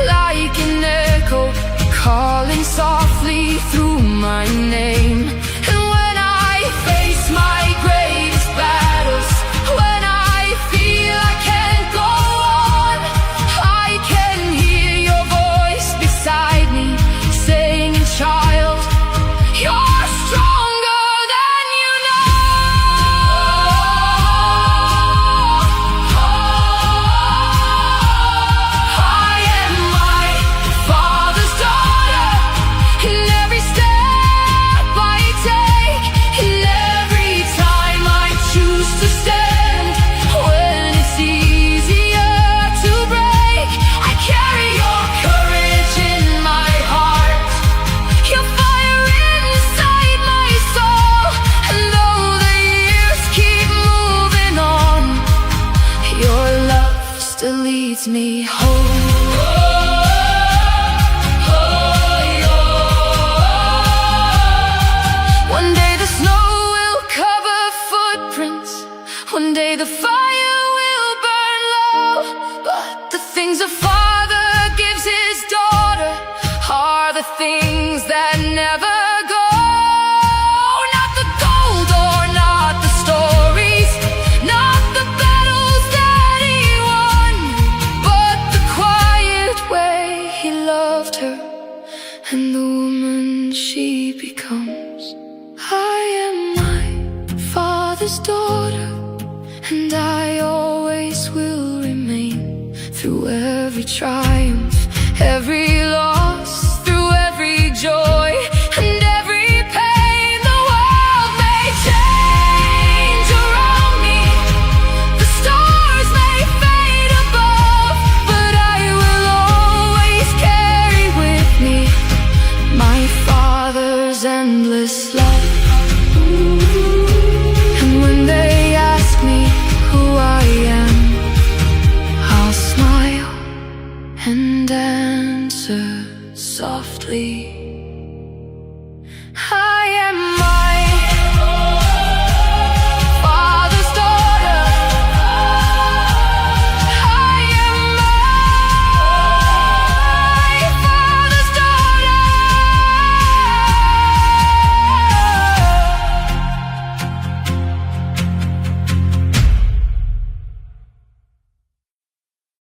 S2: like an echo, calling softly through my name. And when I face my greatest battles, when I feel I can't go on, I can hear your voice beside me saying, child, you're stronger than you know. I am my father's daughter, in every step I take, in every time I choose to stand. When it's easier to break, I carry your courage in my heart, your fire inside my soul. And though the years keep moving on, your love still leads me home. One day the snow will cover footprints, one day the fire will burn low. But the things a father gives his daughter are the things that never go. Not the gold or not the stories, not the battles that he won, but the quiet way he loved her and the woman she becomes. I am father's daughter, and I always will remain. Through every triumph, every